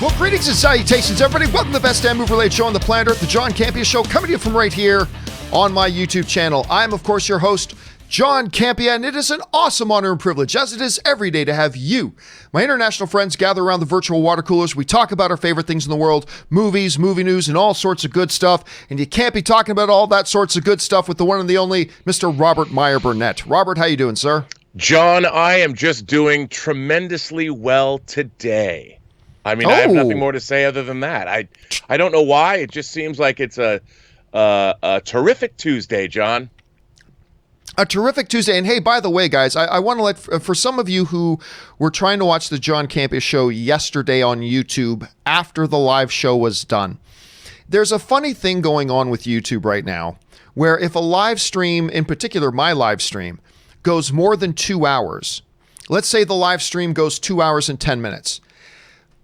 Well, greetings and salutations, everybody. Welcome to the best damn movie-related show on the planet Earth, the John Campea Show, coming to you from right here on my YouTube channel. I'm, of course, your host, John Campea, and it is an awesome honor and privilege, as it is every day, to have you, my international friends, gather around the virtual water coolers. We talk about our favorite things in the world, movies, movie news, and all sorts of good stuff. And you can't be talking about all that sorts of good stuff with the one and the only Mr. Robert Meyer Burnett. Robert, how you doing, sir? John, I am just doing tremendously well today. I mean, I have nothing more to say other than that. I don't know why. It just seems like it's a terrific Tuesday, John. A terrific Tuesday. And hey, by the way, guys, I want to let, for some of you who were trying to watch the John Campea Show yesterday on YouTube after the live show was done, there's a funny thing going on with YouTube right now, where if a live stream, in particular my live stream, goes more than 2 hours, let's say the live stream goes 2 hours and 10 minutes,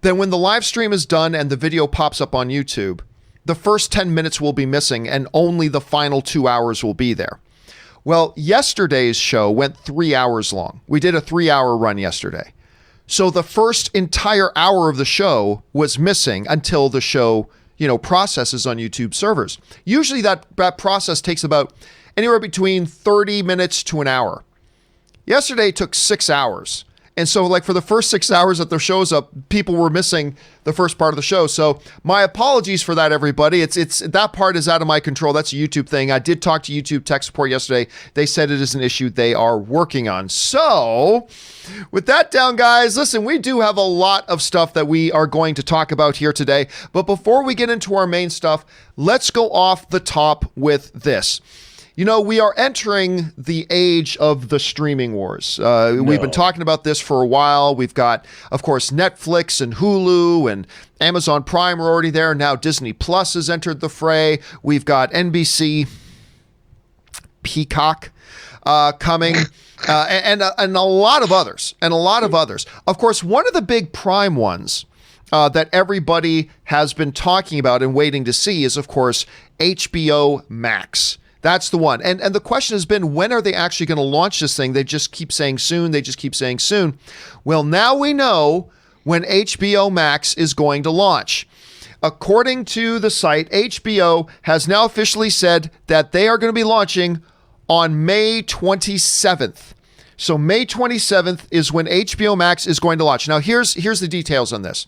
then when the live stream is done and the video pops up on YouTube, the first 10 minutes will be missing and only the final 2 hours will be there. Well, yesterday's show went 3 hours long. We did a 3-hour run yesterday. So the first entire hour of the show was missing until the show, processes on YouTube servers. Usually that process takes about anywhere between 30 minutes to an hour. Yesterday it took 6 hours. And so, for the first 6 hours that the show's up, people were missing the first part of the show. So my apologies for that, everybody. It's that part is out of my control. That's a YouTube thing. I did talk to YouTube tech support yesterday. They said it is an issue they are working on. So with that down, guys, listen, we do have a lot of stuff that we are going to talk about here today. But before we get into our main stuff, let's go off the top with this. We are entering the age of the streaming wars. We've been talking about this for a while. We've got, of course, Netflix and Hulu and Amazon Prime are already there. Now Disney Plus has entered the fray. We've got NBC, Peacock coming, and a lot of others. Of course, one of the big Prime ones that everybody has been talking about and waiting to see is, of course, HBO Max. That's the one. And the question has been, when are they actually going to launch this thing? They just keep saying soon. Well, now we know when HBO Max is going to launch. According to the site, HBO has now officially said that they are going to be launching on May 27th. So May 27th is when HBO Max is going to launch. Now, here's the details on this.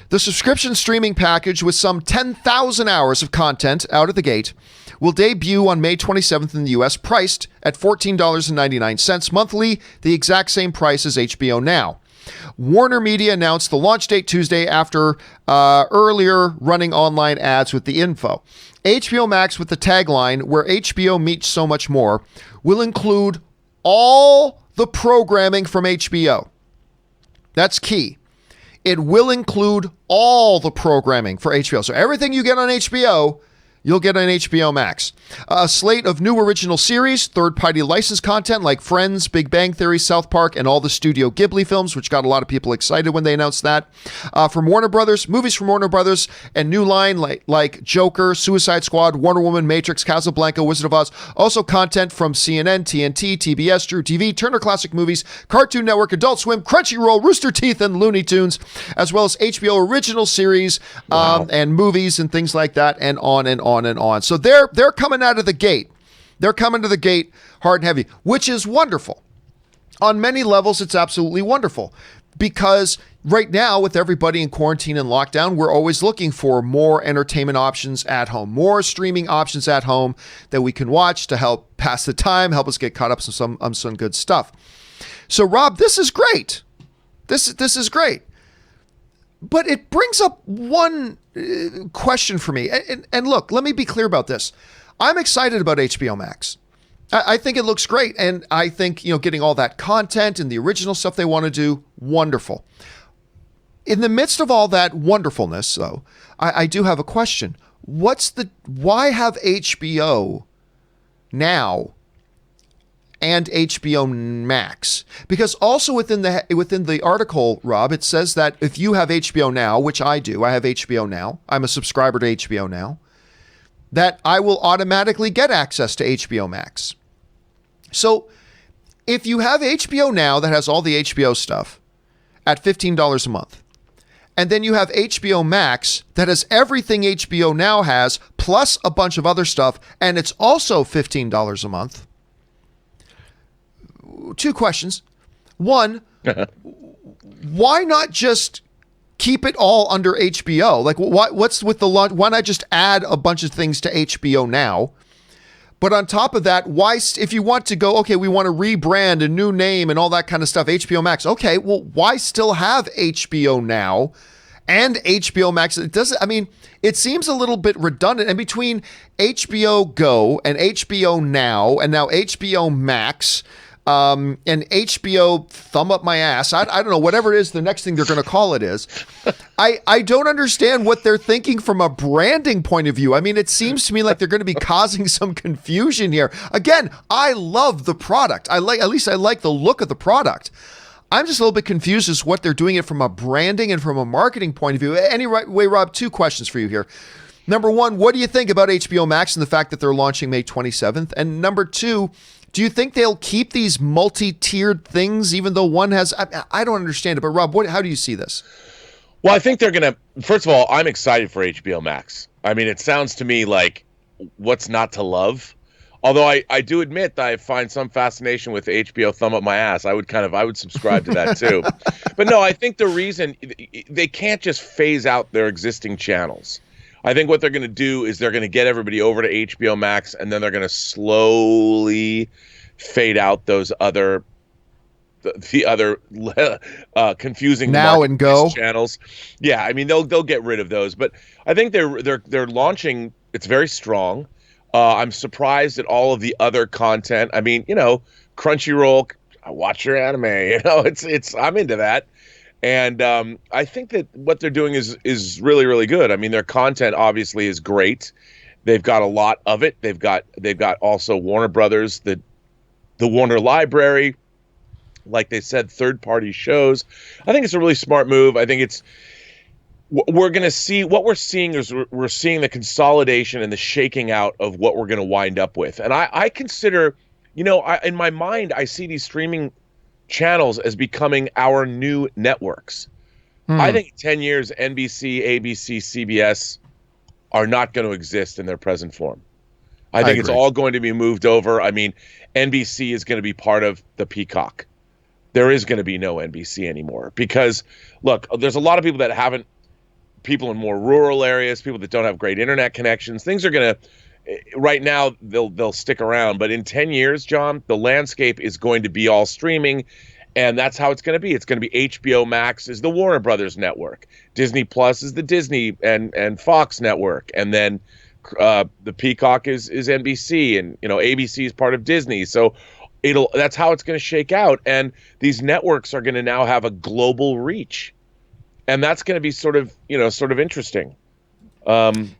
The subscription streaming package with some 10,000 hours of content out of the gate will debut on May 27th in the U.S., priced at $14.99 monthly, the exact same price as HBO Now. Warner Media announced the launch date Tuesday after earlier running online ads with the info. HBO Max, with the tagline, "Where HBO meets so much more," will include all the programming from HBO. That's key. It will include all the programming for HBO. So everything you get on HBO, you'll get on HBO Max. A slate of new original series, third-party licensed content like Friends, Big Bang Theory, South Park, and all the Studio Ghibli films, which got a lot of people excited when they announced that. From Warner Brothers, movies from Warner Brothers, and new line like Joker, Suicide Squad, Wonder Woman, Matrix, Casablanca, Wizard of Oz. Also content from CNN, TNT, TBS, True TV, Turner Classic Movies, Cartoon Network, Adult Swim, Crunchyroll, Rooster Teeth, and Looney Tunes, as well as HBO original series and movies and things like that, and on and on and on. So they're coming out of the gate. They're coming to the gate hard and heavy, which is wonderful. On many levels, it's absolutely wonderful, because right now, with everybody in quarantine and lockdown, we're always looking for more entertainment options at home, more streaming options at home that we can watch to help pass the time, help us get caught up on some good stuff. So, Rob, this is great. This is great. But it brings up one question for me. And look, let me be clear about this. I'm excited about HBO Max. I think it looks great. And I think, getting all that content and the original stuff they want to do, wonderful. In the midst of all that wonderfulness, though, I do have a question. Why have HBO now and HBO Max? Because also within the article, Rob, it says that if you have HBO Now, which I do, I have HBO Now, I'm a subscriber to HBO Now, that I will automatically get access to HBO Max. So if you have HBO Now that has all the HBO stuff at $15 a month, And then you have HBO Max that has everything HBO now has, plus a bunch of other stuff, and it's also $15 a month. Two questions. One, why not just keep it all under HBO? Like, what's with the launch? Why not just add a bunch of things to HBO Now? But on top of that, why, if you want to go, okay, we want to rebrand a new name and all that kind of stuff, HBO Max. Okay, well, why still have HBO Now and HBO Max? It doesn't, I mean, it seems a little bit redundant. And between HBO Go and HBO Now and now HBO Max, and HBO thumb up my ass. I don't know, whatever it is, the next thing they're going to call it is. I don't understand what they're thinking from a branding point of view. I mean, it seems to me like they're going to be causing some confusion here. Again, I love the product. At least I like the look of the product. I'm just a little bit confused as to what they're doing it from a branding and from a marketing point of view. Anyway, Rob, two questions for you here. Number one, what do you think about HBO Max and the fact that they're launching May 27th? And number two, do you think they'll keep these multi-tiered things, even though one has, I don't understand it, but Rob, how do you see this? Well, I think they're going to, first of all, I'm excited for HBO Max. I mean, it sounds to me like what's not to love. Although I do admit that I find some fascination with HBO thumb up my ass. I would subscribe to that too. But no, I think the reason, they can't just phase out their existing channels. I think what they're going to do is they're going to get everybody over to HBO Max, and then they're going to slowly fade out those other, the other confusing Now and Go channels. Yeah, I mean they'll get rid of those, but I think they're launching. It's very strong. I'm surprised at all of the other content. I mean, Crunchyroll. I watch your anime. It's I'm into that. And I think that what they're doing is really, really good. I mean, their content obviously is great. They've got a lot of it. They've got also Warner Brothers, the Warner Library, like they said, third-party shows. I think it's a really smart move. I think we're going to see what we're seeing is we're seeing the consolidation and the shaking out of what we're going to wind up with. And I consider, in my mind, I see these streaming channels as becoming our new networks. I think in 10 years, NBC, ABC, CBS are not going to exist in their present form. I think it's all going to be moved over. I mean, NBC is going to be part of the Peacock. There is going to be no NBC anymore because, look, there's a lot of people that haven't, people in more rural areas, people that don't have great internet connections. Things are going to, right now, they'll stick around. But in 10 years, John, the landscape is going to be all streaming, and that's how it's going to be. It's going to be HBO Max is the Warner Brothers network. Disney Plus is the Disney and Fox network. And then the Peacock is NBC, and ABC is part of Disney. So that's how it's going to shake out. And these networks are going to now have a global reach. And that's going to be sort of interesting. It's going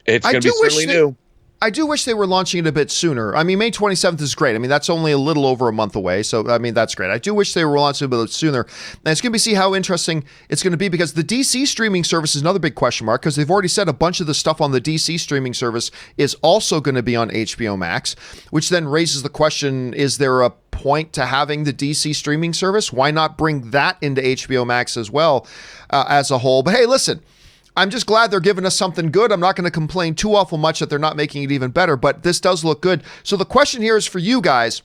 to be certainly new. I do wish they were launching it a bit sooner. I mean, May 27th is great. I mean, that's only a little over a month away. So, I mean, that's great. I do wish they were launching it a bit sooner. And it's going to see how interesting it's going to be because the DC streaming service is another big question mark because they've already said a bunch of the stuff on the DC streaming service is also going to be on HBO Max, which then raises the question, is there a point to having the DC streaming service? Why not bring that into HBO Max as well as a whole? But hey, listen, I'm just glad they're giving us something good. I'm not going to complain too awful much that they're not making it even better, but this does look good. So the question here is for you guys.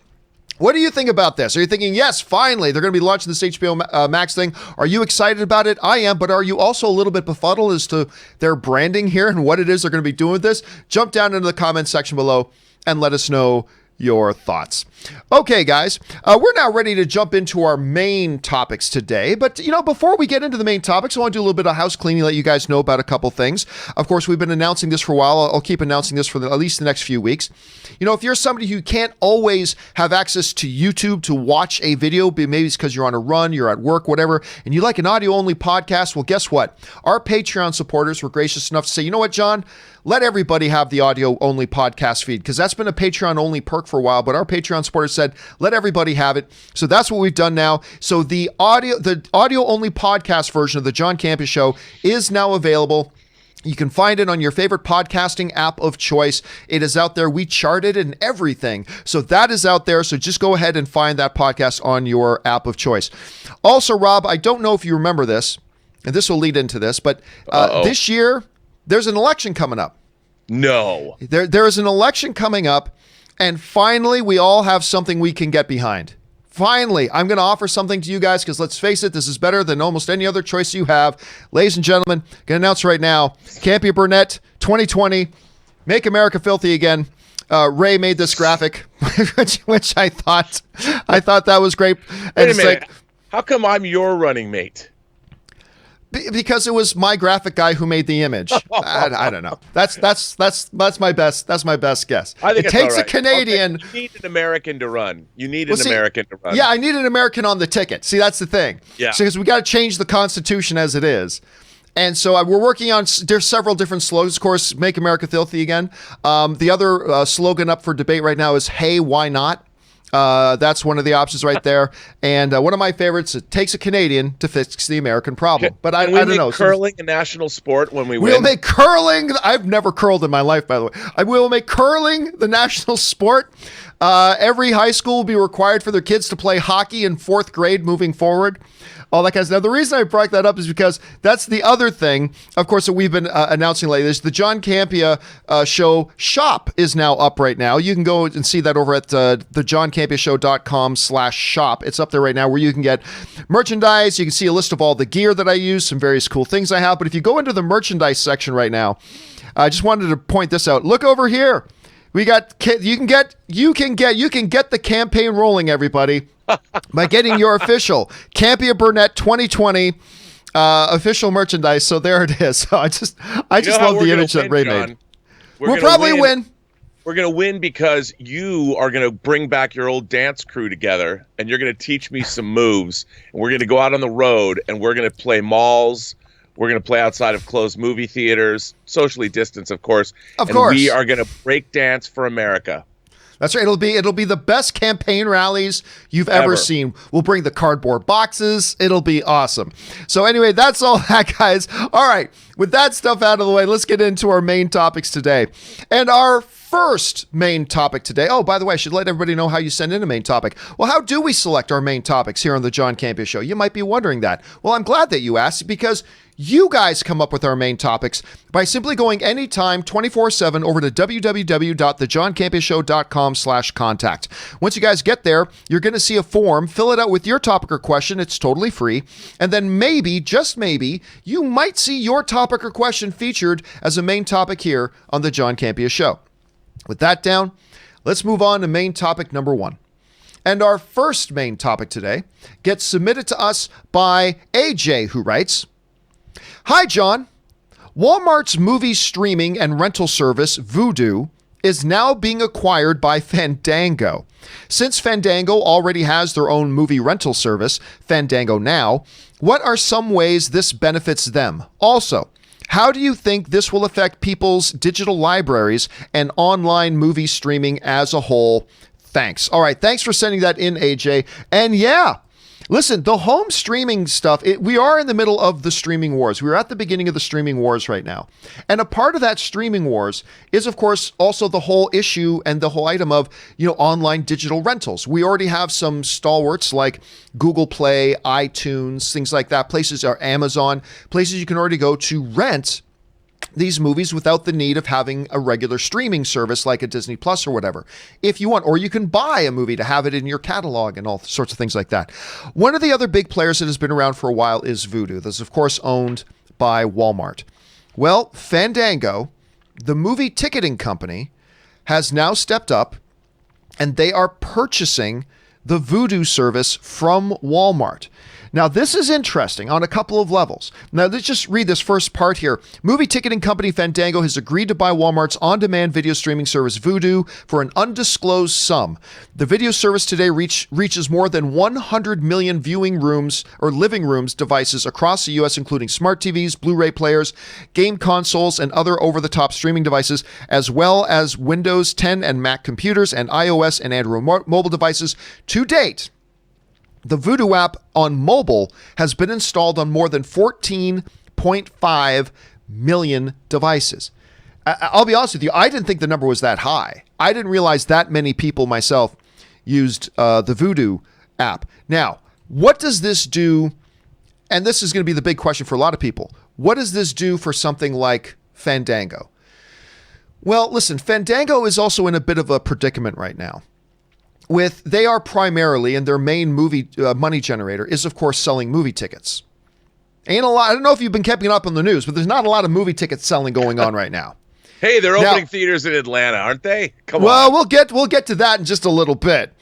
What do you think about this? Are you thinking, yes, finally, they're going to be launching this HBO Max thing? Are you excited about it? I am, but are you also a little bit befuddled as to their branding here and what it is they're going to be doing with this? Jump down into the comments section below and let us know your thoughts. Okay, guys, we're now ready to jump into our main topics today. But, before we get into the main topics, I want to do a little bit of house cleaning, let you guys know about a couple things. Of course, we've been announcing this for a while. I'll keep announcing this for at least the next few weeks. If you're somebody who can't always have access to YouTube to watch a video, maybe it's because you're on a run, you're at work, whatever, and you like an audio-only podcast, well, guess what? Our Patreon supporters were gracious enough to say, you know what, John? Let everybody have the audio-only podcast feed because that's been a Patreon-only perk for a while, but our Patreon supporters said, let everybody have it. So that's what we've done now. So the audio-only podcast version of the John Campea Show is now available. You can find it on your favorite podcasting app of choice. It is out there. We charted and everything. So that is out there. So just go ahead and find that podcast on your app of choice. Also, Rob, I don't know if you remember this. and this will lead into this, but Uh-oh. this year there's an election coming up. No. There is an election coming up, and finally we all have something we can get behind. Finally, I'm going to offer something to you guys because let's face it, this is better than almost any other choice you have. Ladies and gentlemen, going to announce right now, Campea Burnett 2020, Make America Filthy Again. Ray made this graphic, which I thought that was great. And Wait a it's minute. like, How come I'm your running mate? because it was my graphic guy who made the image. I don't know. That's my best guess. I think it it's takes all right. a Canadian. Okay, you need an American to run. You need Well, an see, American to run. Yeah, I need an American on the ticket. See, that's the thing. Yeah. Because we got to change the Constitution as it is. And so we're working on, there's several different slogans. Of course, Make America Filthy Again. The other slogan up for debate right now is, Hey, why not? That's one of the options right there. And one of my favorites, it takes a Canadian to fix the American problem. But I don't know. Curling a national sport when we win. We'll make curling. I've never curled in my life, by the way. I will make curling the national sport. Every high school will be required for their kids to play hockey in 4th grade moving forward. All that kind of stuff. Now, the reason I brought that up is because that's the other thing, of course, that we've been announcing lately. Is the John Campea Show shop is now up right now. You can go and see that over at thejohncampeashow.com/shop. It's up there right now where you can get merchandise. You can see a list of all the gear that I use, some various cool things I have. But if you go into the merchandise section right now, I just wanted to point this out. Look over here. We got you can get the campaign rolling, everybody, by getting your official Campea Burnett 2020 official merchandise. So there it is. So I just love the image that Ray made. We'll probably win. We're going to win because you are going to bring back your old dance crew together, and you're going to teach me some moves, and we're going to go out on the road, and we're going to play malls. We're going to play outside of closed movie theaters, socially distanced, of course. Of course. We are going to break dance for America. That's right. It'll be the best campaign rallies you've ever seen. We'll bring the cardboard boxes. It'll be awesome. So anyway, that's all that, guys. All right. With that stuff out of the way, let's get into our main topics today. And our first main topic today. Oh, by the way, I should let everybody know how you send in a main topic. Well, how do we select our main topics here on the John Campea Show? You might be wondering that. Well, I'm glad that you asked because you guys come up with our main topics by simply going anytime 24/7 over to www.thejohncampeashow.com/contact. Once you guys get there, you're going to see a form. Fill it out with your topic or question. It's totally free. And then maybe, just maybe, you might see your topic or question featured as a main topic here on the John Campea Show. With that down, let's move on to main topic number 1. And our first main topic today gets submitted to us by AJ, who writes, Hi, John. Walmart's movie streaming and rental service, Vudu, is now being acquired by Fandango. Since Fandango already has their own movie rental service, Fandango Now, what are some ways this benefits them? Also, how do you think this will affect people's digital libraries and online movie streaming as a whole? Thanks. All right. Thanks for sending that in, AJ. And yeah, listen, the home streaming stuff, we are in the middle of the streaming wars. We're at the beginning of the streaming wars right now. And a part of that streaming wars is, of course, also the whole issue and the whole item of, online digital rentals. We already have some stalwarts like Google Play, iTunes, things like that. Places are Amazon, places you can already go to rent these movies without the need of having a regular streaming service like a Disney Plus or whatever, if you want. Or you can buy a movie to have it in your catalog and all sorts of things like that. One of the other big players that has been around for a while is Vudu. That's, of course, owned by Walmart. Well, Fandango, the movie ticketing company, has now stepped up and they are purchasing the Vudu service from Walmart. Now, this is interesting on a couple of levels. Now, let's just read this first part here. Movie ticketing company Fandango has agreed to buy Walmart's on-demand video streaming service Vudu for an undisclosed sum. The video service today reaches more than 100 million viewing rooms or living rooms devices across the U.S., including smart TVs, Blu-ray players, game consoles, and other over-the-top streaming devices, as well as Windows 10 and Mac computers and iOS and Android mobile devices. To date, the Vudu app on mobile has been installed on more than 14.5 million devices. I'll be honest with you, I didn't think the number was that high. I didn't realize that many people myself used the Vudu app. Now, what does this do and this is going to be the big question for a lot of people, what does this do for something like Fandango? Well, listen, Fandango is also in a bit of a predicament right now. They are primarily, and their main movie money generator is, of course, selling movie tickets. Ain't a lot. I don't know if you've been keeping up on the news, but there's not a lot of movie ticket selling going on right now. Hey, they're opening theaters in Atlanta, aren't they? Come on. Well, we'll get to that in just a little bit.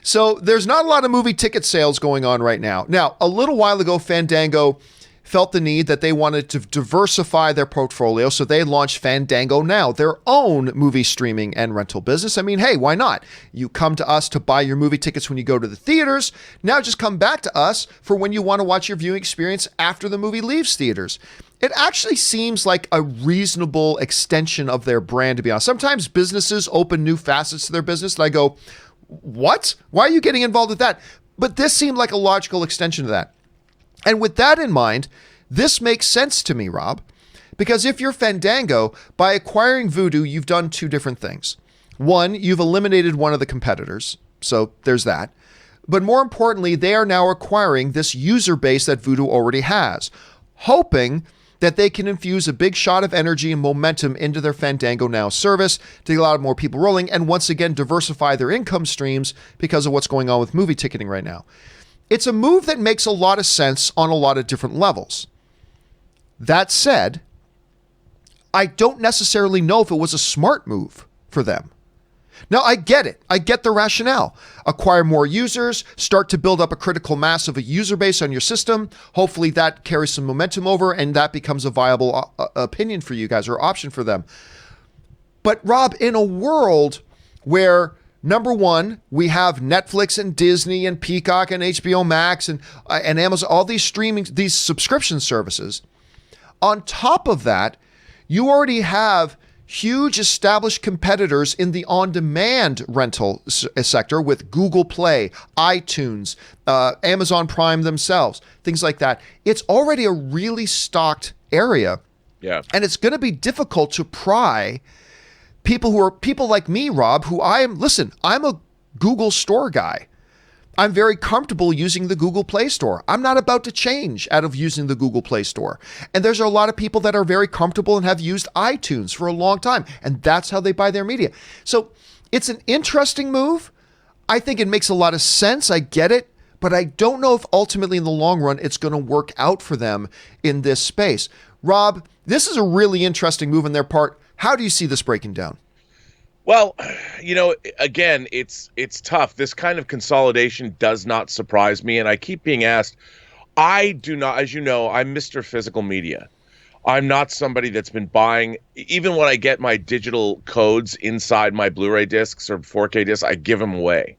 So there's not a lot of movie ticket sales going on right now. Now, a little while ago, Fandango felt the need that they wanted to diversify their portfolio, so they launched Fandango Now, their own movie streaming and rental business. I mean, hey, why not? You come to us to buy your movie tickets when you go to the theaters. Now just come back to us for when you want to watch your viewing experience after the movie leaves theaters. It actually seems like a reasonable extension of their brand, to be honest. Sometimes businesses open new facets to their business, and I go, what? Why are you getting involved with that? But this seemed like a logical extension of that. And with that in mind, this makes sense to me, Rob, because if you're Fandango, by acquiring Vudu, you've done two different things. One, you've eliminated one of the competitors, so there's that. But more importantly, they are now acquiring this user base that Vudu already has, hoping that they can infuse a big shot of energy and momentum into their Fandango Now service to get a lot more people rolling and once again diversify their income streams because of what's going on with movie ticketing right now. It's a move that makes a lot of sense on a lot of different levels. That said, I don't necessarily know if it was a smart move for them. Now, I get it. I get the rationale. Acquire more users, start to build up a critical mass of a user base on your system. Hopefully that carries some momentum over and that becomes a viable opinion for you guys or option for them. But Rob, in a world where number one, we have Netflix and Disney and Peacock and HBO Max and Amazon, all these these subscription services. On top of that, you already have huge established competitors in the on-demand rental sector with Google Play, iTunes, Amazon Prime themselves, things like that. It's already a really stocked area. Yeah. And it's going to be difficult to pry people like me, Rob, I'm a Google Store guy. I'm very comfortable using the Google Play Store. I'm not about to change out of using the Google Play Store. And there's a lot of people that are very comfortable and have used iTunes for a long time. And that's how they buy their media. So it's an interesting move. I think it makes a lot of sense. I get it. But I don't know if ultimately in the long run, it's going to work out for them in this space. Rob, this is a really interesting move on their part. How do you see this breaking down? Well, again, it's tough. This kind of consolidation does not surprise me. And I keep being asked, I do not, as you know, I'm Mr. Physical Media. I'm not somebody that's been buying, even when I get my digital codes inside my Blu-ray discs or 4K discs, I give them away.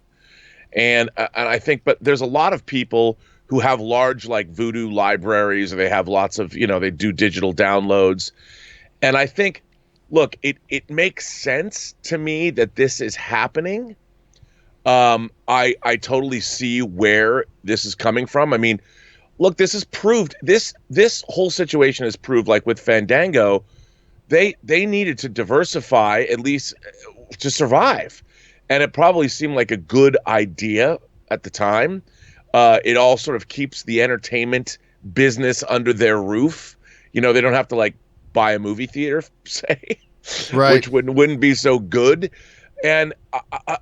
And I think, but there's a lot of people who have large like Vudu libraries, or they have lots of, they do digital downloads. And I think, look, it makes sense to me that this is happening. I totally see where this is coming from. I mean, look, this is proved. This whole situation has proved, like with Fandango, they needed to diversify at least to survive, and it probably seemed like a good idea at the time. It all sort of keeps the entertainment business under their roof. They don't have to like buy a movie theater, say, right, which wouldn't be so good. And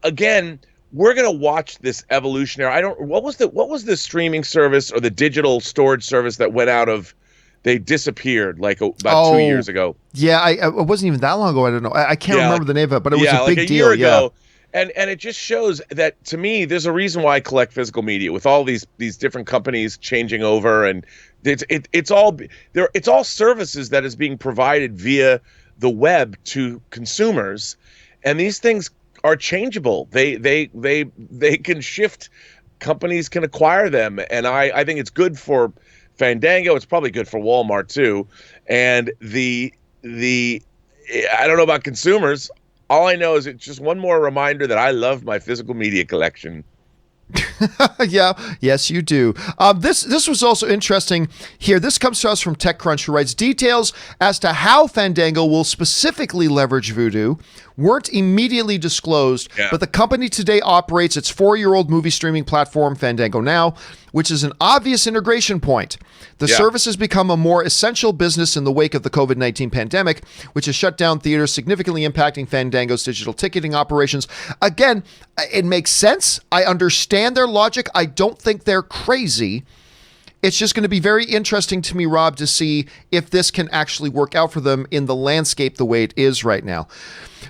again, we're gonna watch this evolutionary. What was the streaming service or the digital storage service that went out of? They disappeared like about 2 years ago. Yeah, it wasn't even that long ago. I don't know. I can't remember the name of it, but it was a big like a deal. Year ago. And it just shows that, to me, there's a reason why I collect physical media with all these different companies changing over, and it's all services that is being provided via the web to consumers, and these things are changeable. They can shift. Companies can acquire them, and I think it's good for Fandango. It's probably good for Walmart too, and the I don't know about consumers. All I know is it's just one more reminder that I love my physical media collection. Yeah, yes, you do. This was also interesting here. This comes to us from TechCrunch, who writes details as to how Fandango will specifically leverage Vudu weren't immediately disclosed, Yeah. but the company today operates its 4-year-old movie streaming platform, Fandango Now, which is an obvious integration point. The service has become a more essential business in the wake of the COVID-19 pandemic, which has shut down theaters, significantly impacting Fandango's digital ticketing operations. Again, it makes sense. I understand their logic. I don't think they're crazy. It's just going to be very interesting to me, Rob, to see if this can actually work out for them in the landscape the way it is right now.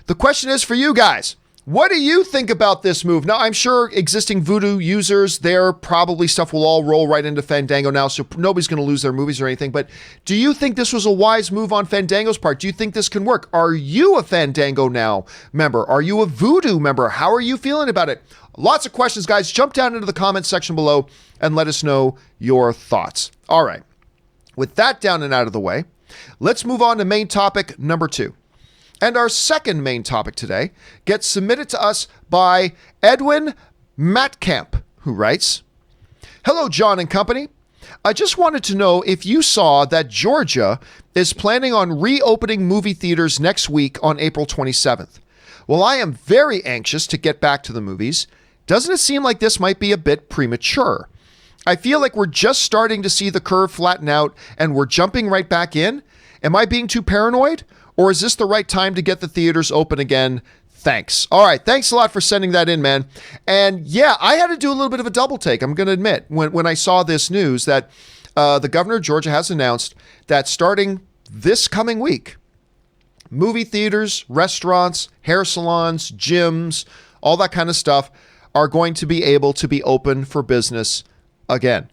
The question is for you guys. What do you think about this move? Now, I'm sure existing Vudu users, their probably stuff will all roll right into Fandango now, so nobody's going to lose their movies or anything. But do you think this was a wise move on Fandango's part? Do you think this can work? Are you a Fandango Now member? Are you a Vudu member? How are you feeling about it? Lots of questions, guys. Jump down into the comments section below and let us know your thoughts. All right. With that down and out of the way, let's move on to main topic number 2. And our second main topic today gets submitted to us by Edwin Matkamp, who writes, "Hello, John and company. I just wanted to know if you saw that Georgia is planning on reopening movie theaters next week on April 27th. Well, I am very anxious to get back to the movies. Doesn't it seem like this might be a bit premature? I feel like we're just starting to see the curve flatten out and we're jumping right back in. Am I being too paranoid? Or is this the right time to get the theaters open again? Thanks." All right. Thanks a lot for sending that in, man. And yeah, I had to do a little bit of a double take. I'm going to admit, when I saw this news that the governor of Georgia has announced that starting this coming week, movie theaters, restaurants, hair salons, gyms, all that kind of stuff are going to be able to be open for business again.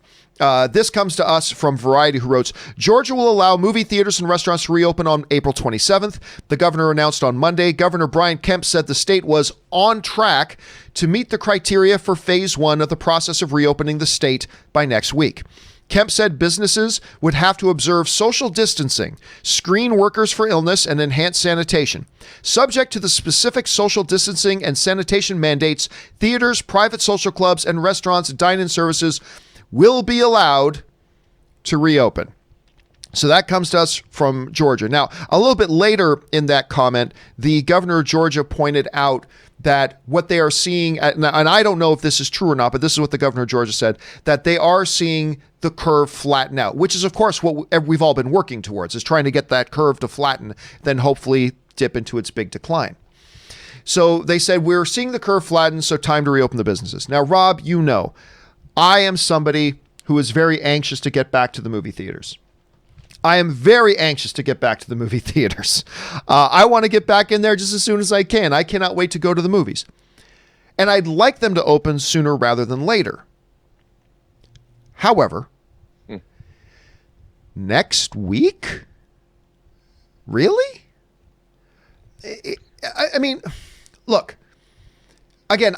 This comes to us from Variety, who wrote, "Georgia will allow movie theaters and restaurants to reopen on April 27th. The governor announced on Monday. Governor Brian Kemp said the state was on track to meet the criteria for phase 1 of the process of reopening the state by next week. Kemp said businesses would have to observe social distancing, screen workers for illness, and enhance sanitation. Subject to the specific social distancing and sanitation mandates, theaters, private social clubs, and restaurants and dine-in services will be allowed to reopen." So that comes to us from Georgia. Now, a little bit later in that comment, the governor of Georgia pointed out that what they are seeing, and I don't know if this is true or not, but this is what the governor of Georgia said, that they are seeing the curve flatten out, which is, of course, what we've all been working towards, is trying to get that curve to flatten, then hopefully dip into its big decline. So they said, we're seeing the curve flatten, so time to reopen the businesses. Now, Rob, you know, I am somebody who is very anxious to get back to the movie theaters. I am very anxious to get back to the movie theaters. I want to get back in there just as soon as I can. I cannot wait to go to the movies. And I'd like them to open sooner rather than later. However, next week? Really? I mean, look. Again,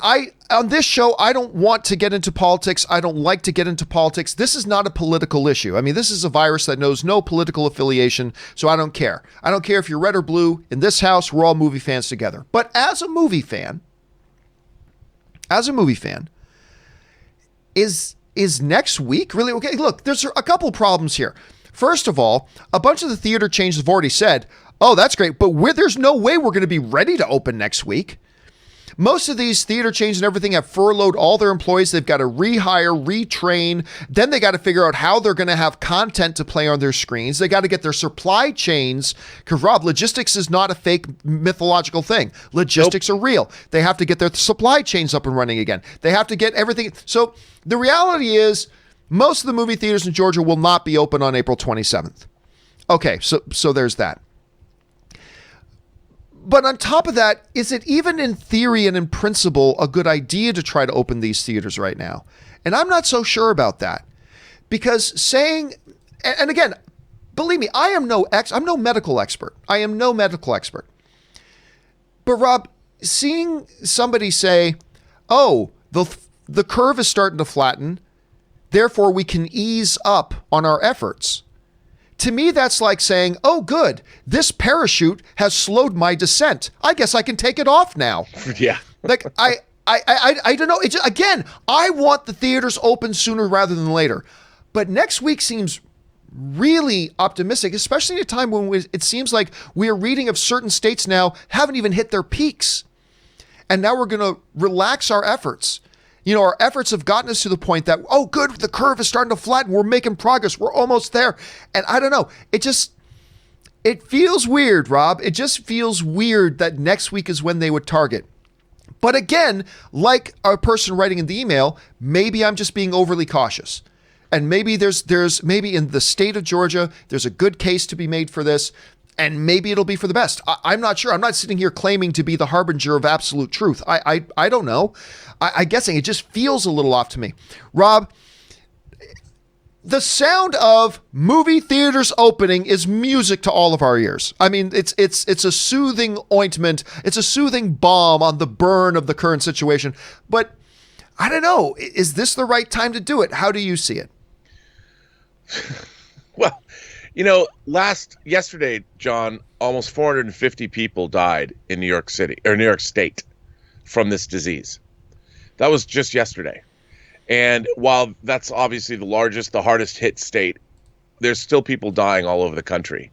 on this show, I don't want to get into politics. I don't like to get into politics. This is not a political issue. I mean, this is a virus that knows no political affiliation, so I don't care. I don't care if you're red or blue. In this house, we're all movie fans together. But as a movie fan, is next week really okay? Look, there's a couple problems here. First of all, a bunch of the theater chains have already said, "Oh, that's great, but there's no way we're going to be ready to open next week." Most of these theater chains and everything have furloughed all their employees. They've got to rehire, retrain. Then they got to figure out how they're going to have content to play on their screens. They got to get their supply chains, because Rob, logistics is not a fake mythological thing. Logistics are real. They have to get their supply chains up and running again. They have to get everything. So the reality is most of the movie theaters in Georgia will not be open on April 27th. Okay, so there's that. But on top of that, is it even in theory and in principle a good idea to try to open these theaters right now? And I'm not so sure about that. Because saying, and again, believe me, I'm no medical expert. I am no medical expert. But Rob, seeing somebody say, "Oh, the curve is starting to flatten, therefore we can ease up on our efforts." To me, that's like saying, "Oh, good, this parachute has slowed my descent. I guess I can take it off now." Yeah. Like, I don't know. It's again, I want the theaters open sooner rather than later. But next week seems really optimistic, especially at a time when it seems like we are reading of certain states now haven't even hit their peaks. And now we're going to relax our efforts. Our efforts have gotten us to the point that, oh, good, the curve is starting to flatten. We're making progress. We're almost there. And I don't know. It feels weird, Rob. It just feels weird that next week is when they would target. But again, like a person writing in the email, maybe I'm just being overly cautious. And maybe there's maybe in the state of Georgia, there's a good case to be made for this. And maybe it'll be for the best. I'm not sure. I'm not sitting here claiming to be the harbinger of absolute truth. I don't know. I'm guessing it just feels a little off to me. Rob, the sound of movie theaters opening is music to all of our ears. I mean, it's a soothing ointment. It's a soothing balm on the burn of the current situation. But I don't know. Is this the right time to do it? How do you see it? Well, yesterday, John, almost 450 people died in New York City or New York State from this disease. That was just yesterday. And while that's obviously the largest, the hardest hit state, there's still people dying all over the country.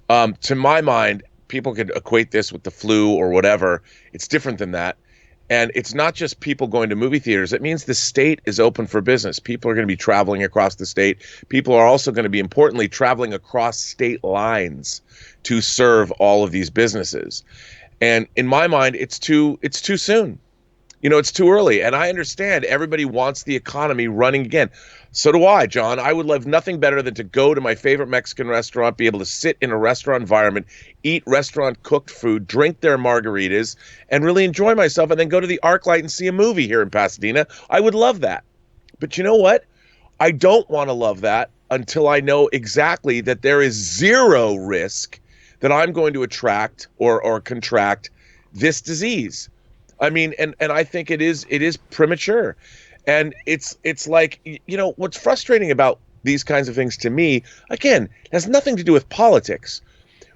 To my mind, people could equate this with the flu or whatever. It's different than that. And it's not just people going to movie theaters. It means the state is open for business. People are going to be traveling across the state. People are also going to be, importantly, traveling across state lines to serve all of these businesses. And in my mind, it's too soon. It's too early. And I understand everybody wants the economy running again. So do I, John. I would love nothing better than to go to my favorite Mexican restaurant, be able to sit in a restaurant environment, eat restaurant cooked food, drink their margaritas, and really enjoy myself, and then go to the ArcLight and see a movie here in Pasadena. I would love that. But you know what? I don't want to love that until I know exactly that there is zero risk that I'm going to attract or contract this disease. I mean, and I think it is premature. And it's like, what's frustrating about these kinds of things to me, again, has nothing to do with politics.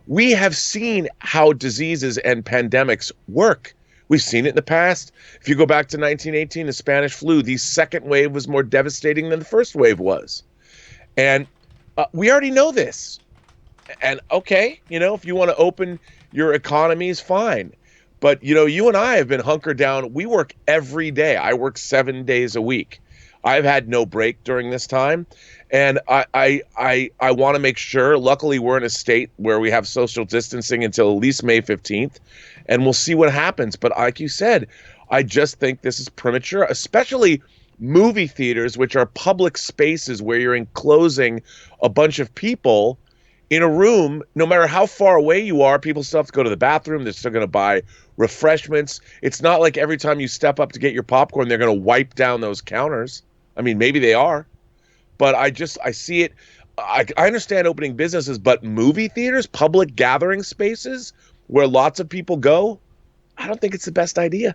We have seen how diseases and pandemics work. We've seen it in the past. If you go back to 1918, the Spanish flu, the second wave was more devastating than the first wave was. And we already know this. And okay, if you want to open your economies, fine. But, you and I have been hunkered down. We work every day. I work 7 days a week. I've had no break during this time. And I want to make sure, luckily we're in a state where we have social distancing until at least May 15th. And we'll see what happens. But like you said, I just think this is premature, especially movie theaters, which are public spaces where you're enclosing a bunch of people in a room. No matter how far away you are, people still have to go to the bathroom. They're still going to buy refreshments. It's not like every time you step up to get your popcorn, they're going to wipe down those counters. I mean, maybe they are, but I see it. I understand opening businesses, but movie theaters, public gathering spaces where lots of people go, I don't think it's the best idea.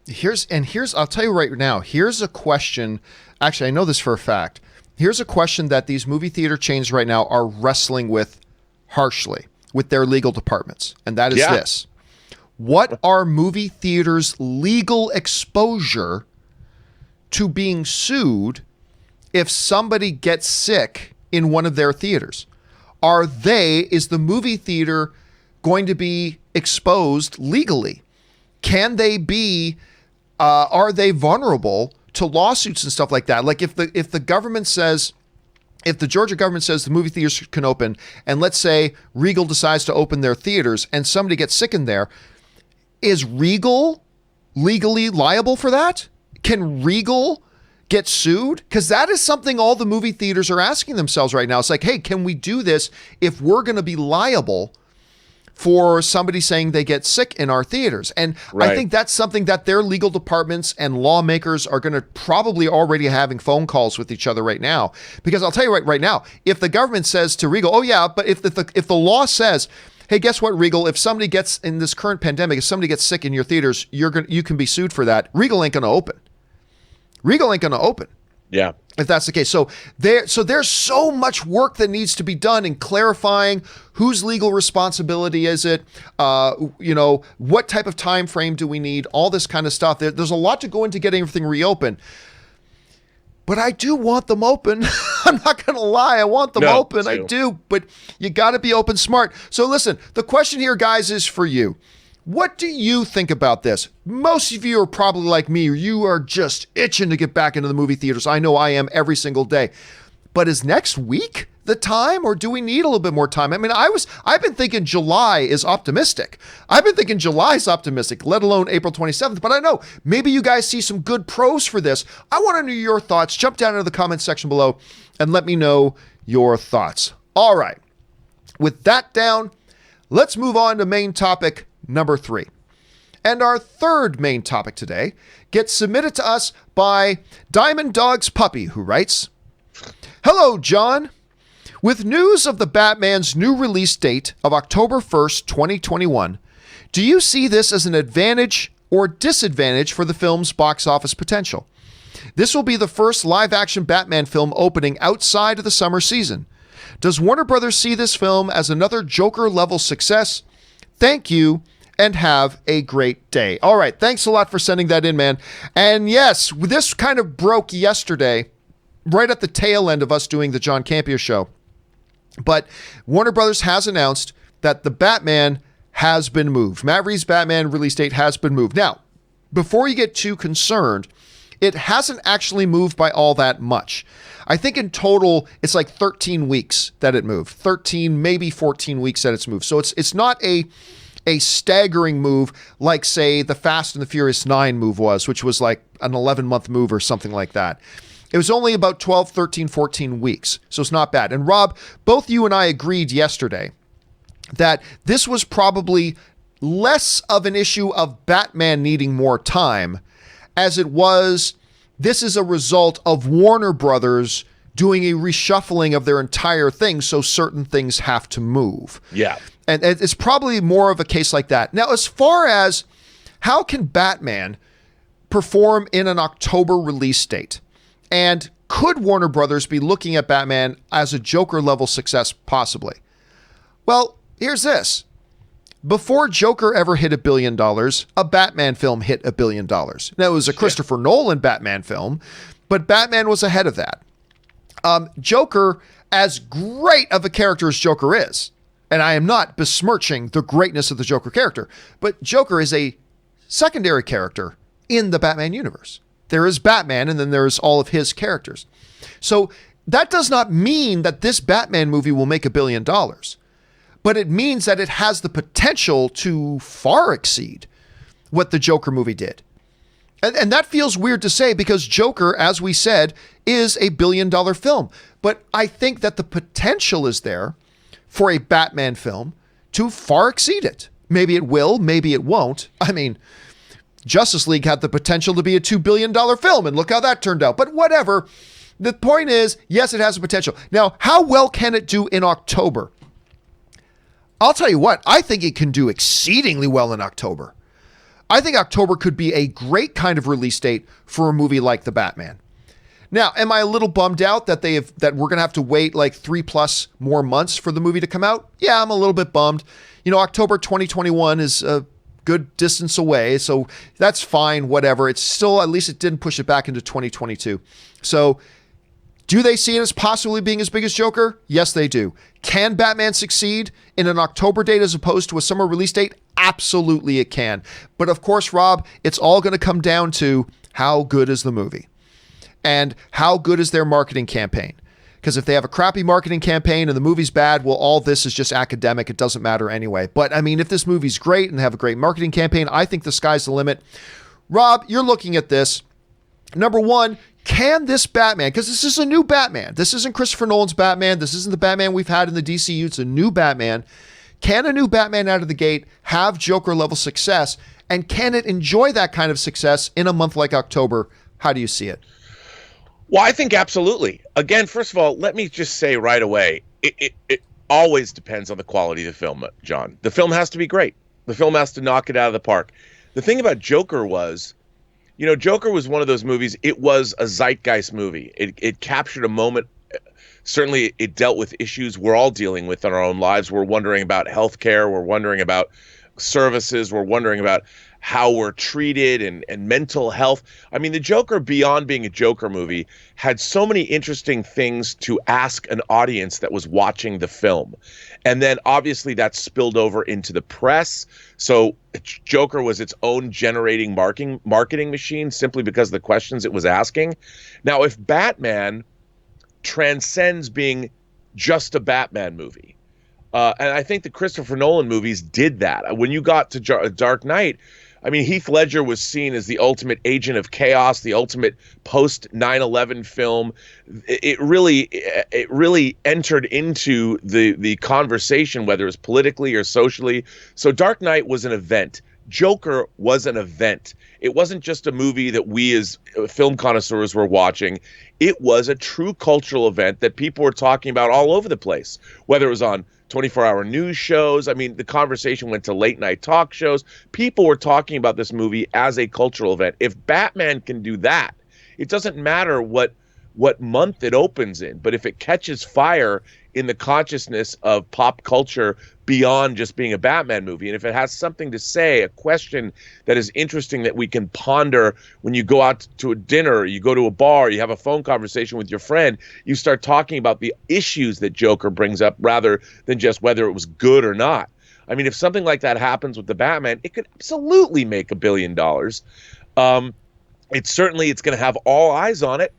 Here's, I'll tell you right now, here's a question. Actually, I know this for a fact. Here's a question that these movie theater chains right now are wrestling with harshly with their legal departments. And that is this. What are movie theaters' legal exposure to being sued if somebody gets sick in one of their theaters? Is the movie theater going to be exposed legally? Can they be, are they vulnerable to lawsuits and stuff like that? Like if the government says, if the Georgia government says the movie theaters can open, and let's say Regal decides to open their theaters and somebody gets sick in there, is Regal legally liable for that? Can Regal get sued? Because that is something all the movie theaters are asking themselves right now. It's like, hey, can we do this if we're going to be liable for somebody saying they get sick in our theaters? And right. I think that's something that their legal departments and lawmakers are going to probably already having phone calls with each other right now. Because I'll tell you right now, if the government says to Regal, oh yeah, but if the law says, hey, guess what, Regal, if somebody gets in this current pandemic, if somebody gets sick in your theaters, you can be sued for that. Regal ain't going to open. Regal ain't going to open. Yeah. If that's the case. So there's so much work that needs to be done in clarifying whose legal responsibility is it, what type of time frame do we need, all this kind of stuff. There's a lot to go into getting everything reopened. but I do want them open. I'm not going to lie. I want them open. Too. I do, but you got to be open smart. So listen, the question here, guys, is for you. What do you think about this? Most of you are probably like me. You are just itching to get back into the movie theaters. I know I am every single day. But is next week the time, or do we need a little bit more time? I mean, I've been thinking July is optimistic. Let alone April 27th. But I know maybe you guys see some good pros for this. I want to know your thoughts. Jump down into the comments section below and let me know your thoughts. All right. With that down, let's move on to main topic number 3. And our third main topic today gets submitted to us by Diamond Dog's Puppy, who writes, "Hello, John. With news of the Batman's new release date of October 1st, 2021, do you see this as an advantage or disadvantage for the film's box office potential? This will be the first live-action Batman film opening outside of the summer season. Does Warner Brothers see this film as another Joker-level success? Thank you, and have a great day." All right, thanks a lot for sending that in, man. And yes, this kind of broke yesterday, right at the tail end of us doing the John Campea Show. But Warner Brothers has announced that the Batman has been moved. Matt Reeves' Batman release date has been moved. Now, before you get too concerned, it hasn't actually moved by all that much. I think in total, it's like 13 weeks that it moved. 13, maybe 14 weeks that it's moved. So it's not a staggering move like, say, the Fast and the Furious 9 move was, which was like an 11-month move or something like that. It was only about 12, 13, 14 weeks. So it's not bad. And Rob, both you and I agreed yesterday that this was probably less of an issue of Batman needing more time as it was, this is a result of Warner Brothers doing a reshuffling of their entire thing, so certain things have to move. Yeah. And it's probably more of a case like that. Now, as far as how can Batman perform in an October release date? And could Warner Brothers be looking at Batman as a Joker-level success, possibly? Well, here's this. Before Joker ever hit $1 billion, a Batman film hit $1 billion. Now, it was a Christopher Nolan Batman film, but Batman was ahead of that. Joker, as great of a character as Joker is, and I am not besmirching the greatness of the Joker character, but Joker is a secondary character in the Batman universe. There is Batman, and then there's all of his characters. So that does not mean that this Batman movie will make $1 billion, but it means that it has the potential to far exceed what the Joker movie did. And that feels weird to say because Joker, as we said, is a $1 billion film. But I think that the potential is there for a Batman film to far exceed it. Maybe it will, maybe it won't. I mean, Justice League had the potential to be a $2 billion film, and look how that turned out. But whatever. The point is, yes, it has a potential. Now, how well can it do in October? I'll tell you what, I think it can do exceedingly well in October. I think October could be a great kind of release date for a movie like The Batman. Now, am I a little bummed out that we're going to have to wait like 3+ more months for the movie to come out? Yeah, I'm a little bit bummed. You know, October 2021 is a good distance away, so that's fine, whatever. It's still, at least it didn't push it back into 2022. So, do they see it as possibly being as big as Joker? Yes, they do. Can Batman succeed in an October date as opposed to a summer release date? Absolutely it can. But of course, Rob, it's all going to come down to how good is the movie and how good is their marketing campaign. Because if they have a crappy marketing campaign and the movie's bad, well, all this is just academic. It doesn't matter anyway. But I mean, if this movie's great and have a great marketing campaign, I think the sky's the limit. Rob, you're looking at this. Number one, can this Batman, because this is a new Batman. This isn't Christopher Nolan's Batman. This isn't the Batman we've had in the DCU. It's a new Batman. Can a new Batman out of the gate have Joker-level success? And can it enjoy that kind of success in a month like October? How do you see it? Well, I think absolutely. Again, first of all, let me just say right away, it always depends on the quality of the film, John. The film has to be great. The film has to knock it out of the park. The thing about Joker was, you know, Joker was one of those movies, it was a zeitgeist movie. It captured a moment. Certainly, it dealt with issues we're all dealing with in our own lives. We're wondering about healthcare. We're wondering about services. We're wondering about how we're treated and mental health. I mean, the Joker, beyond being a Joker movie, had so many interesting things to ask an audience that was watching the film. And then obviously that spilled over into the press. So Joker was its own generating marketing machine simply because of the questions it was asking. Now, if Batman transcends being just a Batman movie, and I think the Christopher Nolan movies did that. When you got to Dark Knight, I mean, Heath Ledger was seen as the ultimate agent of chaos, the ultimate post 9/11 film. It really entered into the conversation, whether it was politically or socially. So Dark Knight was an event. Joker was an event. It wasn't just a movie that we as film connoisseurs were watching. It was a true cultural event that people were talking about all over the place, whether it was on 24-hour news shows. I mean, the conversation went to late night talk shows. People were talking about this movie as a cultural event. If Batman can do that, it doesn't matter what month it opens in, but if it catches fire in the consciousness of pop culture beyond just being a Batman movie, and if it has something to say, a question that is interesting that we can ponder when you go out to a dinner, you go to a bar, you have a phone conversation with your friend, you start talking about the issues that Joker brings up rather than just whether it was good or not. I mean, if something like that happens with the Batman, it could absolutely make $1 billion. It's going to have all eyes on it,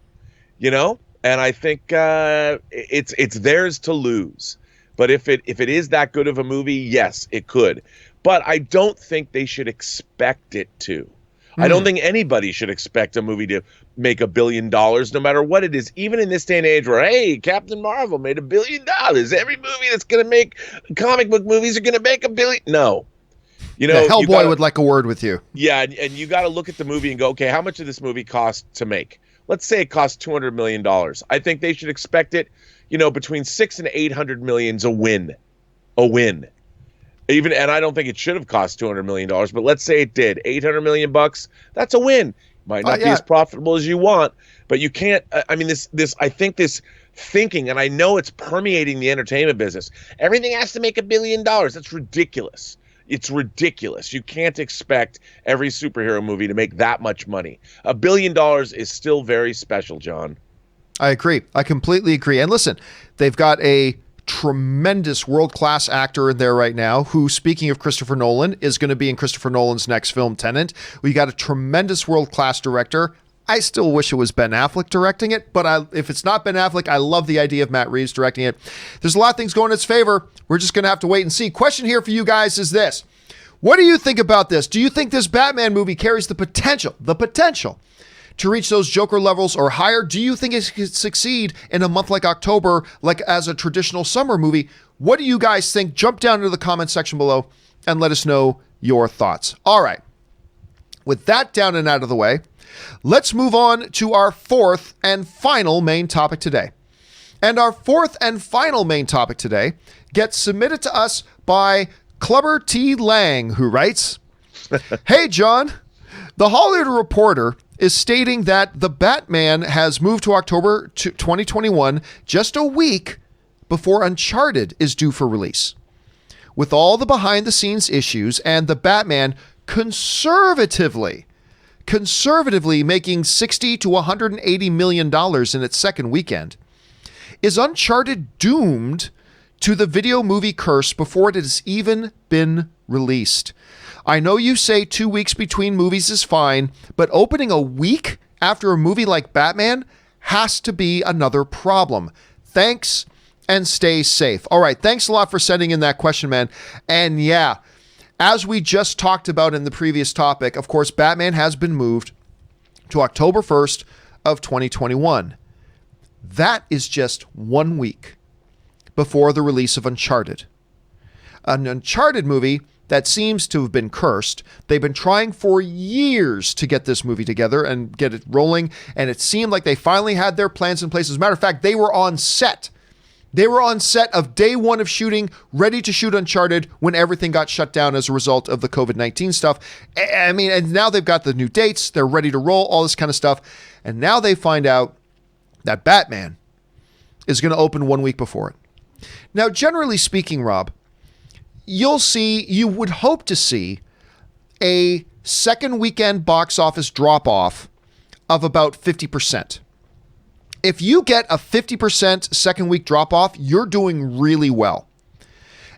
you know? And I think it's theirs to lose. But if it is that good of a movie, yes, it could. But I don't think they should expect it to. I don't think anybody should expect a movie to make $1 billion, no matter what it is. Even in this day and age where, hey, Captain Marvel made $1 billion. Every movie that's going to make comic book movies are going to make $1 billion. No. You know, Hellboy would like a word with you. Yeah, and you got to look at the movie and go, okay, how much did this movie cost to make? Let's say it costs $200 million. I think they should expect it, you know, between 600 and 800 million's a win. And I don't think it should have cost $200 million, but let's say it did. 800 million bucks, that's a win. Might not be as profitable as you want, but you can't. I mean, I think this thinking, and I know it's permeating the entertainment business. Everything has to make $1 billion. That's ridiculous. It's ridiculous. You can't expect every superhero movie to make that much money. $1 billion is still very special, John. I agree. I completely agree. And listen, they've got a tremendous world-class actor in there right now who, speaking of Christopher Nolan, is going to be in Christopher Nolan's next film, Tenet. We got a tremendous world-class director. I still wish it was Ben Affleck directing it, but if it's not Ben Affleck, I love the idea of Matt Reeves directing it. There's a lot of things going in its favor. We're just going to have to wait and see. Question here for you guys is this. What do you think about this? Do you think this Batman movie carries the potential to reach those Joker levels or higher? Do you think it could succeed in a month like October, like as a traditional summer movie? What do you guys think? Jump down into the comment section below and let us know your thoughts. All right. With that down and out of the way, let's move on to our fourth and final main topic today. And our fourth and final main topic today gets submitted to us by Clubber T. Lang, who writes, Hey, John, the Hollywood Reporter is stating that the Batman has moved to October 2021, just a week before Uncharted is due for release. With all the behind-the-scenes issues and the Batman conservatively making $60 to $180 million in its second weekend, is Uncharted doomed to the video movie curse before it has even been released? I know you say 2 weeks between movies is fine, but opening a week after a movie like Batman has to be another problem. Thanks, and stay safe. All right, thanks a lot for sending in that question, man. And yeah, as we just talked about in the previous topic, of course, Batman has been moved to October 1st of 2021. That is just 1 week before the release of Uncharted. An Uncharted movie that seems to have been cursed. They've been trying for years to get this movie together and get it rolling, and it seemed like they finally had their plans in place. As a matter of fact, they were on set. They were on set of day one of shooting, ready to shoot Uncharted when everything got shut down as a result of the COVID-19 stuff. I mean, and now they've got the new dates. They're ready to roll, all this kind of stuff. And now they find out that Batman is going to open 1 week before it. Now, generally speaking, Rob, you would hope to see a second weekend box office drop-off of about 50%. If you get a 50% second week drop-off, you're doing really well.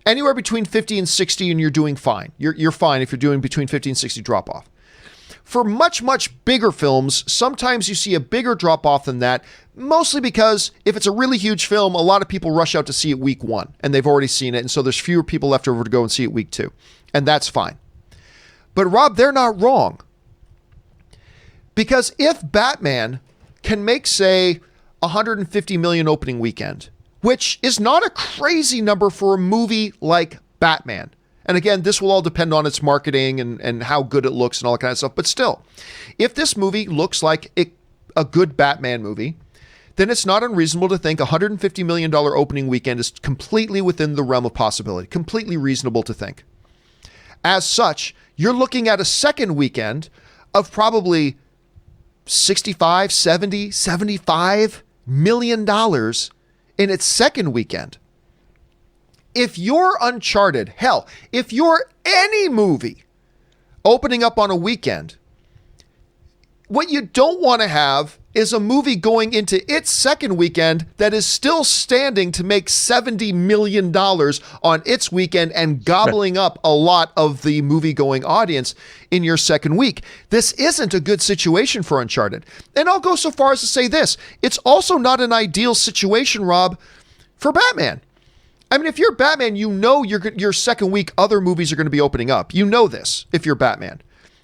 Anywhere between 50 and 60, and you're doing fine. You're fine if you're doing between 50 and 60 drop-off. For much, much bigger films, sometimes you see a bigger drop-off than that, mostly because if it's a really huge film, a lot of people rush out to see it week 1, and they've already seen it, and so there's fewer people left over to go and see it week 2. And that's fine. But Rob, they're not wrong. Because if Batman can make, say, 150 million opening weekend, which is not a crazy number for a movie like Batman. And again, this will all depend on its marketing and how good it looks and all that kind of stuff. But still, if this movie looks like a good Batman movie, then it's not unreasonable to think $150 million opening weekend is completely within the realm of possibility. Completely reasonable to think. As such, you're looking at a second weekend of probably 65, 70, 75 million dollars in its second weekend. If you're Uncharted, hell, if you're any movie opening up on a weekend, what you don't want to have is a movie going into its second weekend that is still standing to make $70 million on its weekend and gobbling up a lot of the movie-going audience in your second week. This isn't a good situation for Uncharted. And I'll go so far as to say this. It's also not an ideal situation, Rob, for Batman. I mean, if you're Batman, you know your second week other movies are going to be opening up. You know this if you're Batman.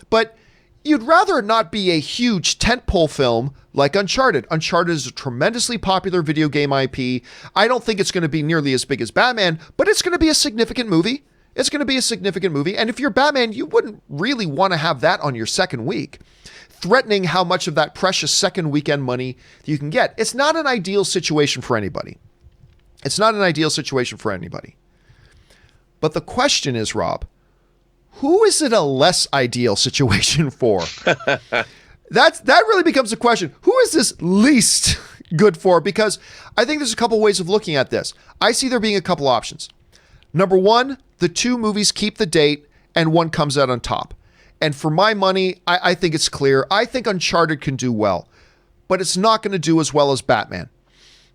But you'd rather not be a huge tentpole film like Uncharted. Uncharted is a tremendously popular video game IP. I don't think it's going to be nearly as big as Batman, but it's going to be a significant movie. It's going to be a significant movie. And if you're Batman, you wouldn't really want to have that on your second week, threatening how much of that precious second weekend money you can get. It's not an ideal situation for anybody. It's not an ideal situation for anybody. But the question is, Rob, who is it a less ideal situation for? That really becomes a question. Who is this least good for? Because I think there's a couple ways of looking at this. I see there being a couple options. Number one, the two movies keep the date and one comes out on top. And for my money, I think it's clear. I think Uncharted can do well, but it's not going to do as well as Batman.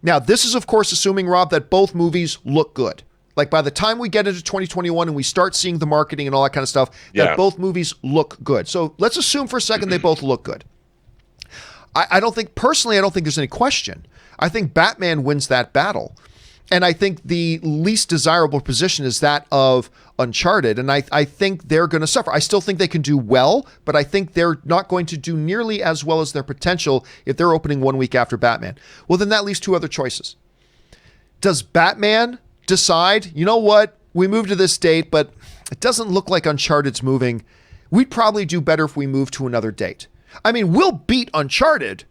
Now, this is, of course, assuming, Rob, that both movies look good. Like, by the time we get into 2021 and we start seeing the marketing and all that kind of stuff, that both movies look good. So let's assume for a second they both look good. I don't think there's any question. I think Batman wins that battle. And I think the least desirable position is that of Uncharted. And I think they're going to suffer. I still think they can do well, but I think they're not going to do nearly as well as their potential if they're opening 1 week after Batman. Well, then that leaves two other choices. Does Batman decide, you know what, we moved to this date, but it doesn't look like Uncharted's moving. We'd probably do better if we move to another date. I mean, we'll beat Uncharted,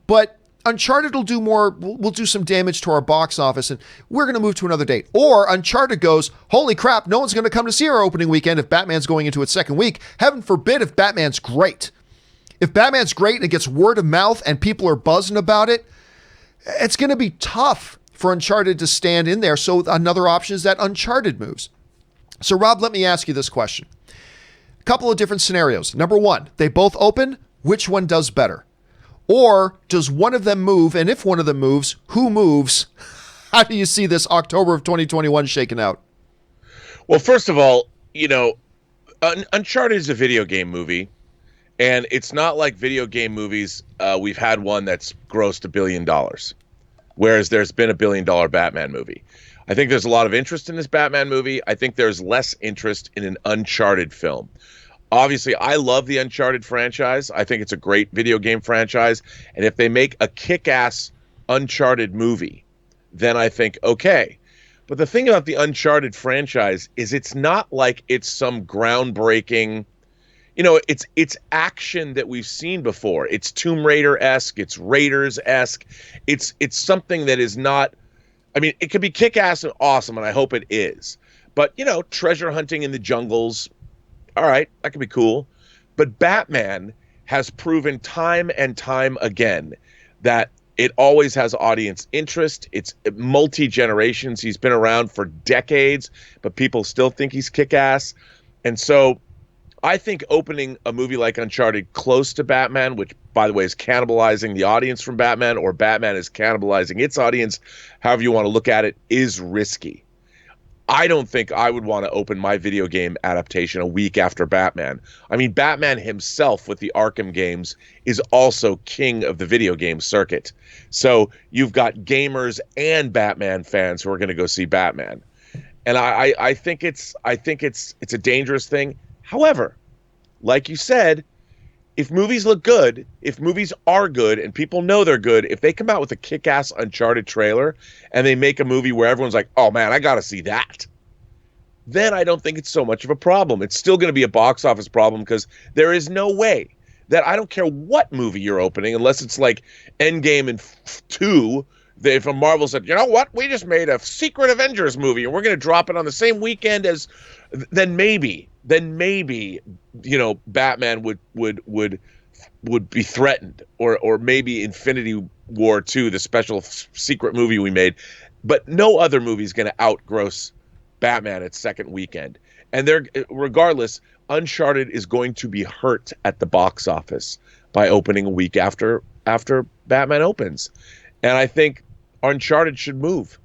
but Uncharted will do more, we'll do some damage to our box office, and we're going to move to another date. Or Uncharted goes, holy crap, no one's going to come to see our opening weekend if Batman's going into its second week. Heaven forbid if Batman's great. If Batman's great and it gets word of mouth and people are buzzing about it, it's going to be tough for Uncharted to stand in there. So another option is that Uncharted moves. So Rob, let me ask you this question. A couple of different scenarios. Number one, they both open. Which one does better? Or does one of them move? And if one of them moves, who moves? How do you see this October of 2021 shaking out? Well, first of all, you know, Uncharted is a video game movie. And it's not like video game movies. We've had one that's grossed $1 billion. Whereas there's been $1 billion Batman movie. I think there's a lot of interest in this Batman movie. I think there's less interest in an Uncharted film. Obviously, I love the Uncharted franchise. I think it's a great video game franchise. And if they make a kick-ass Uncharted movie, then I think, okay. But the thing about the Uncharted franchise is it's not like it's some groundbreaking, you know, it's action that we've seen before. It's Tomb Raider-esque. It's Raiders-esque. It's something that is not, I mean, it could be kick-ass and awesome, and I hope it is. But, you know, treasure hunting in the jungles, all right, that could be cool. But Batman has proven time and time again that it always has audience interest. It's multi-generations. He's been around for decades, but people still think he's kick-ass. And so I think opening a movie like Uncharted close to Batman, which, by the way, is cannibalizing the audience from Batman, or Batman is cannibalizing its audience, however you want to look at it, is risky. I don't think I would want to open my video game adaptation a week after Batman. I mean, Batman himself with the Arkham games is also king of the video game circuit. So you've got gamers and Batman fans who are going to go see Batman. And I think it's a dangerous thing. However, like you said, if movies look good, if movies are good and people know they're good, if they come out with a kick-ass Uncharted trailer and they make a movie where everyone's like, oh man, I got to see that, then I don't think it's so much of a problem. It's still going to be a box office problem because there is no way that, I don't care what movie you're opening, unless it's like Endgame and 2, if a Marvel said, you know what, we just made a Secret Avengers movie and we're going to drop it on the same weekend as, then maybe, you know, Batman would be threatened, or maybe Infinity War 2, the special secret movie we made. But no other movie is going to outgross Batman its second weekend. And regardless, Uncharted is going to be hurt at the box office by opening a week after Batman opens. And I think Uncharted should move.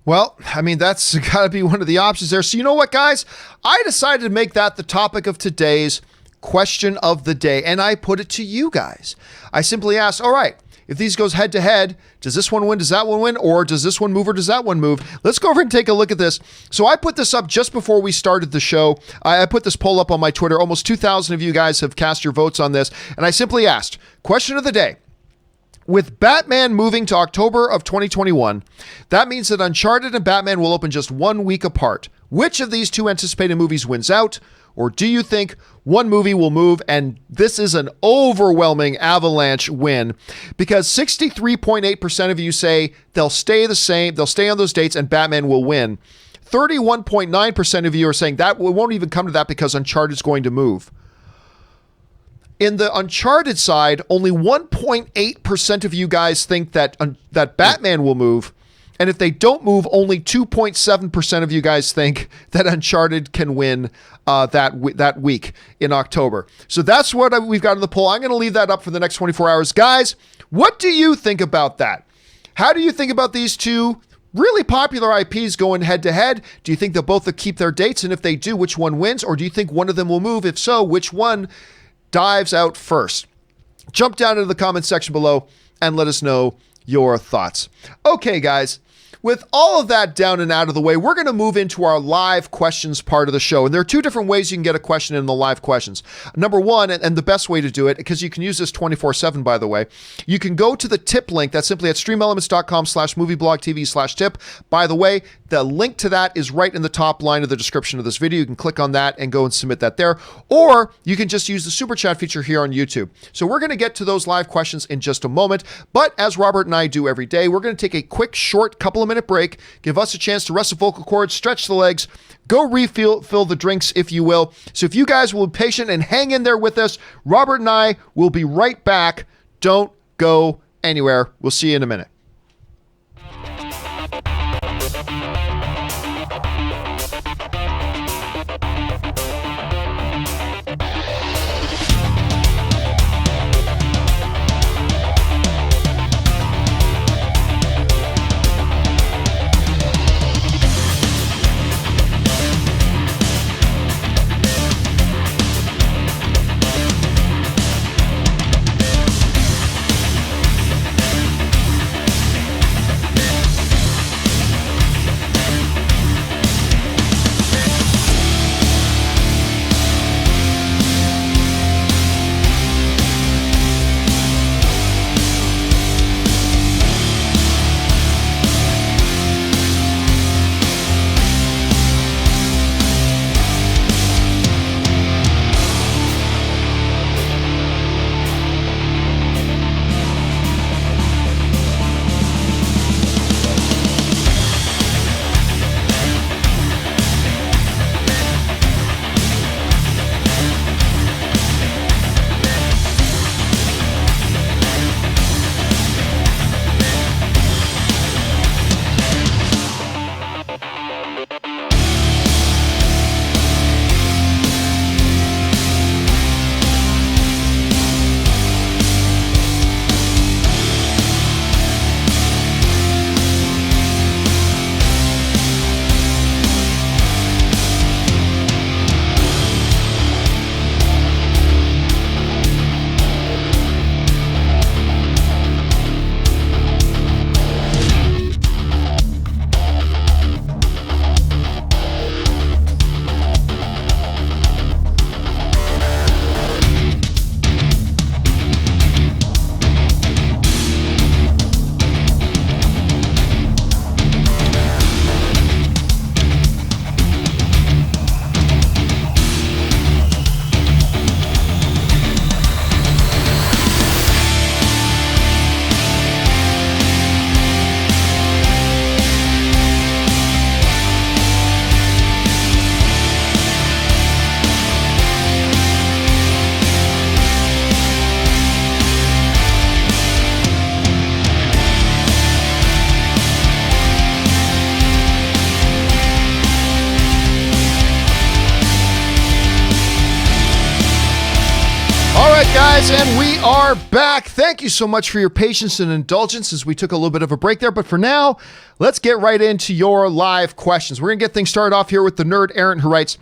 Well, I mean, that's got to be one of the options there. So you know what, guys? I decided to make that the topic of today's question of the day, and I put it to you guys. I simply asked, all right, if these goes head to head, does this one win, does that one win, or does this one move, or does that one move? Let's go over and take a look at this. So I put this up just before we started the show. I put this poll up on my Twitter. Almost 2,000 of you guys have cast your votes on this, and I simply asked, question of the day. With Batman moving to October of 2021, that means that Uncharted and Batman will open just 1 week apart. Which of these two anticipated movies wins out? Or do you think one movie will move? And this is an overwhelming avalanche win, because 63.8% of you say they'll stay the same, they'll stay on those dates, and Batman will win. 31.9% of you are saying that we won't even come to that because Uncharted is going to move. In the Uncharted side, only 1.8% of you guys think that Batman will move. And if they don't move, only 2.7% of you guys think that Uncharted can win that week in October. So that's what we've got in the poll. I'm going to leave that up for the next 24 hours. Guys, what do you think about that? How do you think about these two really popular IPs going head to head? Do you think they'll both keep their dates? And if they do, which one wins? Or do you think one of them will move? If so, which one dives out first? Jump down into the comment section below and let us know your thoughts. Okay, guys, with all of that down and out of the way, we're going to move into our live questions part of the show. And there are two different ways you can get a question in the live questions. Number one, and the best way to do it, because you can use this 24/7, by the way, you can go to the tip link. That's simply at streamelements.com/movieblogtv/tip. By the way, the link to that is right in the top line of the description of this video. You can click on that and go and submit that there. Or you can just use the super chat feature here on YouTube. So we're going to get to those live questions in just a moment. But as Robert and I do every day, we're going to take a quick, short, couple-of-minute break, give us a chance to rest the vocal cords, stretch the legs, go fill the drinks, if you will. So if you guys will be patient and hang in there with us, Robert and I will be right back. Don't go anywhere. We'll see you in a minute. Guys, and we are back. Thank you so much for your patience and indulgence as we took a little bit of a break there. But for now, let's get right into your live questions. We're going to get things started off here with the nerd Aaron, who writes,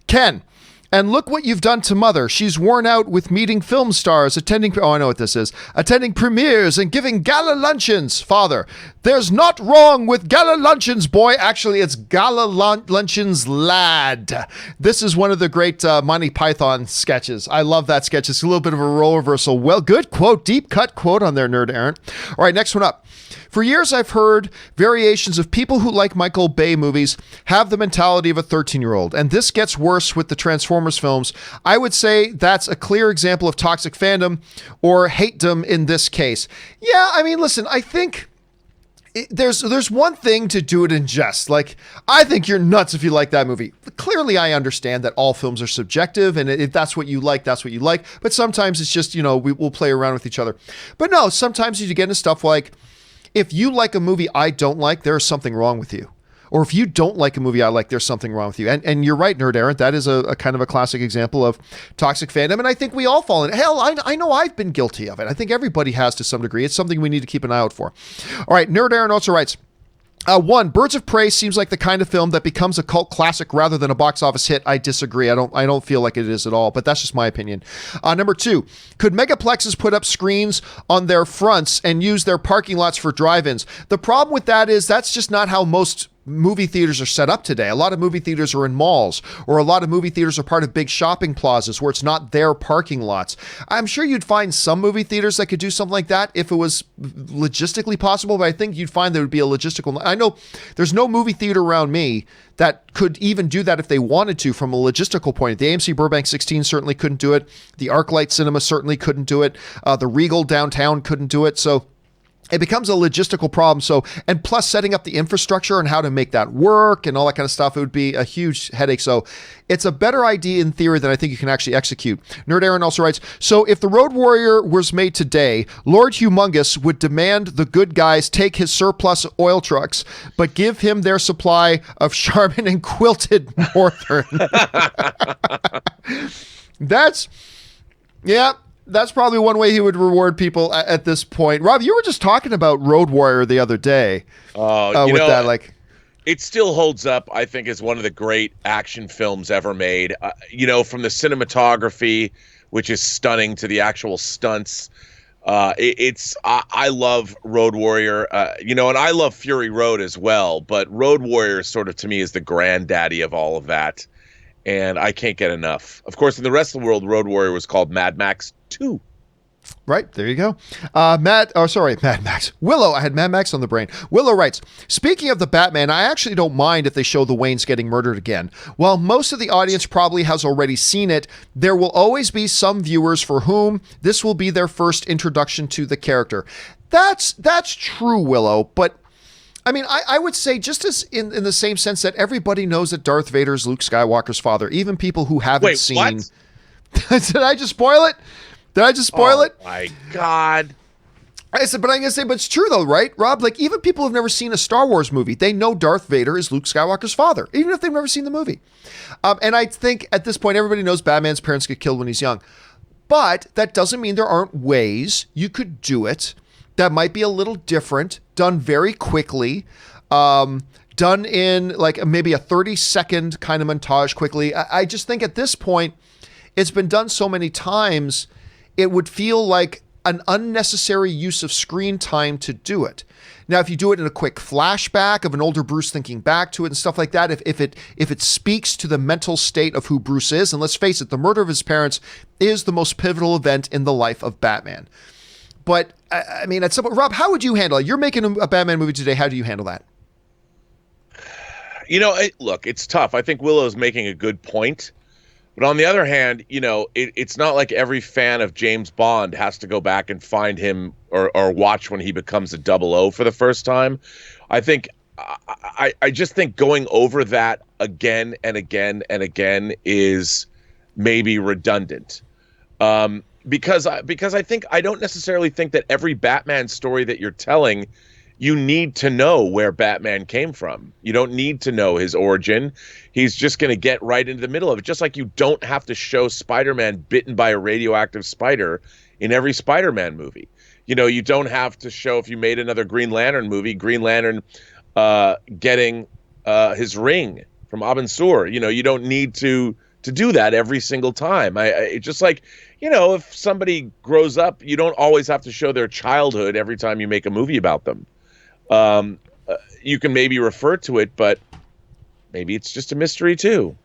Ken, and look what you've done to Mother. She's worn out with meeting film stars, attending premieres and giving gala luncheons. Father, there's not wrong with gala luncheons, boy. Actually, it's gala luncheons, lad. This is one of the great Monty Python sketches. I love that sketch. It's a little bit of a role reversal. Well, good quote, deep cut quote on there, nerd Aaron. All right, next one up. For years, I've heard variations of people who like Michael Bay movies have the mentality of a 13-year-old, and this gets worse with the Transformers films. I would say that's a clear example of toxic fandom or hate-dom in this case. Yeah, I mean, listen, I think there's one thing to do it in jest. Like, I think you're nuts if you like that movie. Clearly, I understand that all films are subjective, and if that's what you like, that's what you like. But sometimes it's just, we'll play around with each other. But no, sometimes you get into stuff like, if you like a movie I don't like, there's something wrong with you. Or if you don't like a movie I like, there's something wrong with you. And you're right, Nerd Aaron. That is a kind of a classic example of toxic fandom. And I think we all fall in it. Hell, I know I've been guilty of it. I think everybody has to some degree. It's something we need to keep an eye out for. All right, Nerd Aaron also writes, 1, Birds of Prey seems like the kind of film that becomes a cult classic rather than a box office hit. I disagree. I don't feel like it is at all, but that's just my opinion. Number 2, could megaplexes put up screens on their fronts and use their parking lots for drive-ins? The problem with that is that's just not how most movie theaters are set up today. A lot of movie theaters are in malls, or a lot of movie theaters are part of big shopping plazas where it's not their parking lots. I'm sure you'd find some movie theaters that could do something like that if it was logistically possible, but I think you'd find there would be a logistical... I know there's no movie theater around me that could even do that if they wanted to from a logistical point. The AMC Burbank 16 certainly couldn't do it. The ArcLight Cinema certainly couldn't do it. The Regal downtown couldn't do it. So it becomes a logistical problem. So, and plus setting up the infrastructure and how to make that work and all that kind of stuff, it would be a huge headache. So it's a better idea in theory than I think you can actually execute. Nerd Aaron also writes, so if the Road Warrior was made today, Lord Humongous would demand the good guys take his surplus oil trucks, but give him their supply of Charmin and quilted Northern. That's probably one way he would reward people at this point. Rob, you were just talking about Road Warrior the other day. It still holds up, I think, as one of the great action films ever made. From the cinematography, which is stunning, to the actual stunts. I love Road Warrior, and I love Fury Road as well. But Road Warrior sort of, to me, is the granddaddy of all of that. And I can't get enough. Of course, in the rest of the world, Road Warrior was called Mad Max 2. Right, there you go. Mad Max. Willow, I had Mad Max on the brain. Willow writes, speaking of the Batman, I actually don't mind if they show the Waynes getting murdered again. While most of the audience probably has already seen it, there will always be some viewers for whom this will be their first introduction to the character. That's true, Willow, but I mean, I would say just as in the same sense that everybody knows that Darth Vader is Luke Skywalker's father, even people who haven't seen... What? Did I just spoil it? Oh my God. I said, but I'm going to say, but it's true though, right, Rob? Like, even people who've never seen a Star Wars movie, they know Darth Vader is Luke Skywalker's father, even if they've never seen the movie. And I think at this point, everybody knows Batman's parents get killed when he's young. But that doesn't mean there aren't ways you could do it that might be a little different, done very quickly, done in like maybe a 30-second kind of montage quickly. I just think at this point, it's been done so many times, it would feel like an unnecessary use of screen time to do it. Now, if you do it in a quick flashback of an older Bruce thinking back to it and stuff like that, if it speaks to the mental state of who Bruce is, and let's face it, the murder of his parents is the most pivotal event in the life of Batman. But I mean, at some point, Rob, how would you handle it? You're making a Batman movie today. How do you handle that? Look, it's tough. I think Willow's making a good point. But on the other hand, it's not like every fan of James Bond has to go back and find him or watch when he becomes a 00 for the first time. I think I just think going over that again and again and again is maybe redundant. Because I don't necessarily think that every Batman story that you're telling you need to know where Batman came from. You don't need to know his origin. He's just going to get right into the middle of it. Just like you don't have to show Spider-Man bitten by a radioactive spider in every Spider-Man movie. You don't have to show, if you made another Green Lantern movie, Green Lantern getting his ring from Abin Sur. You don't need to do that every single time. It's just like, if somebody grows up, you don't always have to show their childhood every time you make a movie about them. You can maybe refer to it, but maybe it's just a mystery too.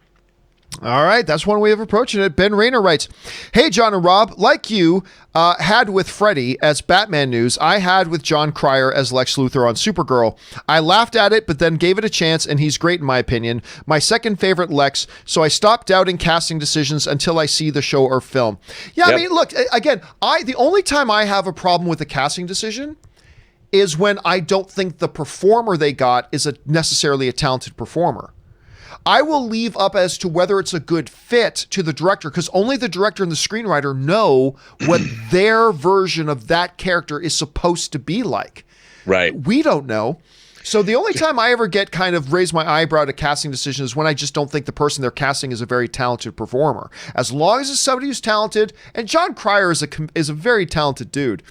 All right, that's one way of approaching it. Ben Rayner writes, "Hey, John and Rob, like you had with Freddy as Batman news, I had with John Cryer as Lex Luthor on Supergirl. I laughed at it, but then gave it a chance, and he's great in my opinion. My second favorite Lex, so I stopped doubting casting decisions until I see the show or film." Yeah, yep. I mean, look, again, the only time I have a problem with a casting decision is when I don't think the performer they got is necessarily a talented performer. I will leave up as to whether it's a good fit to the director, because only the director and the screenwriter know what their version of that character is supposed to be like. Right. We don't know. So the only time I ever get kind of raise my eyebrow to casting decisions is when I just don't think the person they're casting is a very talented performer. As long as it's somebody who's talented, and John Cryer is a very talented dude.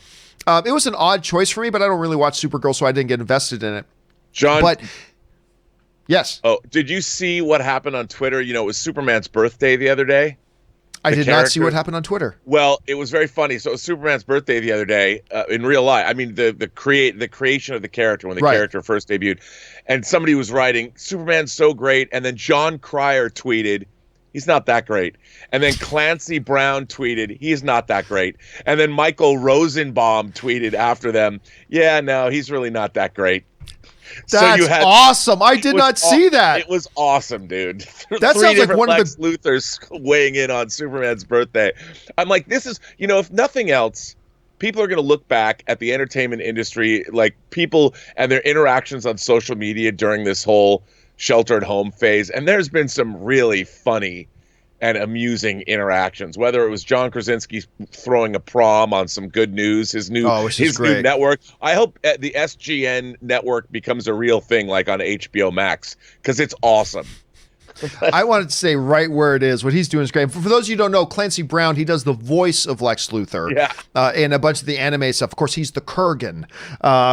It was an odd choice for me, but I don't really watch Supergirl, so I didn't get invested in it. John... But... Yes. Oh, did you see what happened on Twitter? It was Superman's birthday the other day. I did not see what happened on Twitter. Well, it was very funny. So it was Superman's birthday the other day in real life. I mean, the creation of the character when the character first debuted. And somebody was writing, Superman's so great. And then John Cryer tweeted, he's not that great. And then Clancy Brown tweeted, he's not that great. And then Michael Rosenbaum tweeted after them, yeah, no, he's really not that great. That's awesome. I did not see that. It was awesome, dude. That sounds like one Lex of the Luthor's weighing in on Superman's birthday. I'm like, this is, if nothing else, people are going to look back at the entertainment industry, like people and their interactions on social media during this whole shelter at home phase. And there's been some really funny and amusing interactions, whether it was John Krasinski throwing a prom on some good news, his new network. I hope the SGN network becomes a real thing, like on HBO Max, because it's awesome. I wanted to say right where it is. What he's doing is great. For those of you who don't know, Clancy Brown, he does the voice of Lex Luthor in a bunch of the anime stuff. Of course, he's the Kurgan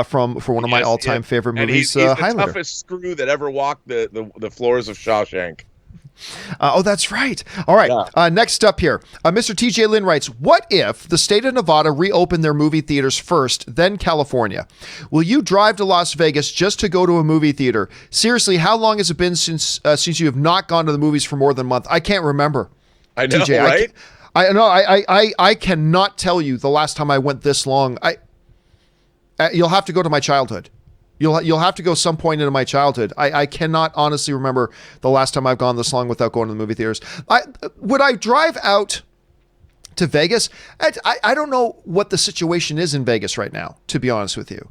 for one of my all-time favorite movies. And he's the toughest screw that ever walked the floors of Shawshank. Oh, that's right. All right. Yeah. Next up here, Mr. TJ Lynn writes, what if the state of Nevada reopened their movie theaters first, then California? Will you drive to Las Vegas just to go to a movie theater? Seriously, how long has it been since you have not gone to the movies for more than a month? I can't remember. I know, TJ, right? I know. I cannot tell you the last time I went this long. You'll have to go to my childhood. You'll have to go some point into my childhood. I cannot honestly remember the last time I've gone this long without going to the movie theaters. Would I drive out to Vegas? I don't know what the situation is in Vegas right now, to be honest with you.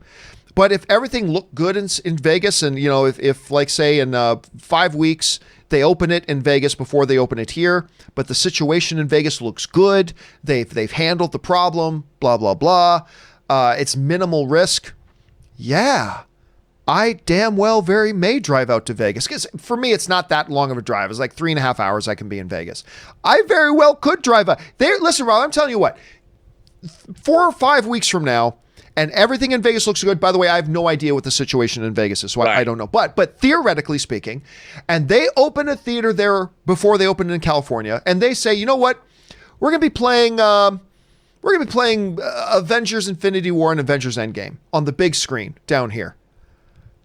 But if everything looked good in Vegas, and if like say in 5 weeks they open it in Vegas before they open it here, but the situation in Vegas looks good, they've handled the problem, blah blah blah. It's minimal risk. Yeah. I damn well very may drive out to Vegas, because for me, it's not that long of a drive. It's like 3.5 hours I can be in Vegas. I very well could drive out there. Listen, Rob, I'm telling you what, 4 or 5 weeks from now, and everything in Vegas looks good. By the way, I have no idea what the situation in Vegas is, so I don't know. But theoretically speaking, and they open a theater there before they open it in California, and they say, you know what, we're going to be playing Avengers Infinity War and Avengers Endgame on the big screen down here.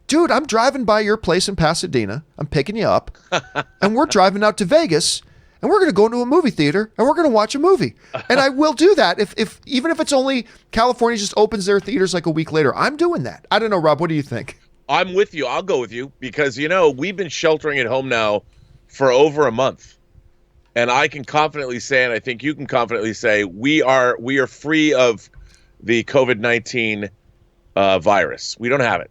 Dude, I'm driving by your place in Pasadena. I'm picking you up, and we're driving out to Vegas, and we're going to go into a movie theater, and we're going to watch a movie. And I will do that if even if it's only California just opens their theaters like a week later. I'm doing that. I don't know, Rob. What do you think? I'm with you. I'll go with you because we've been sheltering at home now for over a month, and I can confidently say, and I think you can confidently say, we are free of the COVID-19 virus. We don't have it.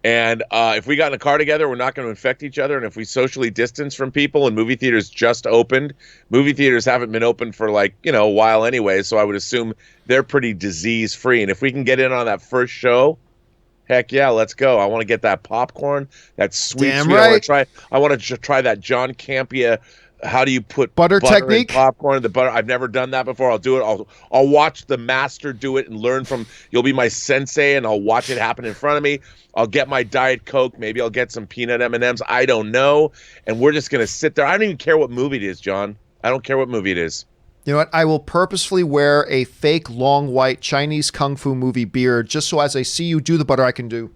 And if we got in a car together, we're not going to infect each other. And if we socially distance from people, and movie theaters just opened, movie theaters haven't been open for a while anyway. So I would assume they're pretty disease free. And if we can get in on that first show, Heck yeah, let's go. I want to get that popcorn, that sweet, Damn sweet. right. I want to try that John Campea. How do you put Butter butter technique? in popcorn? The butter. I've never done that before. I'll do it. I'll watch the master do it and learn from. You'll be my sensei, and I'll watch it happen in front of me. I'll get my Diet Coke. Maybe I'll get some peanut M&Ms. I don't know. And we're just gonna sit there. I don't even care what movie it is, John. I don't care what movie it is. You know what? I will purposefully wear a fake long white Chinese kung fu movie beard just so as I see you do the butter I can do.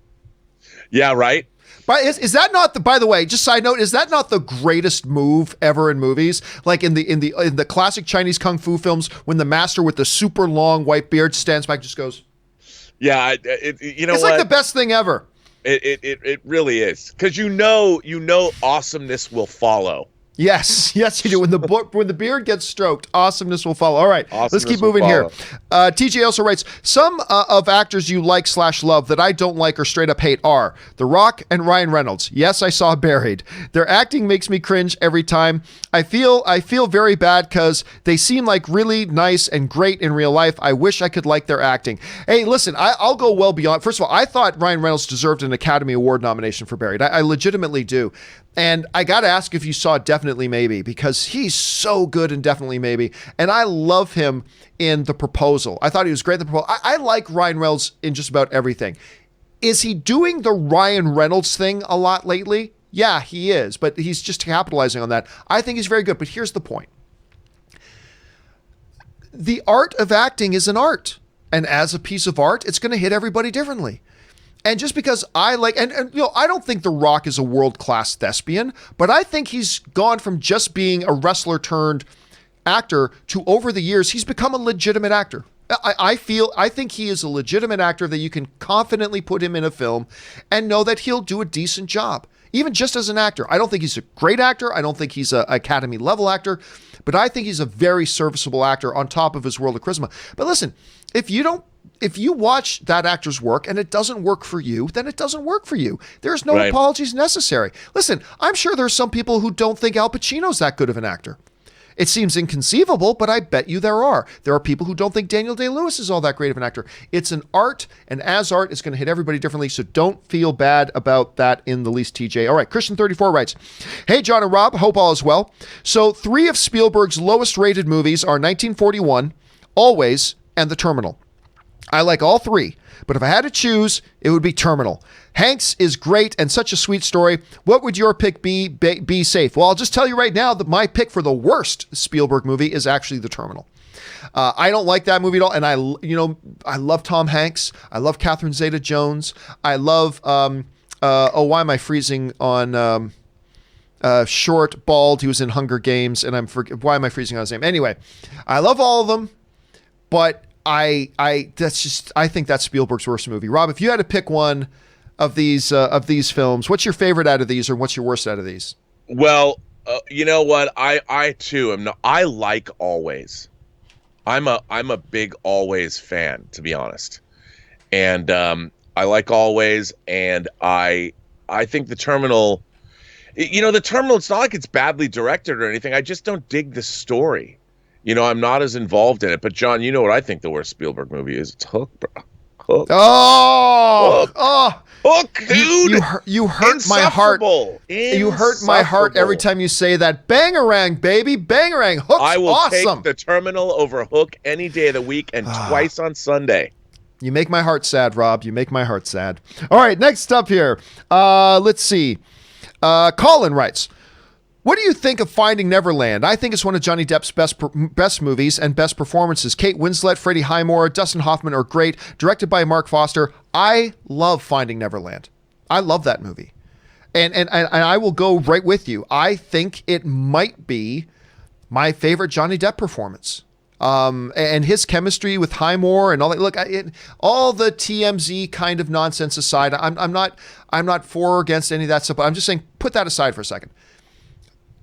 Yeah, right. But is that not the? By the way, just side note, is that not the greatest move ever in movies? Like in the classic Chinese kung fu films, when the master with the super long white beard stands back, just goes. Yeah, It's like the best thing ever. It really is, because you know awesomeness will follow. Yes, you do. When the beard gets stroked, awesomeness will follow. All right, let's keep will moving here. follow. TJ also writes, some of actors you like/love that I don't like or straight up hate are The Rock and Ryan Reynolds. Yes, I saw Buried. Their acting makes me cringe every time. I feel very bad because they seem like really nice and great in real life. I wish I could like their acting. Hey, listen, I'll go well beyond. First of all, I thought Ryan Reynolds deserved an Academy Award nomination for Buried. I legitimately do. And I got to ask if you saw Definitely Maybe, because he's so good in Definitely Maybe. And I love him in The Proposal. I thought he was great in The Proposal. I like Ryan Reynolds in just about everything. Is he doing the Ryan Reynolds thing a lot lately? Yeah, he is. But he's just capitalizing on that. I think he's very good. But here's the point. The art of acting is an art. And as a piece of art, it's going to hit everybody differently. And just because I like, and I don't think The Rock is a world-class thespian, but I think he's gone from just being a wrestler turned actor to, over the years, he's become a legitimate actor. I think he is a legitimate actor that you can confidently put him in a film and know that he'll do a decent job, even just as an actor. I don't think he's a great actor. I don't think he's an Academy level actor, but I think he's a very serviceable actor on top of his world of charisma. But listen, if you watch that actor's work and it doesn't work for you, then it doesn't work for you. There's no apologies necessary. Listen, I'm sure there's some people who don't think Al Pacino's that good of an actor. It seems inconceivable, but I bet you there are. There are people who don't think Daniel Day-Lewis is all that great of an actor. It's an art, and as art, it's going to hit everybody differently, so don't feel bad about that in the least, TJ. All right, Christian34 writes, hey, John and Rob, hope all is well. So 3 of Spielberg's lowest rated movies are 1941, Always, and The Terminal. I like all 3, but if I had to choose, it would be Terminal. Hanks is great and such a sweet story. What would your pick be? Be safe. Well, I'll just tell you right now that my pick for the worst Spielberg movie is actually The Terminal. I don't like that movie at all, and I love Tom Hanks. I love Catherine Zeta-Jones. I love why am I freezing on short, bald? He was in Hunger Games, and why am I freezing on his name? Anyway, I love all of them, but I think that's Spielberg's worst movie. Rob, if you had to pick one of these films, what's your favorite out of these, or what's your worst out of these? Well, you know what? I too am. I like Always. I'm a big Always fan, to be honest, and I like Always, and I think The Terminal. The Terminal. It's not like it's badly directed or anything. I just don't dig the story. I'm not as involved in it. But John, you know what I think the worst Spielberg movie is? It's Hook, bro. Hook. Hook, dude. You hurt my heart. You hurt my heart every time you say that. Bangarang, baby. Bangarang. Hook's awesome. I will take The Terminal over Hook any day of the week and twice on Sunday. You make my heart sad, Rob. You make my heart sad. All right, next up here. Let's see. Colin writes, what do you think of Finding Neverland? I think it's one of Johnny Depp's best movies and best performances. Kate Winslet, Freddie Highmore, Dustin Hoffman are great. Directed by Mark Foster. I love Finding Neverland. I love that movie. And I will go right with you. I think it might be my favorite Johnny Depp performance. And his chemistry with Highmore and all that. Look, all the TMZ kind of nonsense aside, I'm not for or against any of that stuff, but I'm just saying, put that aside for a second.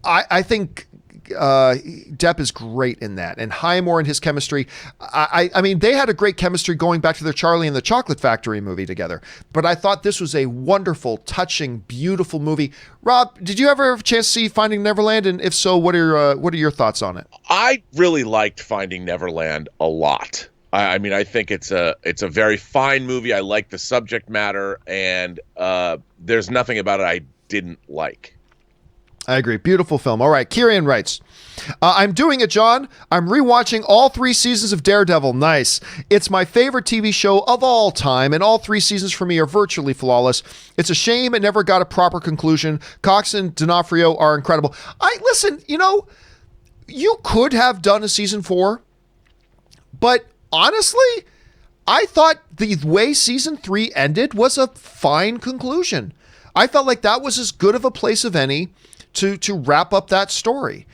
I think Depp is great in that, and Highmore and his chemistry. I mean, they had a great chemistry going back to their Charlie and the Chocolate Factory movie together. But I thought this was a wonderful, touching, beautiful movie. Rob, did you ever have a chance to see Finding Neverland? And if so, what are your thoughts on it? I really liked Finding Neverland a lot. I mean, I think it's a very fine movie. I like the subject matter, and there's nothing about it I didn't like. I agree. Beautiful film. All right. Kieran writes, I'm doing it, John. I'm rewatching all 3 seasons of Daredevil. Nice. It's my favorite TV show of all time, and all 3 seasons for me are virtually flawless. It's a shame it never got a proper conclusion. Cox and D'Onofrio are incredible. Listen, you could have done a season 4, but honestly, I thought the way season 3 ended was a fine conclusion. I felt like that was as good of a place of any to wrap up that story.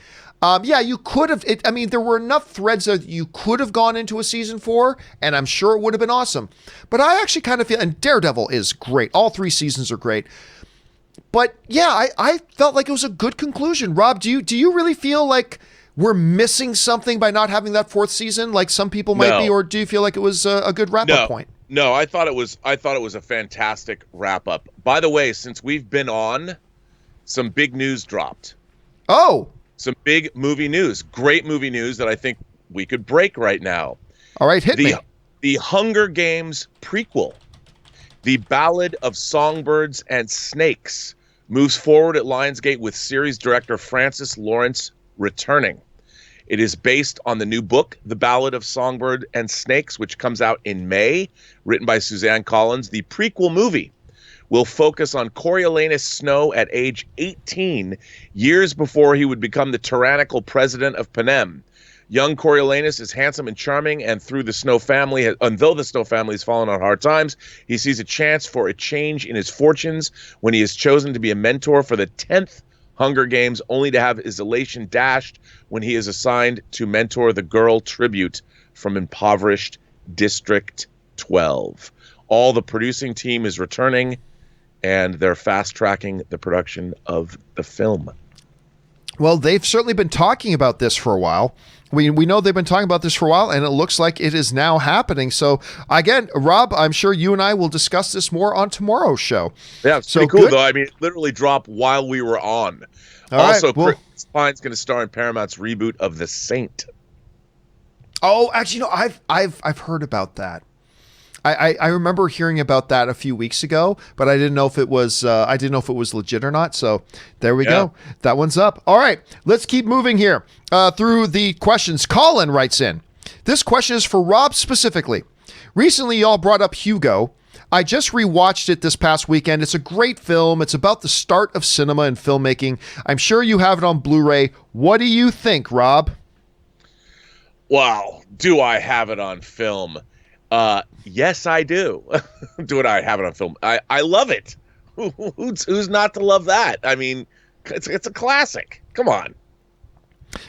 You could have, there were enough threads that you could have gone into a season 4, and I'm sure it would have been awesome. But I actually kind of feel, and Daredevil is great. All 3 seasons are great. But yeah, I felt like it was a good conclusion. Rob, do you really feel like we're missing something by not having that 4th season, like some people might be, or do you feel like it was a good wrap-up point? No, I thought it was a fantastic wrap-up. By the way, since we've been on, some big news dropped. Oh. Some big movie news. Great movie news that I think we could break right now. All right, hit me. The Hunger Games prequel, The Ballad of Songbirds and Snakes, moves forward at Lionsgate with series director Francis Lawrence returning. It is based on the new book, The Ballad of Songbird and Snakes, which comes out in May, written by Suzanne Collins. The prequel movie will focus on Coriolanus Snow at age 18, years before he would become the tyrannical president of Panem. Young Coriolanus is handsome and charming, and though the Snow family has fallen on hard times, he sees a chance for a change in his fortunes when he is chosen to be a mentor for the 10th Hunger Games, only to have his elation dashed when he is assigned to mentor the girl tribute from impoverished District 12. All the producing team is returning, and they're fast-tracking the production of the film. Well, they've certainly been talking about this for a while. We know they've been talking about this for a while, and it looks like it is now happening. So, again, Rob, I'm sure you and I will discuss this more on tomorrow's show. Yeah, it's pretty cool, though. I mean, it literally dropped while we were on. Also, Chris Pine's going to star in Paramount's reboot of The Saint. Oh, actually, I've heard about that. I remember hearing about that a few weeks ago, but I didn't know if it was legit or not. So there we go. That one's up. All right, let's keep moving here through the questions. Colin writes in. This question is for Rob specifically. Recently, y'all brought up Hugo. I just rewatched it this past weekend. It's a great film. It's about the start of cinema and filmmaking. I'm sure you have it on Blu-ray. What do you think, Rob? Wow, do I have it on film? Yes, I do. Do I have it on film? I love it. Who's not to love that? I mean, it's a classic. Come on.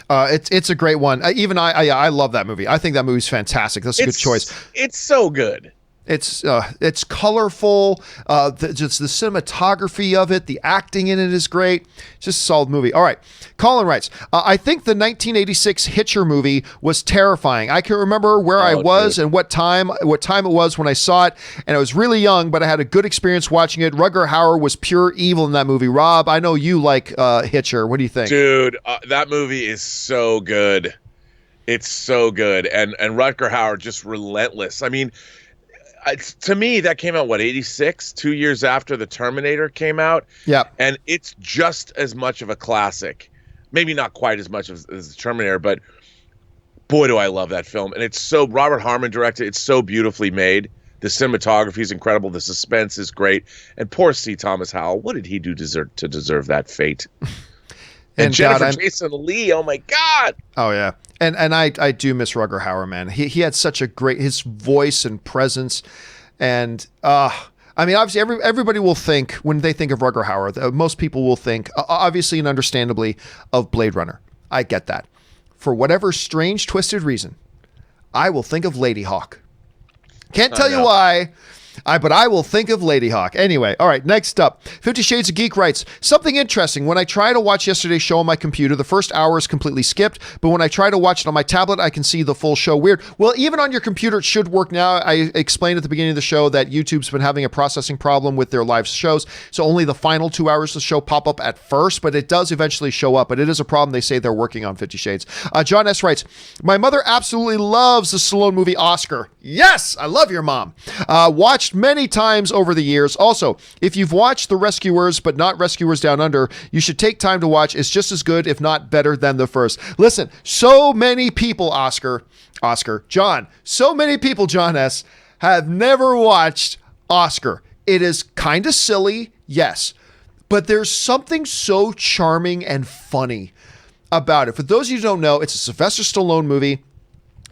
It's a great one. Even I love that movie. I think that movie's fantastic. That's a good choice. It's so good. It's colorful. Just the cinematography of it, the acting in it is great. It's just a solid movie. All right. Colin writes, I think the 1986 Hitcher movie was terrifying. I can remember where I was and what time it was when I saw it, and I was really young, but I had a good experience watching it. Rutger Hauer was pure evil in that movie. Rob, I know you like Hitcher. What do you think? Dude, that movie is so good. It's so good. And Rutger Hauer, just relentless. I mean, to me, that came out, 86? 2 years after The Terminator came out? Yeah. And it's just as much of a classic. Maybe not quite as much as The Terminator, but boy, do I love that film. And it's so, Robert Harmon directed, it's so beautifully made. The cinematography is incredible. The suspense is great. And poor C. Thomas Howell, what did he do to deserve that fate? And Jennifer Jason Leigh, oh my God. Oh, yeah. And I do miss Rutger Hauer, man. He had such a great, his voice and presence. And I mean, obviously everybody will think, when they think of Rutger Hauer, most people will think, obviously and understandably, of Blade Runner. I get that. For whatever strange, twisted reason, I will think of Lady Hawk. Can't tell you why, But I will think of Lady Hawk. Anyway, all right, next up. 50 Shades of Geek writes, something interesting. When I try to watch yesterday's show on my computer, the first hour is completely skipped, but when I try to watch it on my tablet, I can see the full show. Weird. Well, even on your computer, it should work now. I explained at the beginning of the show that YouTube's been having a processing problem with their live shows, so only the final 2 hours of the show pop up at first, but it does eventually show up, but it is a problem. They say they're working on 50 Shades. John S. writes, my mother absolutely loves the Stallone movie Oscar. Yes, I love your mom. Watched many times over the years. Also, if you've watched The Rescuers, but not Rescuers Down Under, you should take time to watch. It's just as good, if not better than the first. Listen, so many people, John, so many people, John S., have never watched Oscar. It is kind of silly, yes, but there's something so charming and funny about it. For those of you who don't know, it's a Sylvester Stallone movie.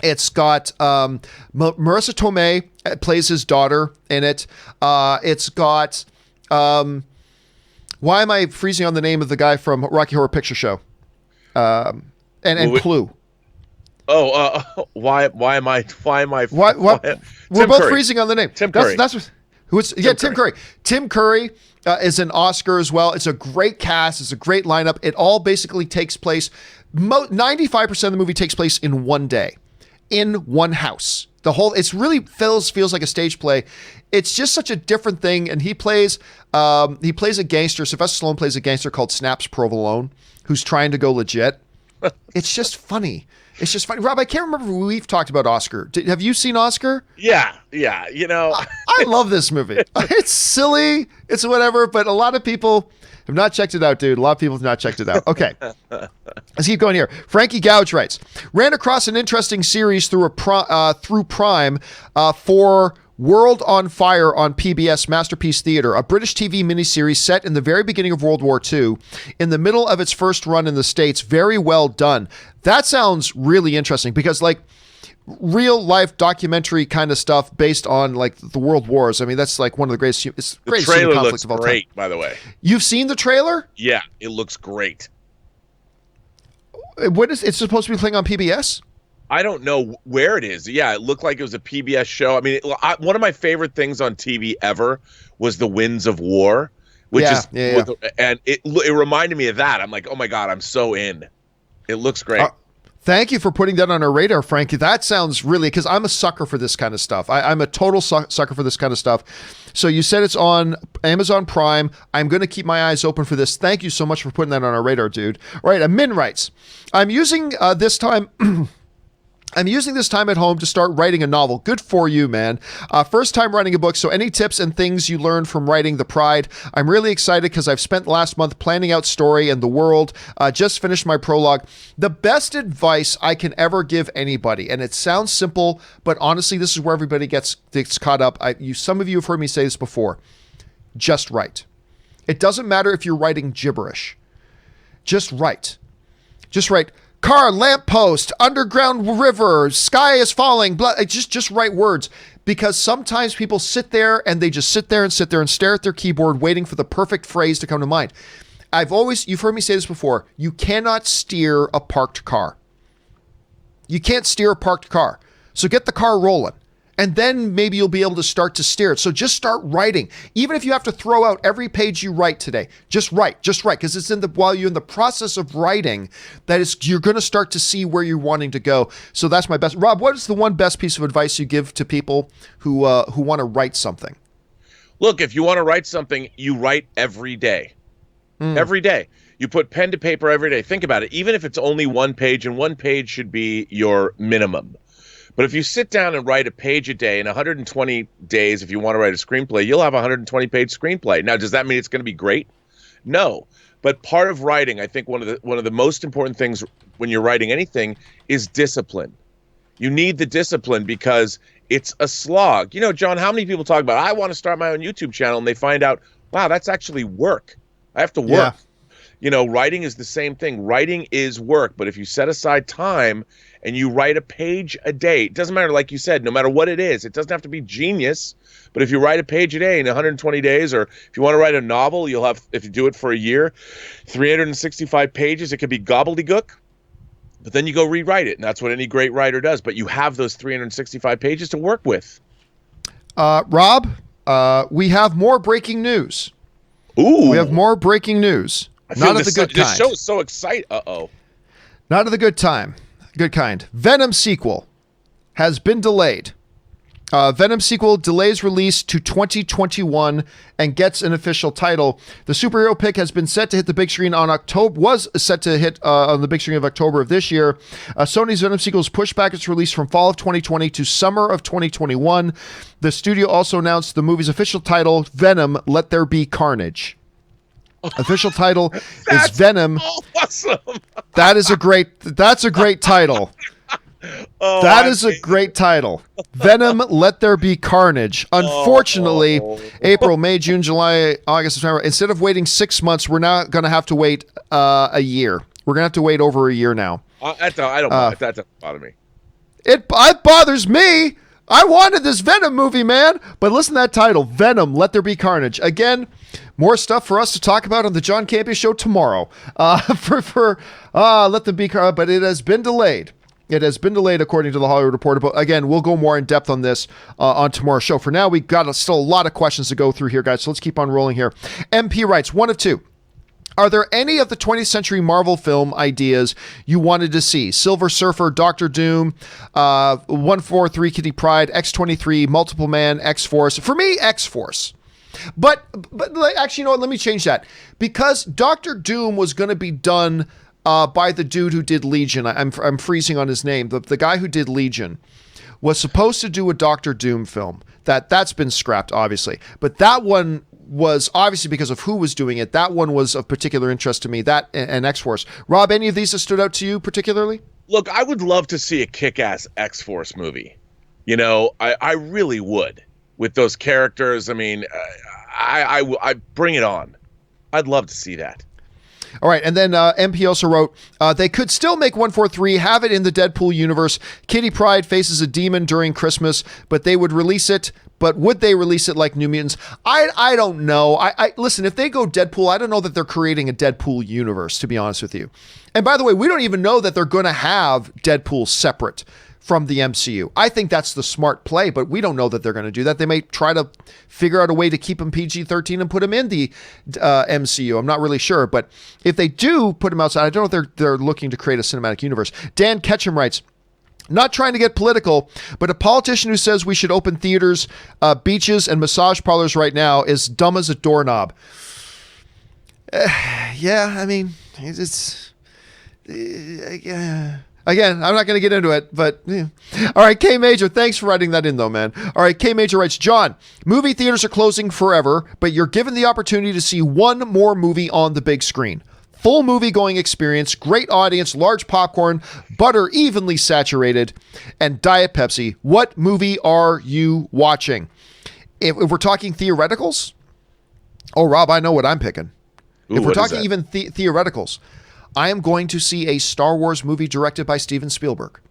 It's got Marissa Tomei plays his daughter in it. It's got why am I freezing on the name of the guy from Rocky Horror Picture Show? Clue. Why am I? We're both freezing on the name. Tim Curry. Tim Curry. Tim Curry is an Oscar as well. It's a great cast. It's a great lineup. It all basically takes place. 95% of the movie takes place in one day, in one house. It really feels like a stage play. It's just such a different thing. And he plays a gangster. Sylvester Stallone plays a gangster called Snaps Provolone, who's trying to go legit. It's just funny. It's just funny. Rob, I can't remember if we've talked about Oscar. Have you seen Oscar? Yeah. I love this movie. It's silly. It's whatever, but a lot of people have not checked it out, dude. A lot of people have not checked it out. Okay. Let's keep going here. Frankie Gouge writes, ran across an interesting series through Prime for World on Fire on PBS Masterpiece Theater, a British TV miniseries set in the very beginning of World War II, in the middle of its first run in the States. Very well done. That sounds really interesting because, like, real life documentary kind of stuff based on, like, the World Wars. I mean, that's like one of the greatest human conflicts of all time. Great, by the way. You've seen the trailer? Yeah, it looks great. It's supposed to be playing on PBS? I don't know where it is. Yeah, it looked like it was a PBS show. I mean, one of my favorite things on TV ever was The Winds of War, and it reminded me of that. I'm like, oh my God, I'm so in. It looks great. Thank you for putting that on our radar, Frankie. That sounds really, because I'm a sucker for this kind of stuff. I'm a total sucker for this kind of stuff. So you said it's on Amazon Prime. I'm going to keep my eyes open for this. Thank you so much for putting that on our radar, dude. All right, Min writes, I'm using this time at home to start writing a novel. Good for you, man. First time writing a book, so any tips and things you learned from writing The Pride? I'm really excited because I've spent the last month planning out story and the world. Just finished my prologue. The best advice I can ever give anybody, and it sounds simple, but honestly, this is where everybody gets caught up. Some of you have heard me say this before. Just write. It doesn't matter if you're writing gibberish. Just write. Just write. Car, lamppost, underground river, sky is falling. Just write words, because sometimes people sit there and they just sit there and stare at their keyboard waiting for the perfect phrase to come to mind. You've heard me say this before. You cannot steer a parked car. You can't steer a parked car. So get the car rolling. And then maybe you'll be able to start to steer it. So just start writing. Even if you have to throw out every page you write today, just write, because it's while you're in the process of writing, you're going to start to see where you're wanting to go. So that's my best. Rob, what is the one best piece of advice you give to people who want to write something? Look, if you want to write something, you write every day. Every day. You put pen to paper every day. Think about it. Even if it's only one page, and one page should be your minimum. But if you sit down and write a page a day, in 120 days, if you want to write a screenplay, you'll have a 120-page screenplay. Now, does that mean it's going to be great? No. But part of writing, I think one of the most important things when you're writing anything is discipline. You need the discipline because it's a slog. You know, John, how many people talk about, I want to start my own YouTube channel, and they find out, wow, that's actually work. I have to work. Yeah. You know, writing is the same thing. Writing is work. But if you set aside time and you write a page a day, it doesn't matter, like you said, no matter what it is. It doesn't have to be genius. But if you write a page a day in 120 days, or if you want to write a novel, you'll have, if you do it for a year, 365 pages. It could be gobbledygook. But then you go rewrite it. And that's what any great writer does. But you have those 365 pages to work with. Rob, we have more breaking news. Ooh. We have more breaking news. Not of the good kind. This show is so exciting. Uh-oh. Not of the good kind. Venom sequel has been delayed. Venom sequel delays release to 2021 and gets an official title. The superhero pick has been set to hit the big screen on October. Was set to hit on the big screen of October of this year. Sony's Venom sequel has pushed back its release from fall of 2020 to summer of 2021. The studio also announced the movie's official title, Venom: Let There Be Carnage. Official title is Venom. Awesome. That's a great title. That is a great title. Venom: Let There Be Carnage. Unfortunately, April, May, June, July, August, September. Instead of waiting 6 months, we're now going to have to wait a year. We're going to have to wait over a year now. I don't mind. That doesn't bother me. It bothers me. I wanted this Venom movie, man. But listen to that title, Venom: Let There Be Carnage. Again, more stuff for us to talk about on the John Campea Show tomorrow. Let Them Be Carnage, but it has been delayed. It has been delayed, according to the Hollywood Reporter. But again, we'll go more in depth on this on tomorrow's show. For now, we've got still a lot of questions to go through here, guys. So let's keep on rolling here. MP writes, 1 of 2. Are there any of the 20th Century Marvel film ideas you wanted to see? Silver Surfer, Doctor Doom, 143 Kitty Pryde, X-23, Multiple Man, X-Force. For me, X-Force. But actually, you know what? Let me change that. Because Doctor Doom was going to be done by the dude who did Legion. I'm freezing on his name. The guy who did Legion was supposed to do a Doctor Doom film. That's been scrapped, obviously. But that one was obviously because of who was doing it. That one was of particular interest to me. That and X-Force. Rob, any of these that stood out to you particularly? Look, I would love to see a kick-ass X-Force movie. You know, I really would. With those characters, I mean, I bring it on. I'd love to see that. All right, and then MP also wrote, they could still make 143, have it in the Deadpool universe. Kitty Pryde faces a demon during Christmas, but they would release it. But would they release it like New Mutants? I don't know. Listen, if they go Deadpool, I don't know that they're creating a Deadpool universe, to be honest with you. And by the way, we don't even know that they're going to have Deadpool separate from the MCU. I think that's the smart play, but we don't know that they're going to do that. They may try to figure out a way to keep him PG-13 and put him in the MCU. I'm not really sure, but if they do put him outside, I don't know if they're looking to create a cinematic universe. Dan Ketchum writes, not trying to get political, but a politician who says we should open theaters, beaches, and massage parlors right now is dumb as a doorknob. Yeah, I mean, it's... Again, I'm not going to get into it, but yeah. All right, K Major, thanks for writing that in though, man. All right, K Major writes, John, movie theaters are closing forever, but you're given the opportunity to see one more movie on the big screen. Full movie going experience, great audience, large popcorn, butter evenly saturated, and Diet Pepsi. What movie are you watching? If we're talking theoreticals, oh, Rob, I know what I'm picking. Ooh, if we're talking even theoreticals, I am going to see a Star Wars movie directed by Steven Spielberg.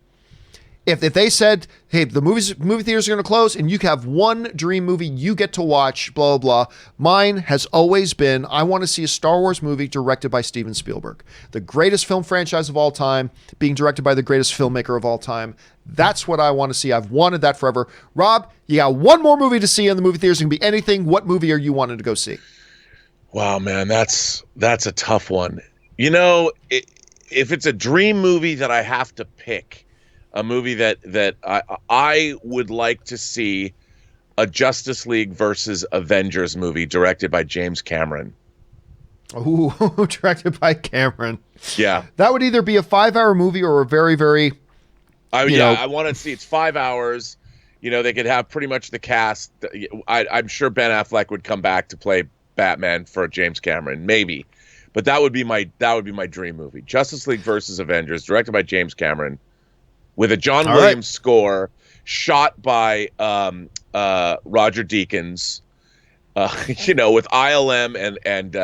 If they said, hey, the movie theaters are going to close and you have one dream movie you get to watch, blah, blah, blah. Mine has always been, I want to see a Star Wars movie directed by Steven Spielberg. The greatest film franchise of all time, being directed by the greatest filmmaker of all time. That's what I want to see. I've wanted that forever. Rob, you got one more movie to see in the movie theaters. It can be anything. What movie are you wanting to go see? Wow, man, that's a tough one. You know, if it's a dream movie that I have to pick, a movie that I would like to see, a Justice League versus Avengers movie directed by James Cameron. Ooh, directed by Cameron. Yeah. That would either be a 5-hour movie or a very, very... I want to see, it's 5 hours. You know, they could have pretty much the cast. I'm sure Ben Affleck would come back to play Batman for James Cameron, maybe. But that would be my dream movie. Justice League versus Avengers, directed by James Cameron, with a John Williams score, shot by Roger Deakins, with ILM and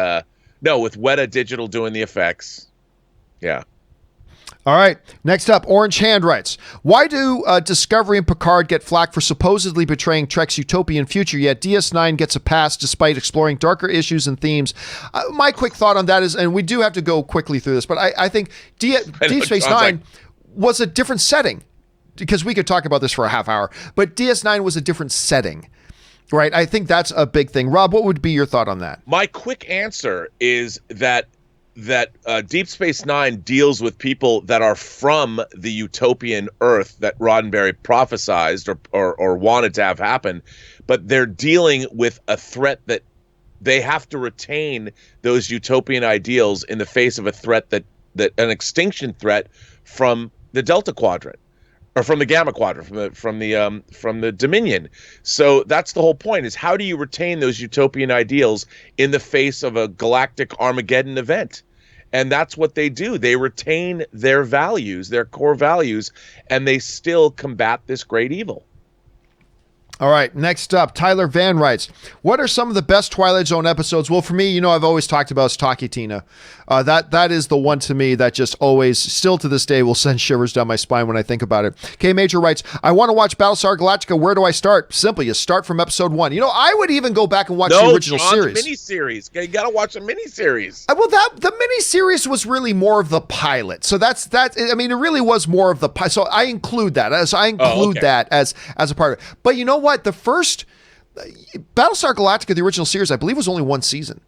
with Weta Digital doing the effects. Yeah. All right. Next up, Orange Hand writes, why do Discovery and Picard get flack for supposedly betraying Trek's utopian future, yet DS9 gets a pass despite exploring darker issues and themes? My quick thought on that is, and we do have to go quickly through this, but I think Deep Space Nine was a different setting, because we could talk about this for a half hour, but DS9 was a different setting. Right. I think that's a big thing. Rob, what would be your thought on that? My quick answer is that Deep Space Nine deals with people that are from the utopian Earth that Roddenberry prophesized or wanted to have happen, but they're dealing with a threat that they have to retain those utopian ideals in the face of a threat that an extinction threat from the Delta Quadrant. Or from the Gamma Quadrant, from the Dominion. So that's the whole point: is how do you retain those utopian ideals in the face of a galactic Armageddon event? And that's what they do. They retain their values, their core values, and they still combat this great evil. All right, next up, Tyler Van writes, what are some of the best Twilight Zone episodes? Well, for me, I've always talked about Stocky Tina. That is the one to me that just always, still to this day, will send shivers down my spine when I think about it. K Major writes, I want to watch Battlestar Galactica. Where do I start? Simply, you start from episode 1. I would even go back and watch the original series. The miniseries. You got to watch the miniseries. Well, the miniseries was really more of the pilot. So that's it really was more of the pilot. So I include that that as a part of it. But you know what? The first Battlestar Galactica, the original series, I believe was only one season.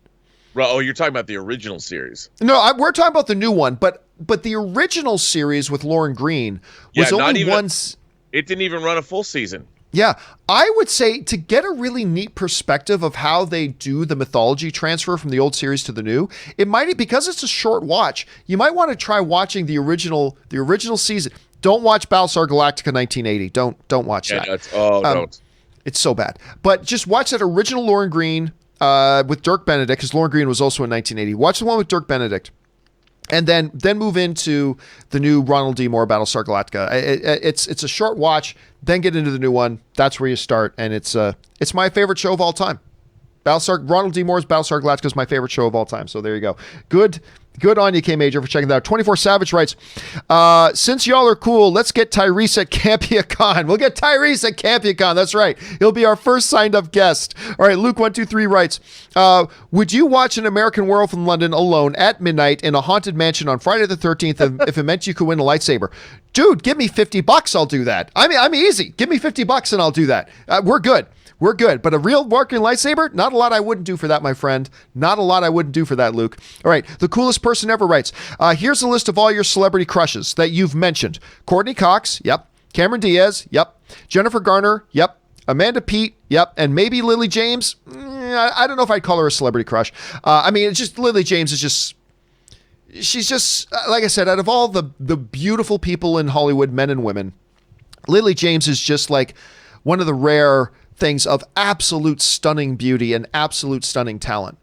Oh, you're talking about the original series. No, we're talking about the new one, but the original series with Lauren Green was only one. It didn't even run a full season. Yeah, I would say to get a really neat perspective of how they do the mythology transfer from the old series to the new, it might, because it's a short watch, you might want to try watching the original season. Don't watch Battlestar Galactica 1980. Don't watch that. Don't. It's so bad. But just watch that original Lauren Green with Dirk Benedict, because Lauren Green was also in 1980. Watch the one with Dirk Benedict. And then move into the new Ronald D. Moore Battlestar Galactica. It's a short watch, then get into the new one. That's where you start, and it's my favorite show of all time. Ronald D. Moore's Battlestar Galactica is my favorite show of all time. So there you go. Good on you, K Major, for checking that out. 24 Savage writes, since y'all are cool, let's get Tyrese at CampeaCon. We'll get Tyrese at CampeaCon. That's right. He'll be our first signed up guest. All right, Luke123 writes, would you watch An American Werewolf in London alone at midnight in a haunted mansion on Friday the 13th if it meant you could win a lightsaber? Dude, give me $50. I'll do that. I'm easy. Give me $50 and I'll do that. We're good. We're good. But a real working lightsaber, not a lot I wouldn't do for that, my friend. Not a lot I wouldn't do for that, Luke. All right. The coolest person ever writes, here's a list of all your celebrity crushes that you've mentioned. Courtney Cox. Yep. Cameron Diaz. Yep. Jennifer Garner. Yep. Amanda Peet. Yep. And maybe Lily James. I don't know if I'd call her a celebrity crush. It's just Lily James is just... She's just, like I said, out of all the beautiful people in Hollywood, men and women, Lily James is just like one of the rare things of absolute stunning beauty and absolute stunning talent.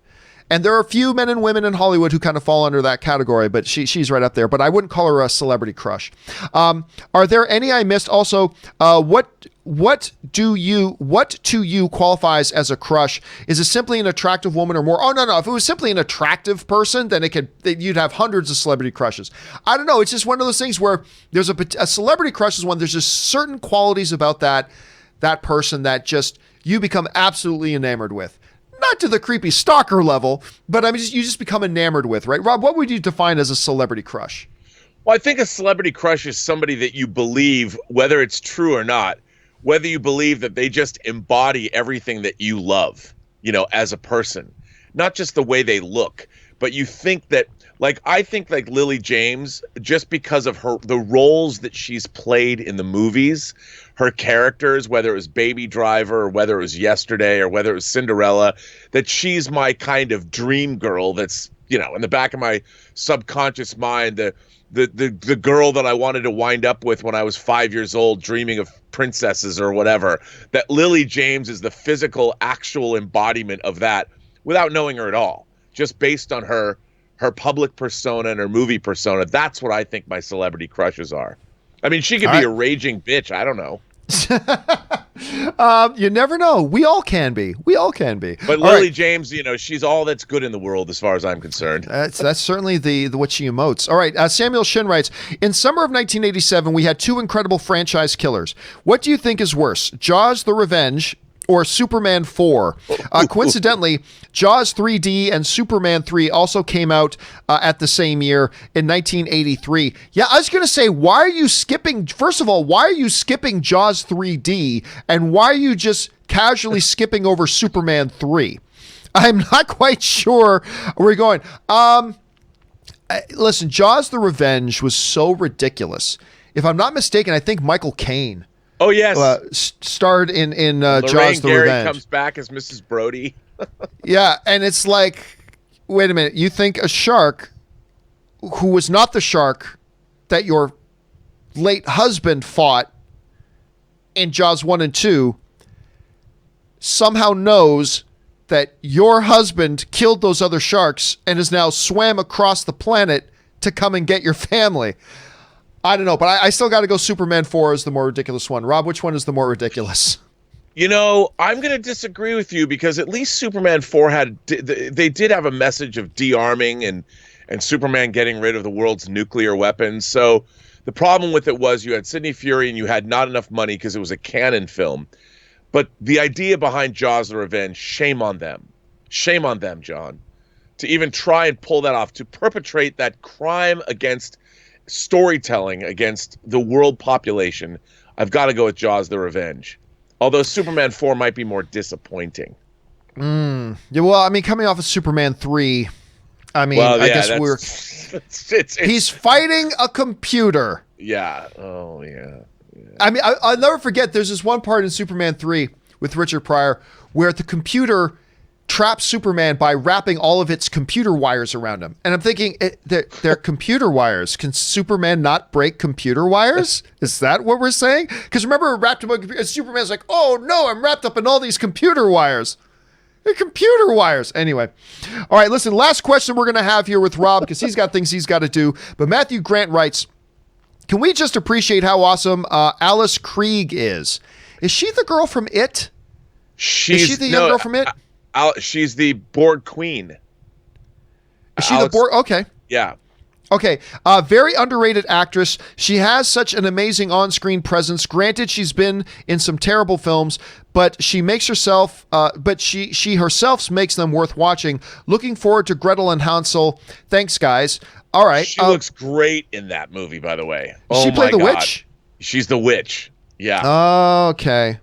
And there are a few men and women in Hollywood who kind of fall under that category, but she's right up there. But I wouldn't call her a celebrity crush. Are there any I missed? Also, what to you qualifies as a crush? Is it simply an attractive woman or more? Oh, no. If it was simply an attractive person, then you'd have hundreds of celebrity crushes. I don't know. It's just one of those things where there's a celebrity crush is one. There's just certain qualities about that person that just you become absolutely enamored with. Not to the creepy stalker level, but you just become enamored with, right? Rob, what would you define as a celebrity crush? Well, I think a celebrity crush is somebody that you believe, whether it's true or not, whether you believe that they just embody everything that you love, as a person, not just the way they look, but you think that, I think Lily James, just because of the roles that she's played in the movies, her characters, whether it was Baby Driver or whether it was Yesterday or whether it was Cinderella, that she's my kind of dream girl that's, in the back of my subconscious mind, the girl that I wanted to wind up with when I was 5 years old, dreaming of princesses or whatever, that Lily James is the physical, actual embodiment of that without knowing her at all, just based on her public persona and her movie persona. That's what I think my celebrity crushes are. She could be a raging bitch. I don't know. You never know. We all can be. But Lily James, she's all that's good in the world as far as I'm concerned. That's certainly the what she emotes. All right. Samuel Shin writes, in summer of 1987, we had two incredible franchise killers. What do you think is worse, Jaws: The Revenge or Superman 4? Coincidentally, Jaws 3D and Superman 3 also came out at the same year in 1983. Yeah, I was going to say, why are you skipping Jaws 3D, and why are you just casually skipping over Superman 3. I'm not quite sure where we're going. Listen, Jaws the Revenge was so ridiculous. If I'm not mistaken, I think Michael Caine. Oh yes, starred in Jaws the Gary Revenge. Comes back as Mrs. Brody. Yeah, and it's like, wait a minute, you think a shark who was not the shark that your late husband fought in Jaws 1 and 2 somehow knows that your husband killed those other sharks and has now swam across the planet to come and get your family. I don't know, but I still got to go Superman 4 is the more ridiculous one. Rob, which one is the more ridiculous? You know, I'm going to disagree with you because at least Superman 4 they did have a message of de-arming and Superman getting rid of the world's nuclear weapons. So the problem with it was you had Sidney Furie and you had not enough money because it was a canon film. But the idea behind Jaws the Revenge, shame on them. Shame on them, John. To even try and pull that off, to perpetrate that crime against storytelling, against the world population, I've got to go with Jaws the Revenge. Although Superman 4 might be more disappointing. Yeah, well, I mean, coming off of Superman 3, I mean, well, yeah, I guess he's fighting a computer. Yeah. Oh, yeah. I mean, I'll never forget, there's this one part in Superman 3 with Richard Pryor where the computer traps Superman by wrapping all of its computer wires around him. And I'm thinking, they're computer wires. Can Superman not break computer wires? Is that what we're saying? Because remember, wrapped him up, Superman's like, oh no, I'm wrapped up in all these computer wires. They're computer wires. Anyway. All right, listen, last question we're going to have here with Rob because he's got things he's got to do. But Matthew Grant writes, can we just appreciate how awesome Alice Krige is? Is she the girl from It? Is she the young girl from It? She's the Borg Queen. Is she the Borg? Okay. Yeah. Okay. Very underrated actress. She has such an amazing on-screen presence. Granted, she's been in some terrible films, but she makes herself. But she herself makes them worth watching. Looking forward to Gretel and Hansel. Thanks, guys. All right. She looks great in that movie, by the way. Oh, she played the witch? She's the witch. Yeah. Okay.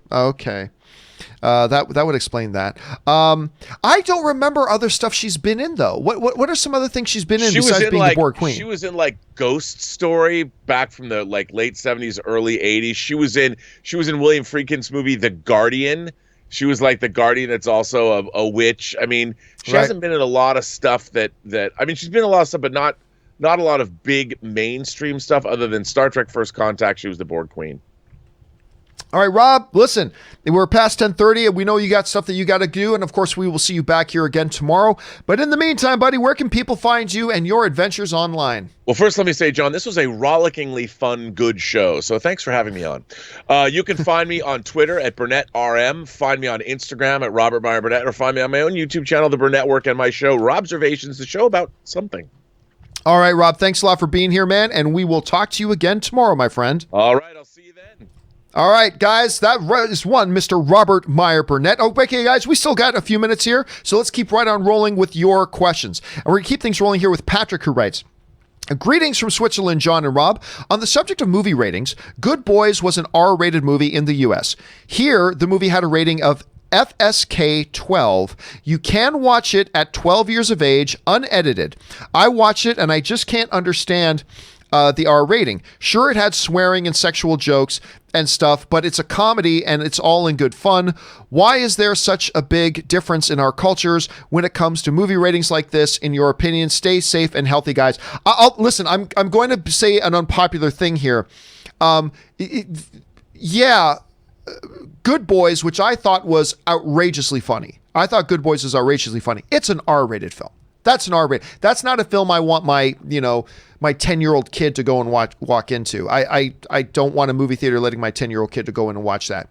That would explain that. I don't remember other stuff she's been in though. What are some other things she's been in besides being the Borg Queen? She was in like Ghost Story back from the like late 70s, early 80s. She was in William Friedkin's movie The Guardian. She was like the Guardian that's also a witch. I mean, she hasn't been in a lot of stuff that I mean, she's been in a lot of stuff, but not a lot of big mainstream stuff other than Star Trek First Contact. She was the Borg Queen. All right, Rob, listen, we're past 10:30 and we know you got stuff that you got to do. And of course, we will see you back here again tomorrow. But in the meantime, buddy, where can people find you and your adventures online? Well, first, let me say, John, this was a rollickingly fun, good show. So thanks for having me on. You can find me on Twitter at BurnettRM. Find me on Instagram at Robert Meyer Burnett, or find me on my own YouTube channel, The Burnett Work, and my show, Robservations, the show about something. All right, Rob, thanks a lot for being here, man. And we will talk to you again tomorrow, my friend. All right, I'll see you then. All right, guys, that is one Mr. Robert Meyer Burnett. Oh, okay, guys, we still got a few minutes here, so let's keep right on rolling with your questions. And we're going to keep things rolling here with Patrick, who writes, greetings from Switzerland, John and Rob. On the subject of movie ratings, Good Boys was an R-rated movie in the U.S. Here, the movie had a rating of FSK 12. You can watch it at 12 years of age, unedited. I watched it, and I just can't understand the R rating. Sure, it had swearing and sexual jokes and stuff, but it's a comedy and it's all in good fun. Why is there such a big difference in our cultures when it comes to movie ratings like this? In your opinion, stay safe and healthy, guys. Listen, I'm going to say an unpopular thing here. Good Boys, which I thought was outrageously funny. I thought Good Boys was outrageously funny. It's an R-rated film. That's an R-rated. That's not a film I want my 10-year-old kid to go and walk into. I don't want a movie theater letting my 10-year-old kid to go in and watch that.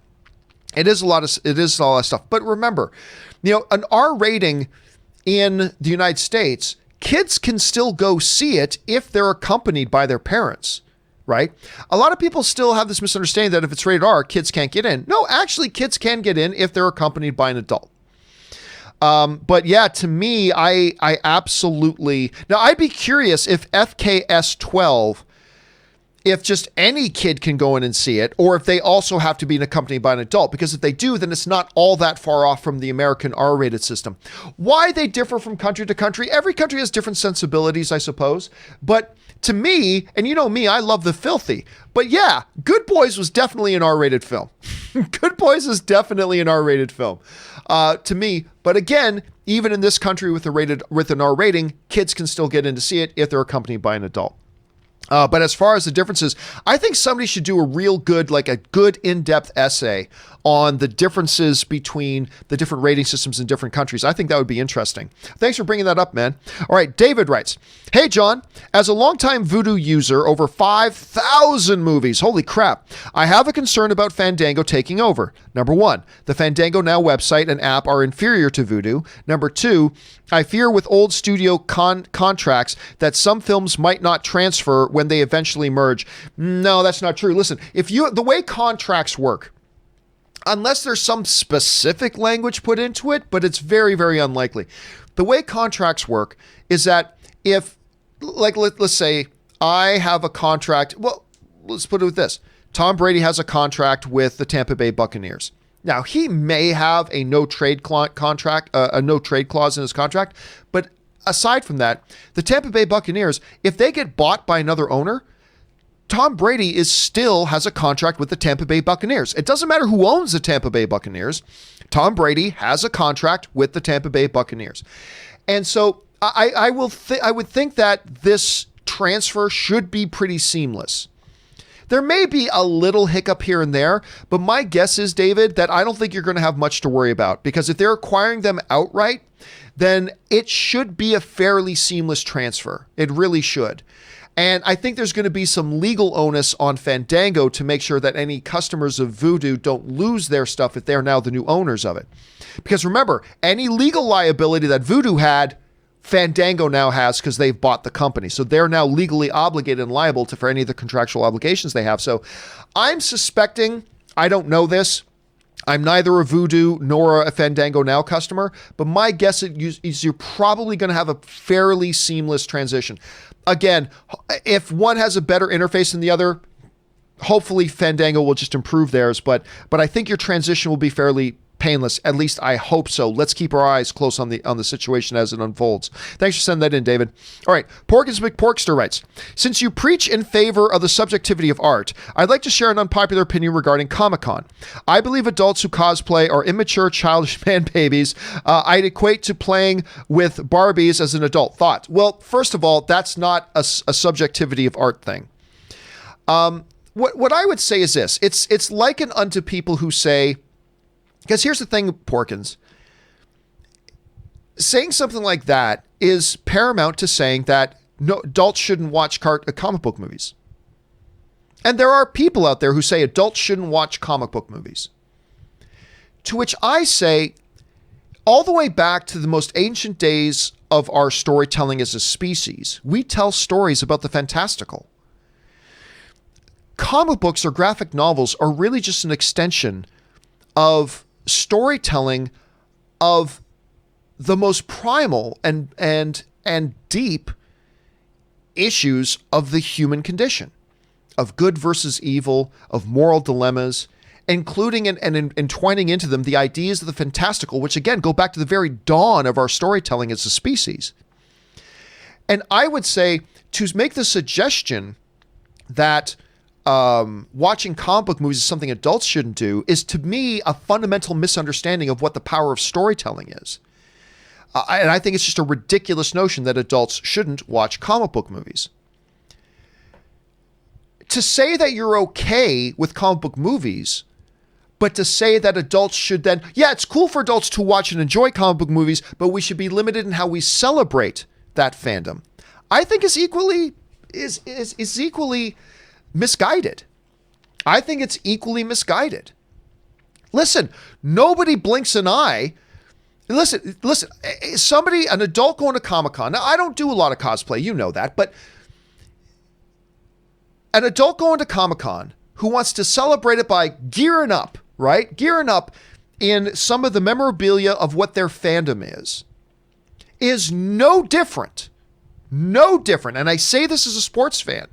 It is a lot of stuff. But remember, an R rating in the United States, kids can still go see it if they're accompanied by their parents, right? A lot of people still have this misunderstanding that if it's rated R, kids can't get in. No, actually, kids can get in if they're accompanied by an adult. But yeah, to me, I absolutely... Now, I'd be curious if FKS 12 if just any kid can go in and see it, or if they also have to be accompanied by an adult. Because if they do, then it's not all that far off from the American R-rated system. Why they differ from country to country? Every country has different sensibilities, I suppose. But to me, and you know me, I love the filthy. But yeah, Good Boys was definitely an R-rated film. Good Boys is definitely an R-rated film to me. But again, even in this country with an R rating, kids can still get in to see it if they're accompanied by an adult. But as far as the differences, I think somebody should do a real good, like a good in-depth essay on the differences between the different rating systems in different countries. I think that would be interesting. Thanks for bringing that up, man. All right, David writes, "Hey, John, as a longtime Vudu user, over 5,000 movies, holy crap, I have a concern about Fandango taking over. Number one, the Fandango Now website and app are inferior to Vudu. Number two, I fear with old studio contracts that some films might not transfer when they eventually merge." No, that's not true. Listen, the way contracts work, unless there's some specific language put into it, but it's very, very unlikely. The way contracts work is that if, like, let's say I have a contract. Well, let's put it with this. Tom Brady has a contract with the Tampa Bay Buccaneers. Now, he may have a no trade clause in his contract, but aside from that, the Tampa Bay Buccaneers, if they get bought by another owner, Tom Brady still has a contract with the Tampa Bay Buccaneers. It doesn't matter who owns the Tampa Bay Buccaneers. Tom Brady has a contract with the Tampa Bay Buccaneers. And so I would think that this transfer should be pretty seamless. There may be a little hiccup here and there, but my guess is, David, that I don't think you're going to have much to worry about, because if they're acquiring them outright, then it should be a fairly seamless transfer. It really should. And I think there's going to be some legal onus on Fandango to make sure that any customers of Vudu don't lose their stuff if they're now the new owners of it. Because remember, any legal liability that Vudu had, Fandango now has, because they've bought the company. So they're now legally obligated and liable for any of the contractual obligations they have. So I'm suspecting, I don't know this, I'm neither a Vudu nor a Fandango Now customer, but my guess is you're probably going to have a fairly seamless transition. Again, if one has a better interface than the other, hopefully Fandango will just improve theirs, but I think your transition will be fairly painless. At least I hope so. Let's keep our eyes close on the situation as it unfolds. Thanks for sending that in, David. All right, Porkins McPorkster writes, "Since you preach in favor of the subjectivity of art, I'd like to share an unpopular opinion regarding Comic-Con. I believe adults who cosplay are immature, childish man babies. I'd equate to playing with Barbies as an adult. Thought?" Well, first of all, that's not a subjectivity of art thing. What I would say is this: it's likened unto people who say, because here's the thing, Porkins. Saying something like that is paramount to saying that no adults shouldn't watch comic book movies. And there are people out there who say adults shouldn't watch comic book movies. To which I say, all the way back to the most ancient days of our storytelling as a species, we tell stories about the fantastical. Comic books or graphic novels are really just an extension of storytelling of the most primal and deep issues of the human condition, of good versus evil, of moral dilemmas, including and entwining into them the ideas of the fantastical, which again go back to the very dawn of our storytelling as a species. And I would say, to make the suggestion that watching comic book movies is something adults shouldn't do is, to me, a fundamental misunderstanding of what the power of storytelling is. And I think it's just a ridiculous notion that adults shouldn't watch comic book movies. To say that you're okay with comic book movies, but to say that adults should then, yeah, it's cool for adults to watch and enjoy comic book movies, but we should be limited in how we celebrate that fandom, I think is equally misguided. I think it's equally misguided. Listen, nobody blinks an eye. Listen, an adult going to Comic-Con. Now, I don't do a lot of cosplay, you know that, but an adult going to Comic-Con who wants to celebrate it by gearing up, right? Gearing up in some of the memorabilia of what their fandom is no different. And I say this as a sports fan.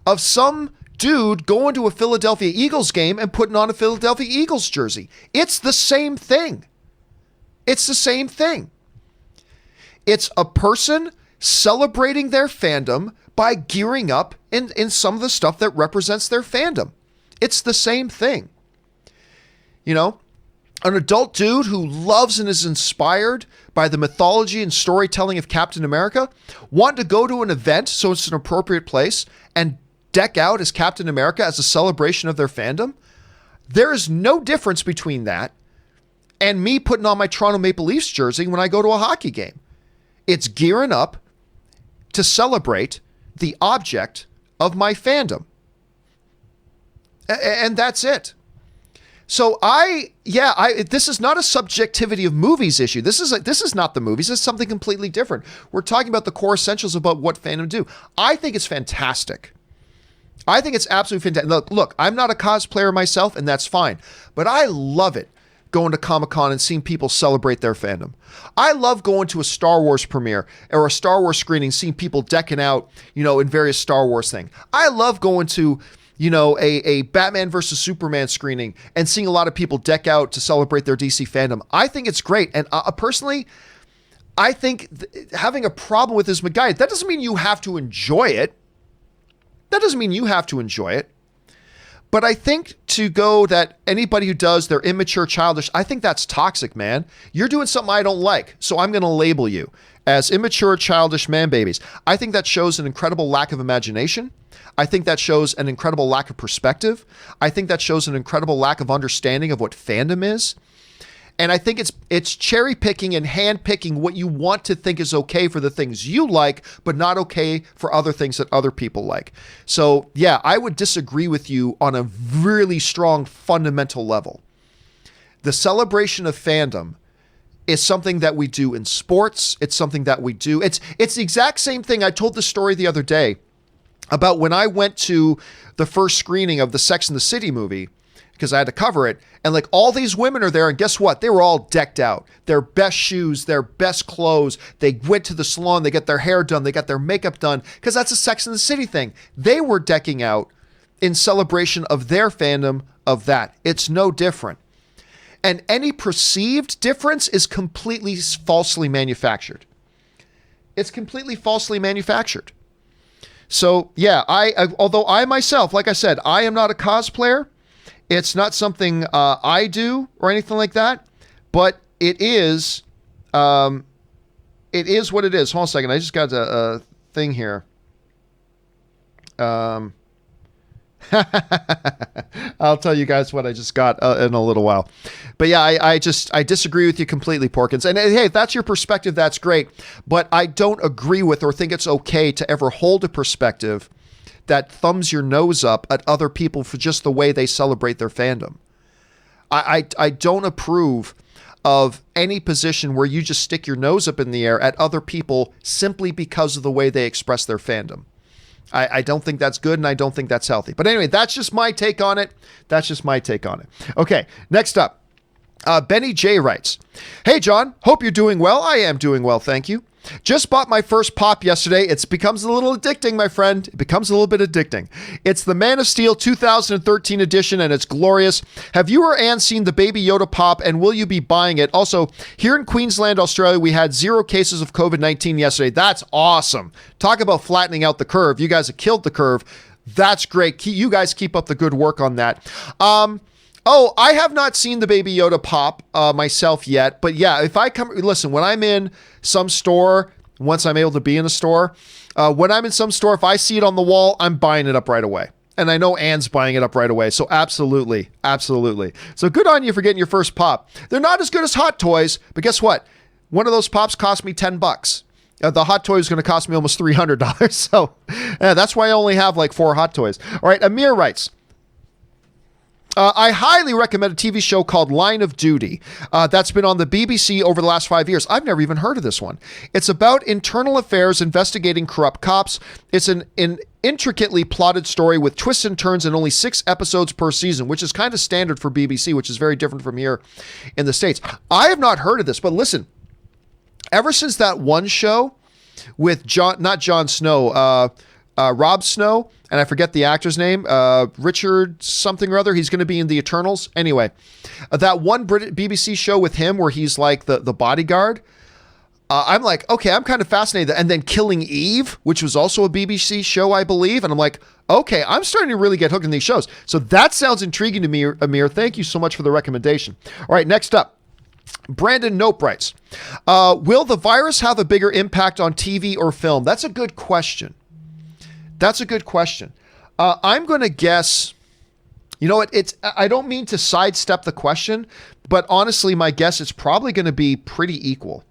of some dude going to a Philadelphia Eagles game and putting on a Philadelphia Eagles jersey. It's the same thing. It's the same thing. It's a person celebrating their fandom by gearing up in some of the stuff that represents their fandom. It's the same thing. You know, an adult dude who loves and is inspired by the mythology and storytelling of Captain America wanted to go to an event, so it's an appropriate place, and deck out as Captain America as a celebration of their fandom. There is no difference between that and me putting on my Toronto Maple Leafs jersey when I go to a hockey game. It's gearing up to celebrate the object of my fandom. And that's it. So this is not a subjectivity of movies issue. This is not the movies. It's something completely different. We're talking about the core essentials about what fandom do. I think it's fantastic. I think it's absolutely fantastic. Look, I'm not a cosplayer myself, and that's fine. But I love it going to Comic-Con and seeing people celebrate their fandom. I love going to a Star Wars premiere or a Star Wars screening, seeing people decking out, in various Star Wars things. I love going to, a Batman versus Superman screening and seeing a lot of people deck out to celebrate their DC fandom. I think it's great. And personally, I think having a problem with this McGuire, that doesn't mean you have to enjoy it. But I think to go that anybody who does, they're immature, childish, I think that's toxic, man. You're doing something I don't like, so I'm going to label you as immature, childish man babies. I think that shows an incredible lack of imagination. I think that shows an incredible lack of perspective. I think that shows an incredible lack of understanding of what fandom is. And I think it's cherry picking and hand picking what you want to think is okay for the things you like, but not okay for other things that other people like. So yeah, I would disagree with you on a really strong fundamental level. The celebration of fandom is something that we do in sports. It's something that we do. It's the exact same thing. I told the story the other day about when I went to the first screening of the Sex and the City movie, because I had to cover it. And like all these women are there, and guess what? They were all decked out. Their best shoes, their best clothes. They went to the salon, they got their hair done, they got their makeup done, because that's a Sex and the City thing. They were decking out in celebration of their fandom of that. It's no different. And any perceived difference is completely falsely manufactured. It's completely falsely manufactured. So yeah, although I myself, like I said, I am not a cosplayer. It's not something I do or anything like that, but it is what it is. Hold on a second. I just got a thing here. I'll tell you guys what I just got in a little while. But yeah, I disagree with you completely, Porkins. And hey, if that's your perspective, that's great. But I don't agree with or think it's okay to ever hold a perspective that thumbs your nose up at other people for just the way they celebrate their fandom. I don't approve of any position where you just stick your nose up in the air at other people simply because of the way they express their fandom. I don't think that's good, and I don't think that's healthy. But anyway, that's just my take on it. Okay, next up. Benny J writes, "Hey, John, hope you're doing well. I am doing well, thank you. Just bought my first pop yesterday. It becomes a little addicting, my friend. It becomes a little bit addicting. It's the Man of Steel 2013 edition, and it's glorious. Have you or Ann seen the Baby Yoda pop, and will you be buying it? Also, here in Queensland, Australia, we had 0 cases of COVID-19 yesterday. That's awesome. Talk about flattening out the curve. You guys have killed the curve. That's great. You guys keep up the good work on that. I have not seen the Baby Yoda pop myself yet, but yeah, when I'm in some store, once I'm able to be in a store, when I'm in some store, if I see it on the wall, I'm buying it up right away. And I know Ann's buying it up right away. So absolutely. So good on you for getting your first pop. They're not as good as Hot Toys, but guess what? One of those pops cost me $10. The Hot Toy is going to cost me almost $300. So that's why I only have like 4 Hot Toys. All right, Amir writes, I highly recommend a TV show called Line of Duty that's been on the BBC over the last 5 years. I've never even heard of this one. It's about internal affairs investigating corrupt cops. It's an intricately plotted story with twists and turns and only 6 episodes per season, which is kind of standard for BBC, which is very different from here in the States. I have not heard of this, but listen, ever since that one show with not Jon Snow, Rob Snow, and I forget the actor's name, Richard something or other. He's going to be in the Eternals. Anyway, that one BBC show with him where he's like the bodyguard. I'm like, okay, I'm kind of fascinated. And then Killing Eve, which was also a BBC show, I believe. And I'm like, okay, I'm starting to really get hooked in these shows. So that sounds intriguing to me, Amir. Thank you so much for the recommendation. All right, next up. Brandon Nope writes, will the virus have a bigger impact on TV or film? That's a good question. I'm going to guess, you know what, I don't mean to sidestep the question, but honestly, my guess is probably going to be pretty equal.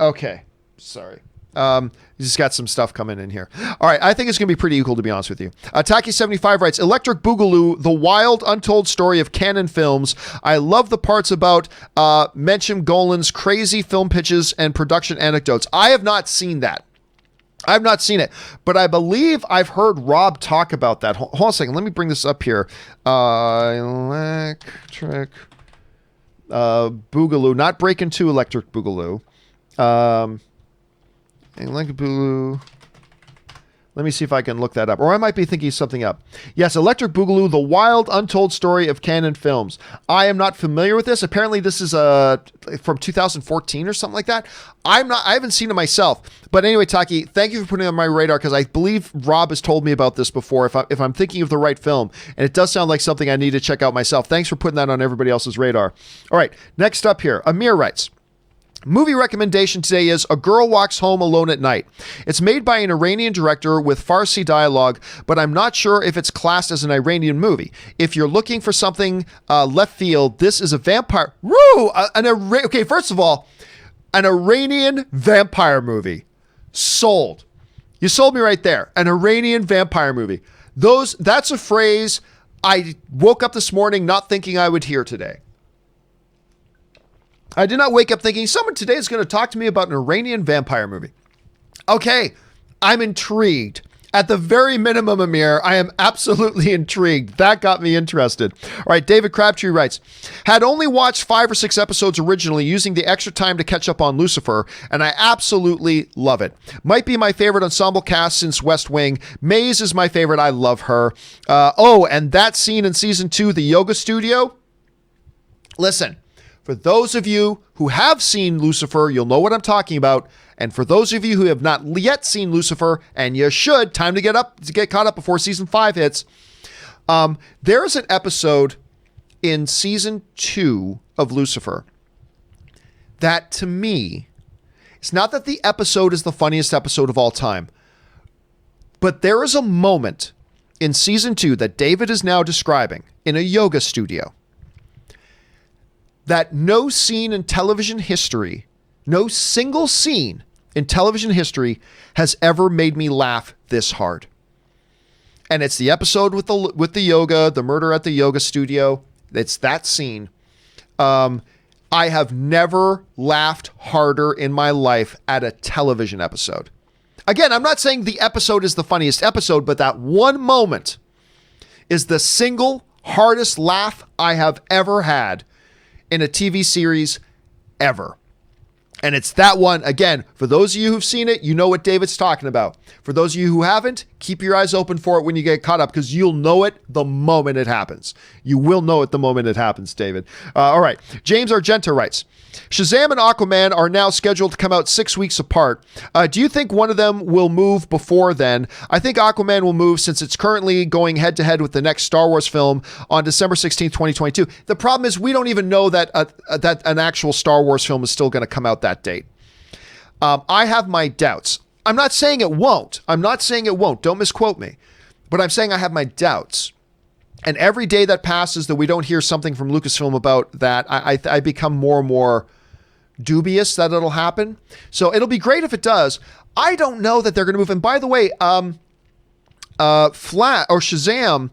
Okay, sorry. Just got some stuff coming in here. All right, I think it's going to be pretty equal, to be honest with you. Taki75 writes, Electric Boogaloo, the wild, untold story of canon films. I love the parts about Menachem Golan's crazy film pitches and production anecdotes. I have not seen that. I've not seen it, but I believe I've heard Rob talk about that. Hold on a second. Let me bring this up here. Electric Boogaloo, not Break Into Electric Boogaloo. Electric Boogaloo. Let me see if I can look that up. Or I might be thinking something up. Yes, Electric Boogaloo, the wild, untold story of canon films. I am not familiar with this. Apparently this is from 2014 or something like that. I haven't seen it myself. But anyway, Taki, thank you for putting it on my radar, because I believe Rob has told me about this before, if I'm thinking of the right film. And it does sound like something I need to check out myself. Thanks for putting that on everybody else's radar. All right, next up here, Amir writes, movie recommendation today is A Girl Walks Home Alone at Night. It's made by an Iranian director with Farsi dialogue, but I'm not sure if it's classed as an Iranian movie. If you're looking for something left field, this is a vampire... Okay, first of all, an Iranian vampire movie. Sold. You sold me right there. An Iranian vampire movie. That's a phrase I woke up this morning not thinking I would hear today. I did not wake up thinking someone today is going to talk to me about an Iranian vampire movie. Okay, I'm intrigued. At the very minimum, Amir, I am absolutely intrigued. That got me interested. All right, David Crabtree writes, had only watched 5 or 6 episodes originally, using the extra time to catch up on Lucifer, and I absolutely love it. Might be my favorite ensemble cast since West Wing. Maze is my favorite. I love her. And that scene in season 2, the yoga studio. Listen. For those of you who have seen Lucifer, you'll know what I'm talking about. And for those of you who have not yet seen Lucifer, and you should, time to get caught up before season 5 hits. There is an episode in season 2 of Lucifer that, to me, it's not that the episode is the funniest episode of all time, but there is a moment in season 2 that David is now describing in a yoga studio that no scene in television history, no single scene in television history has ever made me laugh this hard. And it's the episode with the yoga, the murder at the yoga studio. It's that scene. I have never laughed harder in my life at a television episode. Again, I'm not saying the episode is the funniest episode, but that one moment is the single hardest laugh I have ever had in a TV series ever. And it's that one. Again, for those of you who've seen it, you know what David's talking about. For those of you who haven't, keep your eyes open for it when you get caught up, because you'll know it the moment it happens. You will know it the moment it happens, David. All right. James Argento writes, Shazam and Aquaman are now scheduled to come out 6 weeks apart. Do you think one of them will move before then? I think Aquaman will move, since it's currently going head-to-head with the next Star Wars film on December 16th, 2022. The problem is we don't even know that an actual Star Wars film is still going to come out that date. I have my doubts. I'm not saying it won't. Don't misquote me. But I'm saying I have my doubts. And every day that passes that we don't hear something from Lucasfilm about that, I become more and more dubious that it'll happen. So it'll be great if it does. I don't know that they're going to move. And by the way, Shazam,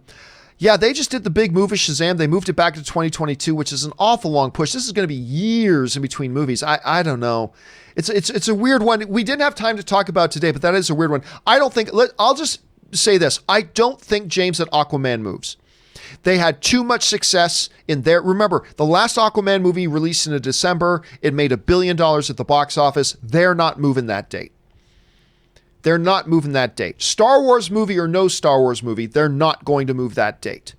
yeah, they just did the big move of Shazam. They moved it back to 2022, which is an awful long push. This is going to be years in between movies. I don't know. It's a weird one. We didn't have time to talk about today, but that is a weird one. I'll just say this. I don't think, James, that Aquaman moves. They had too much success in there. Remember, the last Aquaman movie released in December, it made $1 billion at the box office. They're not moving that date. They're not moving that date. Star Wars movie or no Star Wars movie, they're not going to move that date.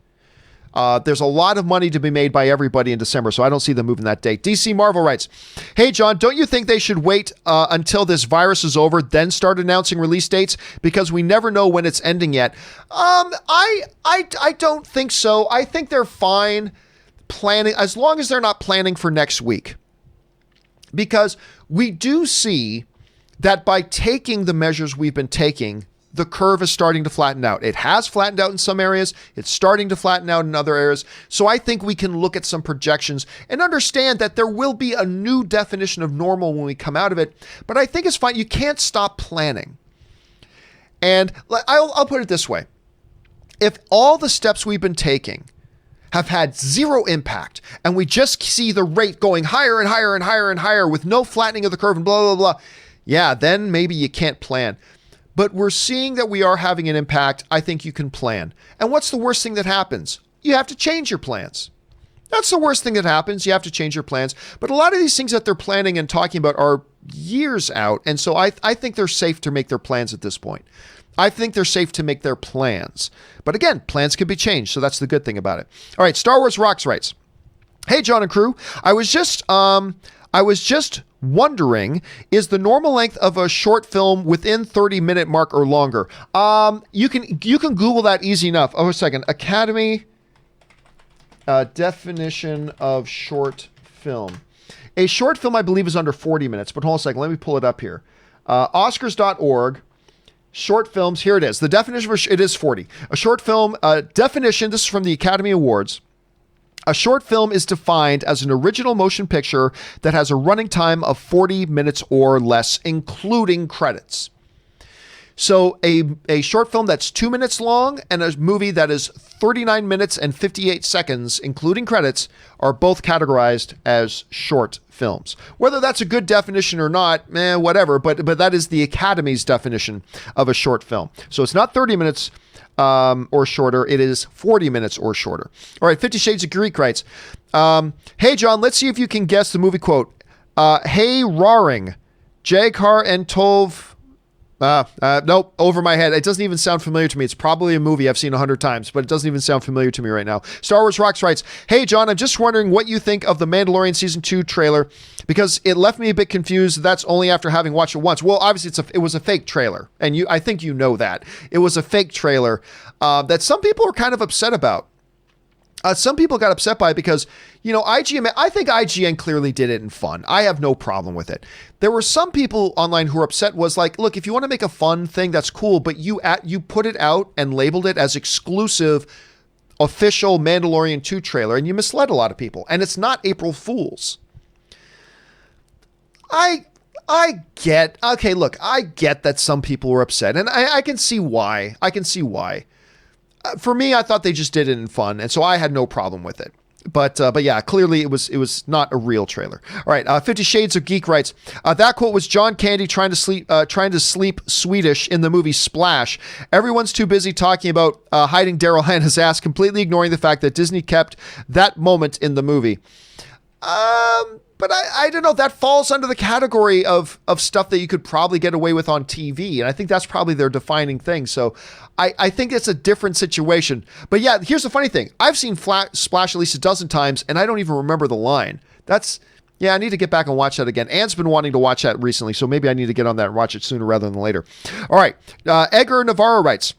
There's a lot of money to be made by everybody in December, so I don't see them moving that date. DC Marvel writes, hey, John, don't you think they should wait until this virus is over, then start announcing release dates? Because we never know when it's ending yet. I don't think so. I think they're fine planning, as long as they're not planning for next week. Because we do see that by taking the measures we've been taking, the curve is starting to flatten out. It has flattened out in some areas. It's starting to flatten out in other areas. So I think we can look at some projections and understand that there will be a new definition of normal when we come out of it. But I think it's fine. You can't stop planning. And I'll put it this way. If all the steps we've been taking have had zero impact and we just see the rate going higher and higher and higher and higher with no flattening of the curve and blah, blah, blah, yeah, then maybe you can't plan. But we're seeing that we are having an impact. I think you can plan. And what's the worst thing that happens? You have to change your plans. That's the worst thing that happens. You have to change your plans. But a lot of these things that they're planning and talking about are years out. And so I think they're safe to make their plans at this point. I think they're safe to make their plans. But again, plans can be changed. So that's the good thing about it. All right, Star Wars Rocks writes, hey, John and crew, I was just wondering, is the normal length of a short film within 30-minute mark or longer? You can Google that easy enough. Oh, a second. Academy definition of short film. A short film, I believe, is under 40 minutes, but hold on a second. Let me pull it up here. Oscars.org. Short films. Here it is. The definition it is 40. A short film definition. This is from the Academy Awards. A short film is defined as an original motion picture that has a running time of 40 minutes or less, including credits. So a short film that's 2 minutes long and a movie that is 39 minutes and 58 seconds, including credits, are both categorized as short films. Whether that's a good definition or not, whatever, but that is the Academy's definition of a short film. So it's not 30 minutes or shorter. It is 40 minutes or shorter. All right, 50 Shades of Greek writes, hey, John, let's see if you can guess the movie quote. Hey, roaring, Jagar and Tov. Nope, over my head. It doesn't even sound familiar to me. It's probably a movie I've seen 100 times, but it doesn't even sound familiar to me right now. Star Wars Rocks writes, hey, John, I'm just wondering what you think of the Mandalorian Season 2 trailer, because it left me a bit confused. That's only after having watched it once. Well, obviously, it was a fake trailer, and I think you know that. It was a fake trailer that some people were kind of upset about. Some people got upset by it because, IGN, I think IGN clearly did it in fun. I have no problem with it. There were some people online who were upset, was like, look, if you want to make a fun thing, that's cool, but you put it out and labeled it as exclusive official Mandalorian 2 trailer, and you misled a lot of people, and it's not April Fool's. I get that some people were upset, and I can see why. For me, I thought they just did it in fun, and so I had no problem with it. But yeah, clearly it was not a real trailer. All right, 50 Shades of Geek writes, that quote was John Candy trying to sleep Swedish in the movie Splash. Everyone's too busy talking about hiding Daryl Hannah's ass, completely ignoring the fact that Disney kept that moment in the movie. But I don't know, that falls under the category of stuff that you could probably get away with on TV. And I think that's probably their defining thing. So I think it's a different situation. But yeah, here's the funny thing. I've seen Splash at least a dozen times, and I don't even remember the line. I need to get back and watch that again. Anne's been wanting to watch that recently, so maybe I need to get on that and watch it sooner rather than later. All right, Edgar Navarro writes,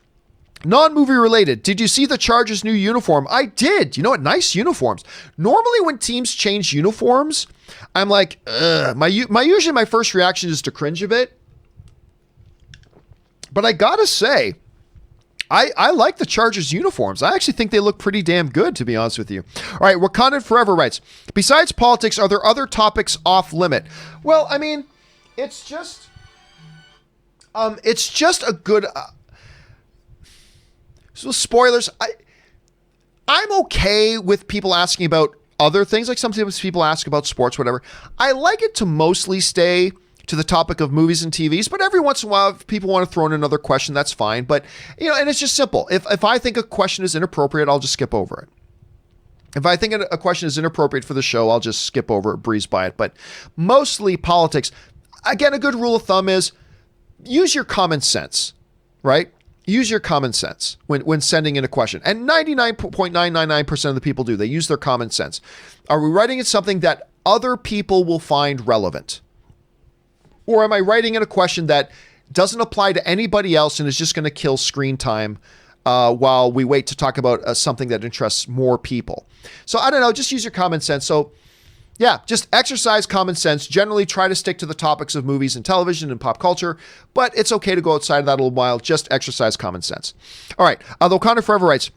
non-movie related, did you see the Chargers' new uniform? I did. You know what? Nice uniforms. Normally when teams change uniforms, I'm like, ugh. Usually my first reaction is to cringe a bit. But I gotta say, I like the Chargers uniforms. I actually think they look pretty damn good, to be honest with you. All right, Wakandan Forever writes, besides politics, are there other topics off limit? Well, I mean, it's just a good... So spoilers, I'm okay with people asking about other things, like sometimes people ask about sports, whatever. I like it to mostly stay to the topic of movies and TVs, but every once in a while, if people want to throw in another question, that's fine. But, and it's just simple. If I think a question is inappropriate, I'll just skip over it. If I think a question is inappropriate for the show, I'll just skip over it, breeze by it. But mostly politics. Again, a good rule of thumb is use your common sense, right? Use your common sense when sending in a question. And 99.999% of the people do. They use their common sense. Are we writing in something that other people will find relevant? Or am I writing in a question that doesn't apply to anybody else and is just going to kill screen time while we wait to talk about something that interests more people? So I don't know, just use your common sense. So yeah, just exercise common sense. Generally try to stick to the topics of movies and television and pop culture, but it's okay to go outside of that a little while. Just exercise common sense. All right. The Wakanda Forever writes,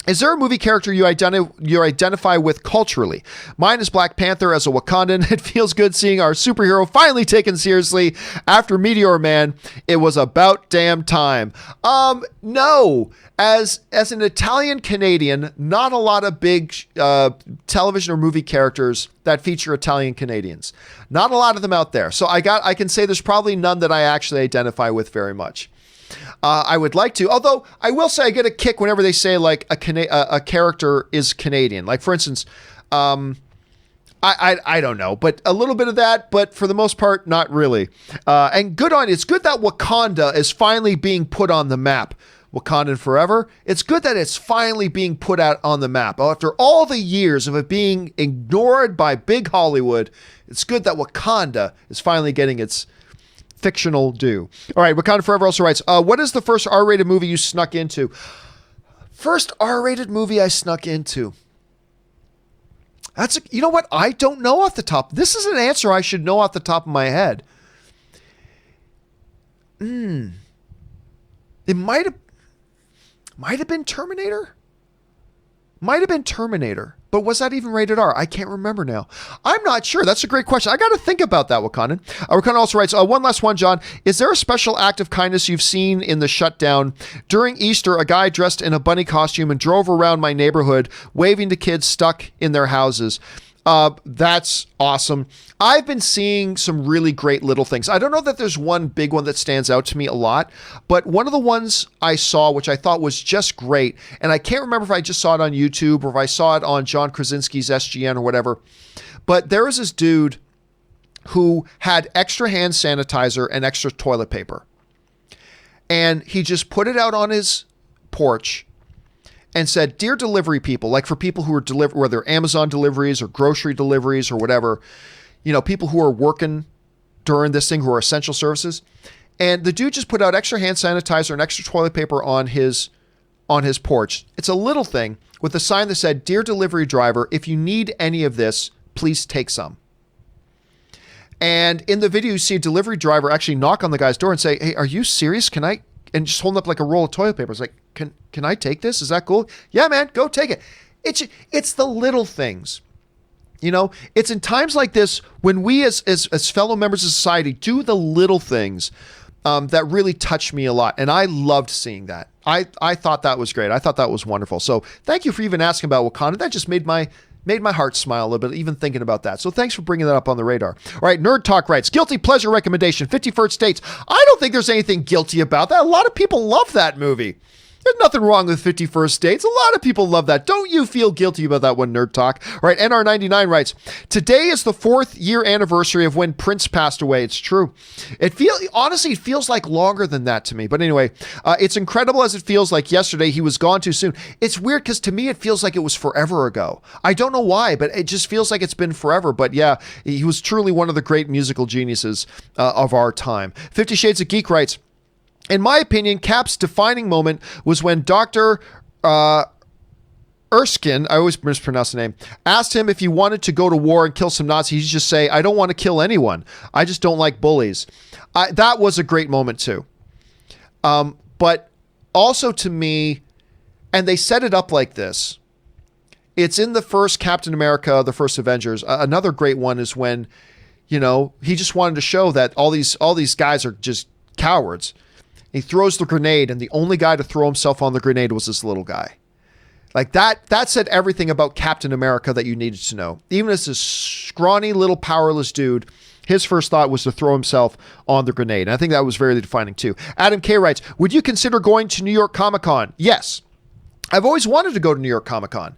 is there a movie character you identify with culturally? Mine is Black Panther as a Wakandan. It feels good seeing our superhero finally taken seriously after Meteor Man. It was about damn time. No. As an Italian Canadian, not a lot of big television or movie characters that feature Italian Canadians. Not a lot of them out there. So I can say there's probably none that I actually identify with very much. I would like to, although I will say I get a kick whenever they say like a character is Canadian. Like for instance, I don't know, but a little bit of that, but for the most part, not really. And good on it. It's good that Wakanda is finally being put on the map. Wakandan Forever. It's good that it's finally being put out on the map. After all the years of it being ignored by big Hollywood, it's good that Wakanda is finally getting its fictional due. All right, Wakanda Forever also writes, what is the first R-rated movie you snuck into? First R-rated movie I snuck into. You know what? I don't know off the top. This is an answer I should know off the top of my head. It might have been Terminator. Might have been Terminator. But was that even rated R? I can't remember now. I'm not sure. That's a great question. I got to think about that, Wakandan. Wakandan also writes, one last one, John. Is there a special act of kindness you've seen in the shutdown? During Easter, a guy dressed in a bunny costume and drove around my neighborhood, waving to kids stuck in their houses. That's awesome. I've been seeing some really great little things. I don't know that there's one big one that stands out to me a lot, but one of the ones I saw, which I thought was just great, and I can't remember if I just saw it on YouTube or if I saw it on John Krasinski's SGN or whatever, but there was this dude who had extra hand sanitizer and extra toilet paper, and he just put it out on his porch and said, dear delivery people, like for people who are whether Amazon deliveries or grocery deliveries or whatever, people who are working during this thing, who are essential services. And the dude just put out extra hand sanitizer and extra toilet paper on his porch. It's a little thing with a sign that said, dear delivery driver, if you need any of this, please take some. And in the video, you see a delivery driver actually knock on the guy's door and say, hey, are you serious? Can I? And just holding up like a roll of toilet paper. It's like, can I take this? Is that cool? Yeah, man, go take it. It's the little things. It's in times like this when we as fellow members of society do the little things that really touch me a lot. And I loved seeing that. I thought that was great. I thought that was wonderful. So thank you for even asking about Wakanda. That just made my heart smile a little bit, even thinking about that. So thanks for bringing that up on the radar. All right, Nerd Talk writes, guilty pleasure recommendation, 51st States. I don't think there's anything guilty about that. A lot of people love that movie. There's nothing wrong with 51st States. A lot of people love that. Don't you feel guilty about that one, Nerd Talk? All right, NR99 writes, today is the 4th year anniversary of when Prince passed away. It's true. Honestly, it feels like longer than that to me. But anyway, it's incredible as it feels like yesterday. He was gone too soon. It's weird because to me, it feels like it was forever ago. I don't know why, but it just feels like it's been forever. But yeah, he was truly one of the great musical geniuses of our time. 50 Shades of Geek writes, in my opinion, Cap's defining moment was when Dr. Erskine, I always mispronounce the name, asked him if he wanted to go to war and kill some Nazis. He'd just say, I don't want to kill anyone. I just don't like bullies. That was a great moment too. But also to me, and they set it up like this, it's in the first Captain America, the first Avengers. Another great one is when, he just wanted to show that all these guys are just cowards. He throws the grenade, and the only guy to throw himself on the grenade was this little guy. Like that said everything about Captain America that you needed to know. Even as this scrawny little powerless dude, his first thought was to throw himself on the grenade. And I think that was very defining too. Adam K writes, would you consider going to New York Comic Con? Yes. I've always wanted to go to New York Comic Con.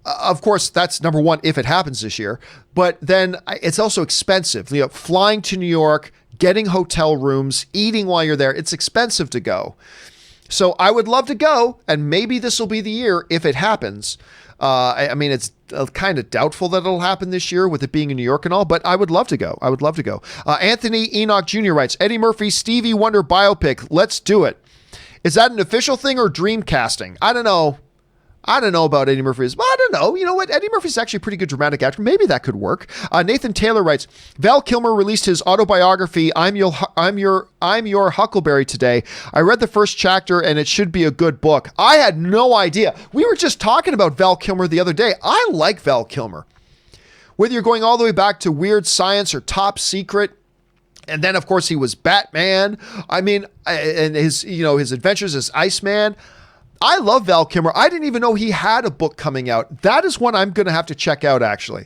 Of course, that's number one if it happens this year. But then it's also expensive. Flying to New York, getting hotel rooms, eating while you're there, it's expensive to go. So I would love to go, and maybe this will be the year if it happens. I mean, it's kind of doubtful that it'll happen this year with it being in New York and all, but I would love to go. Anthony Enoch Jr. writes, Eddie Murphy, Stevie Wonder biopic. Let's do it. Is that an official thing or dream casting? I don't know. I don't know about Eddie Murphy. Well, I don't know. You know what? Eddie Murphy's actually a pretty good dramatic actor. Maybe that could work. Nathan Taylor writes, Val Kilmer released his autobiography, I'm Your Huckleberry today. I read the first chapter and it should be a good book. I had no idea. We were just talking about Val Kilmer the other day. I like Val Kilmer. Whether you're going all the way back to Weird Science or Top Secret, and then of course he was Batman. I mean, and his adventures as Iceman. I love Val Kilmer. I didn't even know he had a book coming out. That is one I'm going to have to check out, actually.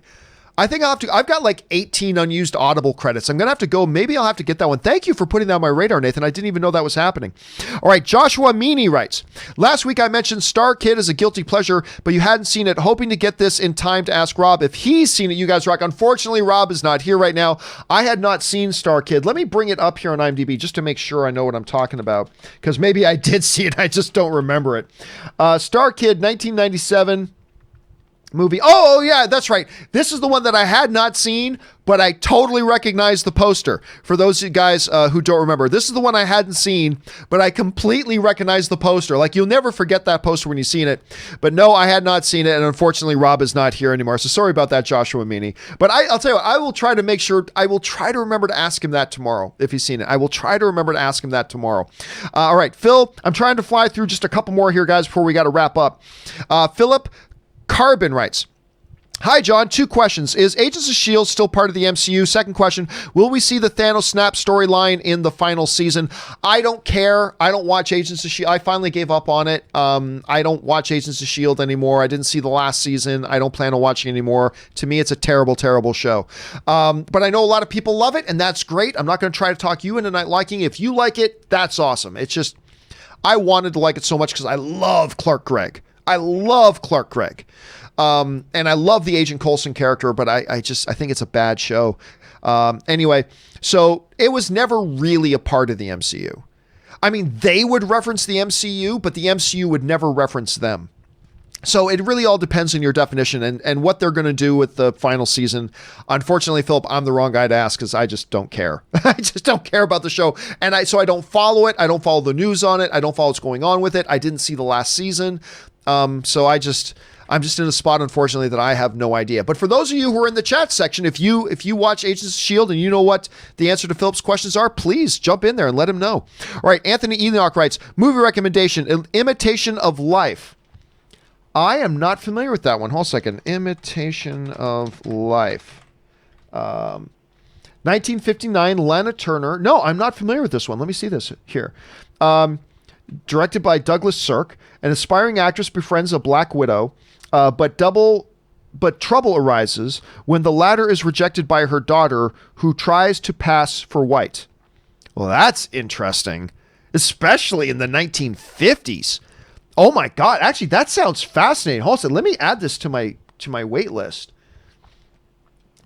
I think I've got like 18 unused Audible credits. I'm going to have to go. Maybe I'll have to get that one. Thank you for putting that on my radar, Nathan. I didn't even know that was happening. All right. Joshua Meany writes, last week I mentioned Star Kid as a guilty pleasure, but you hadn't seen it. Hoping to get this in time to ask Rob if he's seen it. You guys rock. Unfortunately, Rob is not here right now. I had not seen Star Kid. Let me bring it up here on IMDb just to make sure I know what I'm talking about, because maybe I did see it. I just don't remember it. Star Kid, 1997. Movie. Oh, yeah, that's right. This is the one that I had not seen, but I totally recognize the poster. For those of you guys who don't remember, this is the one I hadn't seen, but I completely recognize the poster. Like, you'll never forget that poster when you've seen it. But no, I had not seen it, and unfortunately, Rob is not here anymore. So sorry about that, Joshua Meany. But I'll tell you what, I will try to remember to ask him that tomorrow if he's seen it. I will try to remember to ask him that tomorrow. All right, Phil, I'm trying to fly through just a couple more here, guys, before we got to wrap up. Philip Carbon writes, hi, John. 2 questions. Is Agents of S.H.I.E.L.D. still part of the MCU? Second question, will we see the Thanos Snap storyline in the final season? I don't care. I don't watch Agents of S.H.I.E.L.D. I finally gave up on it. I don't watch Agents of S.H.I.E.L.D. anymore. I didn't see the last season. I don't plan on watching it anymore. To me, it's a terrible, terrible show. But I know a lot of people love it, and that's great. I'm not going to try to talk you into not liking it. If you like it, that's awesome. It's just, I wanted to like it so much because I love Clark Gregg. And I love the Agent Coulson character, but I think it's a bad show. Anyway, so it was never really a part of the MCU. I mean, they would reference the MCU, but the MCU would never reference them. So it really all depends on your definition and what they're going to do with the final season. Unfortunately, Philip, I'm the wrong guy to ask because I just don't care. I just don't care about the show. And so I don't follow it. I don't follow the news on it. I don't follow what's going on with it. I didn't see the last season. So I'm just in a spot, unfortunately, that I have no idea. But for those of you who are in the chat section, if you watch Agents of S.H.I.E.L.D. and you know what the answer to Philip's questions are, please jump in there and let him know. All right, Anthony Enoch writes, movie recommendation, Imitation of Life. I am not familiar with that one. Hold a second. Imitation of Life. 1959, Lana Turner. No, I'm not familiar with this one. Let me see this here. Directed by Douglas Sirk. An aspiring actress befriends a black widow, but trouble arises when the latter is rejected by her daughter, who tries to pass for white. Well, that's interesting, especially in the 1950s. Oh my God! Actually, that sounds fascinating. Hold on, let me add this to my wait list.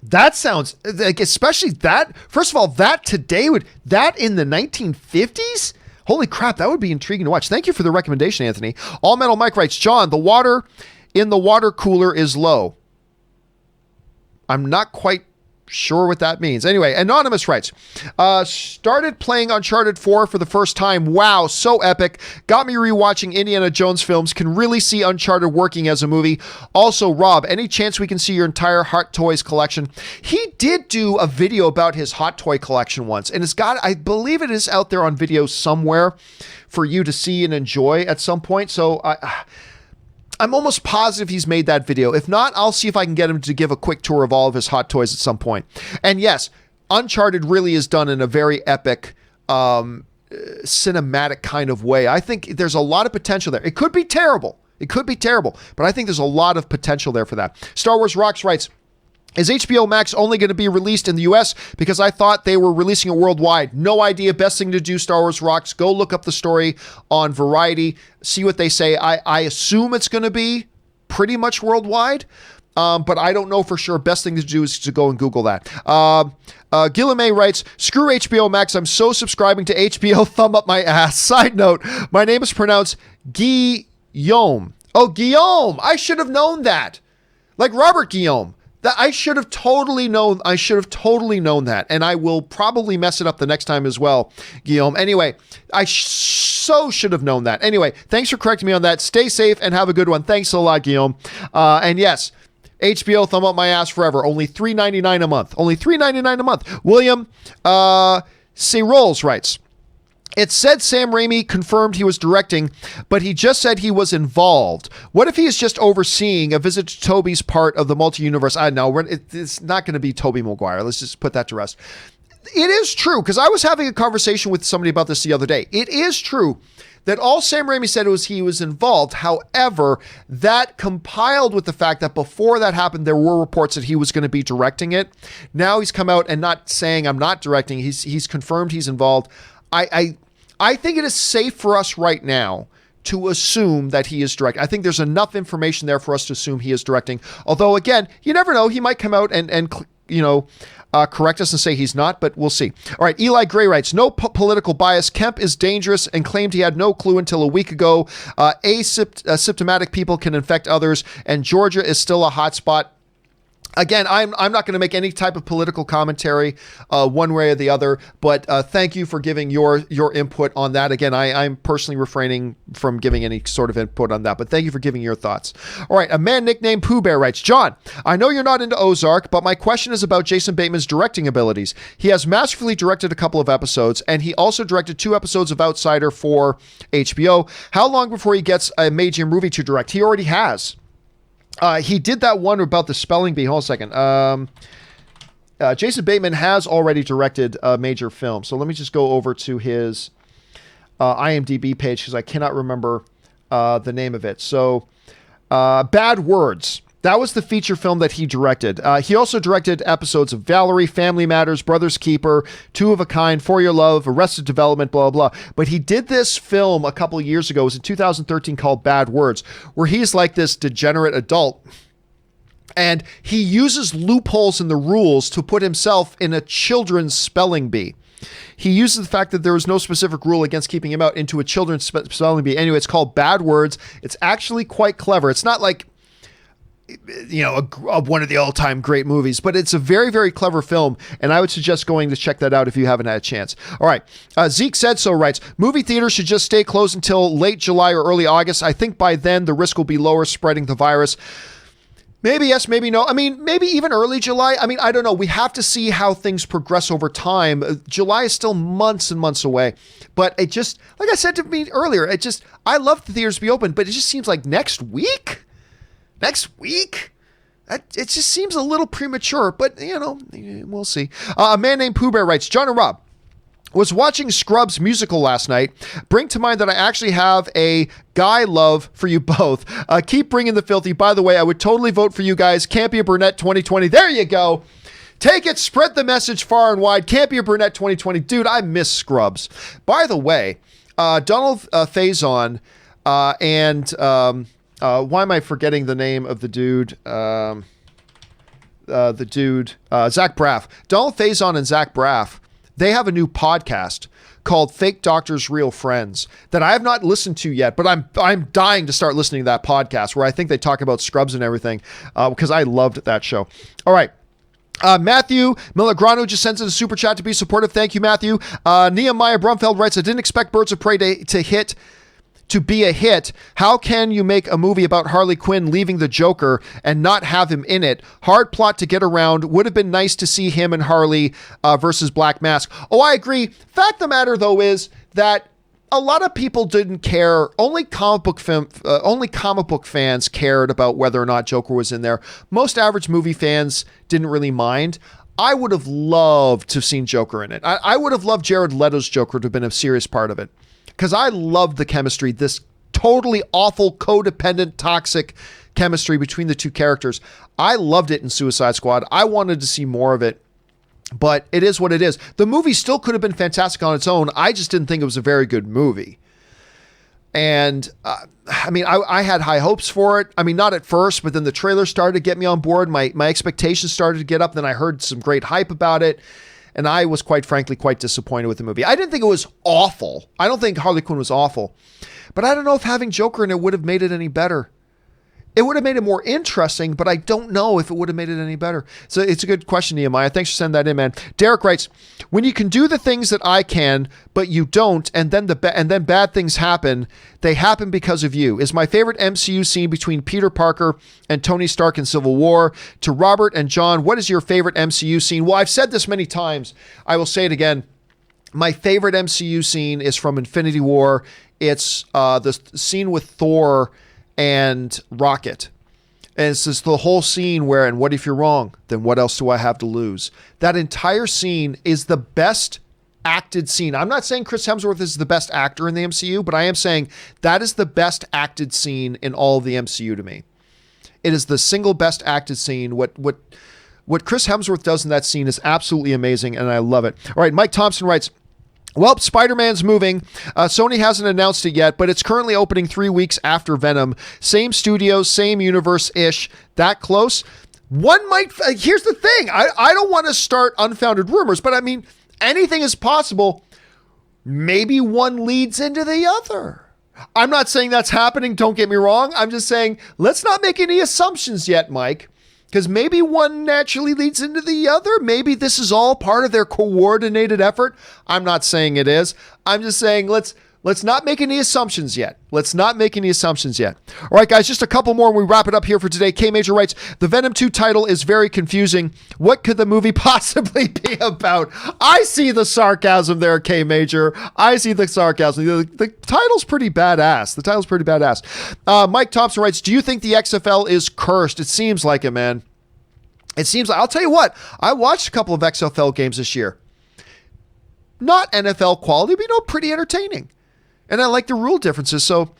That sounds like, especially that. First of all, that today that in the 1950s. Holy crap, that would be intriguing to watch. Thank you for the recommendation, Anthony. All Metal Mike writes, John, the water in the water cooler is low. I'm not quite sure what that means. Anyway, Anonymous writes, started playing Uncharted 4 for the first time. Wow, so epic. Got me rewatching Indiana Jones films. Can really see Uncharted working as a movie. Also, Rob, any chance we can see your entire Hot Toys collection? He did do a video about his Hot Toy collection once, and I believe it is out there on video somewhere for you to see and enjoy at some point. So I'm almost positive he's made that video. If not, I'll see if I can get him to give a quick tour of all of his Hot Toys at some point. And yes, Uncharted really is done in a very epic, cinematic kind of way. I think there's a lot of potential there. It could be terrible. But I think there's a lot of potential there for that. Star Wars Rocks writes, Is HBO Max only going to be released in the US? Because I thought they were releasing it worldwide. No idea. Best thing to do, Star Wars rocks. Go look up the story on Variety. See what they say. I assume it's going to be pretty much worldwide. But I don't know for sure. Best thing to do is to go and Google that. Guillemay writes, screw HBO Max. I'm so subscribing to HBO. Thumb up my ass. Side note, my name is pronounced Guillaume. Oh, Guillaume. I should have known that. Like Robert Guillaume. That I should have totally known. I should have totally known that. And I will probably mess it up the next time as well, Guillaume. Anyway, I so should have known that. Anyway, thanks for correcting me on that. Stay safe and have a good one. Thanks a lot, Guillaume. And yes, HBO, thumb up my ass forever. Only $3.99 a month. Only $3.99 a month. William C. Rolls writes, it said Sam Raimi confirmed he was directing, but he just said he was involved. What if he is just overseeing a visit to Tobey's part of the multi-universe? I know it's not going to be Tobey Maguire. Let's just put that to rest. It is true, because I was having a conversation with somebody about this the other day. It is true that all Sam Raimi said was he was involved. However, that compiled with the fact that before that happened, there were reports that he was going to be directing it. Now he's come out and not saying I'm not directing. He's confirmed he's involved. I think it is safe for us right now to assume that he is directing. I think there's enough information there for us to assume he is directing. Although, again, you never know. He might come out and correct us and say he's not, but we'll see. All right, Eli Gray writes, no political bias. Kemp is dangerous and claimed he had no clue until a week ago. Asymptomatic people can infect others, and Georgia is still a hot spot. Again, I'm not going to make any type of political commentary one way or the other, but thank you for giving your input on that. Again, I'm personally refraining from giving any sort of input on that, but thank you for giving your thoughts. All right, a man nicknamed Pooh Bear writes, John, I know you're not into Ozark, but my question is about Jason Bateman's directing abilities. He has masterfully directed a couple of episodes, and he also directed 2 episodes of Outsider for HBO. How long before he gets a major movie to direct? He already has. He did that one about the spelling bee. Hold on a second. Jason Bateman has already directed a major film. So let me just go over to his IMDb page because I cannot remember the name of it. So Bad Words. That was the feature film that he directed. He also directed episodes of Valerie, Family Matters, Brother's Keeper, Two of a Kind, For Your Love, Arrested Development, blah, blah, blah. But he did this film a couple of years ago. It was in 2013 called Bad Words, where he's like this degenerate adult. And he uses loopholes in the rules to put himself in a children's spelling bee. He uses the fact that there was no specific rule against keeping him out into a children's spelling bee. Anyway, it's called Bad Words. It's actually quite clever. It's not like, one of the all-time great movies, but it's a very, very clever film, and I would suggest going to check that out if you haven't had a chance. All right. Zeke Said So writes, movie theaters should just stay closed until late July or early August. I think by then the risk will be lower spreading the virus. Maybe yes, maybe no. I mean, maybe even early July. I mean, I don't know. We have to see how things progress over time. July is still months and months away, but it just, like I said to me earlier, I love the theaters to be open, but it just seems like next week? It just seems a little premature, but, we'll see. A man named Pooh Bear writes, John and Rob, was watching Scrubs musical last night. Bring to mind that I actually have a guy love for you both. Keep bringing the filthy. By the way, I would totally vote for you guys. Campea Burnett 2020. There you go. Take it. Spread the message far and wide. Campea Burnett 2020. Dude, I miss Scrubs. By the way, Donald Faison and... why am I forgetting the name of the dude? Zach Braff. Donald Faison and Zach Braff, they have a new podcast called Fake Doctors, Real Friends that I have not listened to yet, but I'm dying to start listening to that podcast where I think they talk about Scrubs and everything because I loved that show. All right. Matthew Milagrano just sends in a super chat to be supportive. Thank you, Matthew. Nehemiah Brumfeld writes, I didn't expect Birds of Prey to be a hit. How can you make a movie about Harley Quinn leaving the Joker and not have him in it? Hard plot to get around. Would have been nice to see him and Harley versus Black Mask. Oh, I agree. Fact of the matter, though, is that a lot of people didn't care. Only comic book fans cared about whether or not Joker was in there. Most average movie fans didn't really mind. I would have loved to have seen Joker in it. I would have loved Jared Leto's Joker to have been a serious part of it. Because I loved the chemistry, this totally awful, codependent, toxic chemistry between the two characters. I loved it in Suicide Squad. I wanted to see more of it, but it is what it is. The movie still could have been fantastic on its own. I just didn't think it was a very good movie. And I had high hopes for it. I mean, not at first, but then the trailer started to get me on board. My expectations started to get up. Then I heard some great hype about it. And I was quite frankly quite disappointed with the movie. I didn't think it was awful. I don't think Harley Quinn was awful. But I don't know if having Joker in it would have made it any better. It would have made it more interesting, but I don't know if it would have made it any better. So it's a good question, Nehemiah. Thanks for sending that in, man. Derek writes, when you can do the things that I can, but you don't, and then bad things happen, they happen because of you. Is my favorite MCU scene between Peter Parker and Tony Stark in Civil War. To Robert and John, what is your favorite MCU scene? Well, I've said this many times. I will say it again. My favorite MCU scene is from Infinity War. It's the scene with Thor and Rocket. And it's just the whole scene where, and what if you're wrong? Then what else do I have to lose? That entire scene is the best acted scene. I'm not saying Chris Hemsworth is the best actor in the MCU, but I am saying that is the best acted scene in all of the MCU to me. It is the single best acted scene. What Chris Hemsworth does in that scene is absolutely amazing, and I love it. All right, Mike Thompson writes, well, Spider-Man's moving. Sony hasn't announced it yet, but it's currently opening 3 weeks after Venom. Same studios, same universe-ish. That close? One might... here's the thing. I don't want to start unfounded rumors, but I mean, anything is possible. Maybe one leads into the other. I'm not saying that's happening. Don't get me wrong. I'm just saying, let's not make any assumptions yet, Mike. Because maybe one naturally leads into the other. Maybe this is all part of their coordinated effort. I'm not saying it is. I'm just saying let's not make any assumptions yet. Let's not make any assumptions yet. All right, guys, just a couple more and we wrap it up here for today. K Major writes, the Venom 2 title is very confusing. What could the movie possibly be about? I see the sarcasm there, K Major. I see the sarcasm. The title's pretty badass. Mike Thompson writes, do you think the XFL is cursed? It seems like it, man. It seems like, I'll tell you what, I watched a couple of XFL games this year. Not NFL quality, but pretty entertaining. And I like the rule differences, so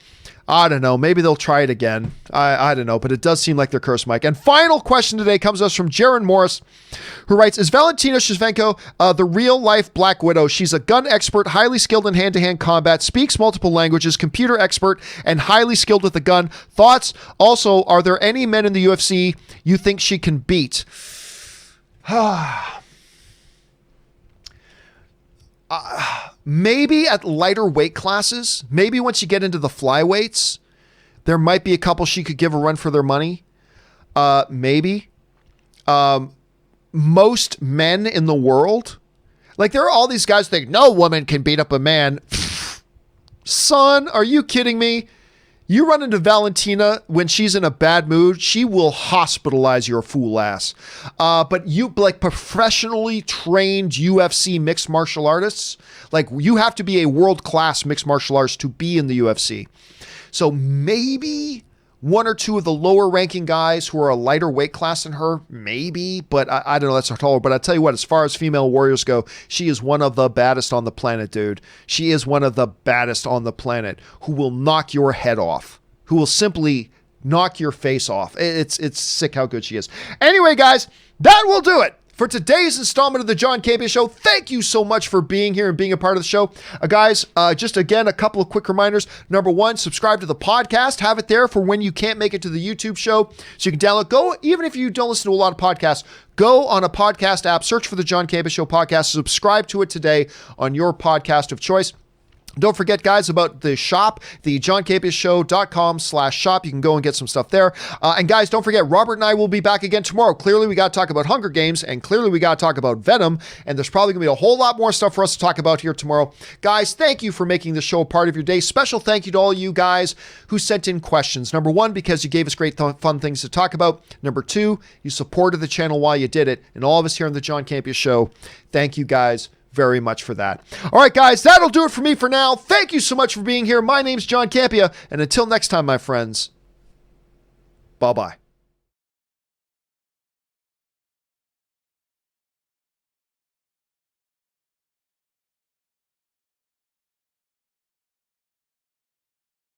I don't know. Maybe they'll try it again. I don't know, but it does seem like they're cursed, Mike. And final question today comes to us from Jaron Morris, who writes, is Valentina Shevchenko the real-life Black Widow? She's a gun expert, highly skilled in hand-to-hand combat, speaks multiple languages, computer expert, and highly skilled with a gun. Thoughts? Also, are there any men in the UFC you think she can beat? Maybe at lighter weight classes, maybe once you get into the flyweights, there might be a couple she could give a run for their money. Maybe. Most men in the world, like there are all these guys who think no woman can beat up a man. Son, are you kidding me? You run into Valentina when she's in a bad mood, she will hospitalize your fool ass. But you, like professionally trained UFC mixed martial artists, like you have to be a world-class mixed martial artist to be in the UFC. So maybe one or two of the lower ranking guys who are a lighter weight class than her, maybe, but I don't know, that's taller. But I tell you what, as far as female warriors go, she is one of the baddest on the planet, dude. She is one of the baddest on the planet who will knock your head off, who will simply knock your face off. It's sick how good she is. Anyway, guys, that will do it for today's installment of the John Campea Show. Thank you so much for being here and being a part of the show. Guys, just again, a couple of quick reminders. Number one, subscribe to the podcast. Have it there for when you can't make it to the YouTube show. So you can download, go, even if you don't listen to a lot of podcasts, go on a podcast app, search for the John Campea Show podcast, subscribe to it today on your podcast of choice. Don't forget, guys, about the shop, the JohnCampeaShow.com/shop. You can go and get some stuff there. And guys, don't forget, Robert and I will be back again tomorrow. Clearly, we got to talk about Hunger Games, and clearly, we got to talk about Venom. And there's probably going to be a whole lot more stuff for us to talk about here tomorrow. Guys, thank you for making the show a part of your day. Special thank you to all you guys who sent in questions. Number one, because you gave us great fun things to talk about. Number two, you supported the channel while you did it. And all of us here on the John Campea Show, thank you guys very much for that. All right, guys, that'll do it for me for now. Thank you so much for being here. My name's John Campea, and until next time, my friends, bye-bye.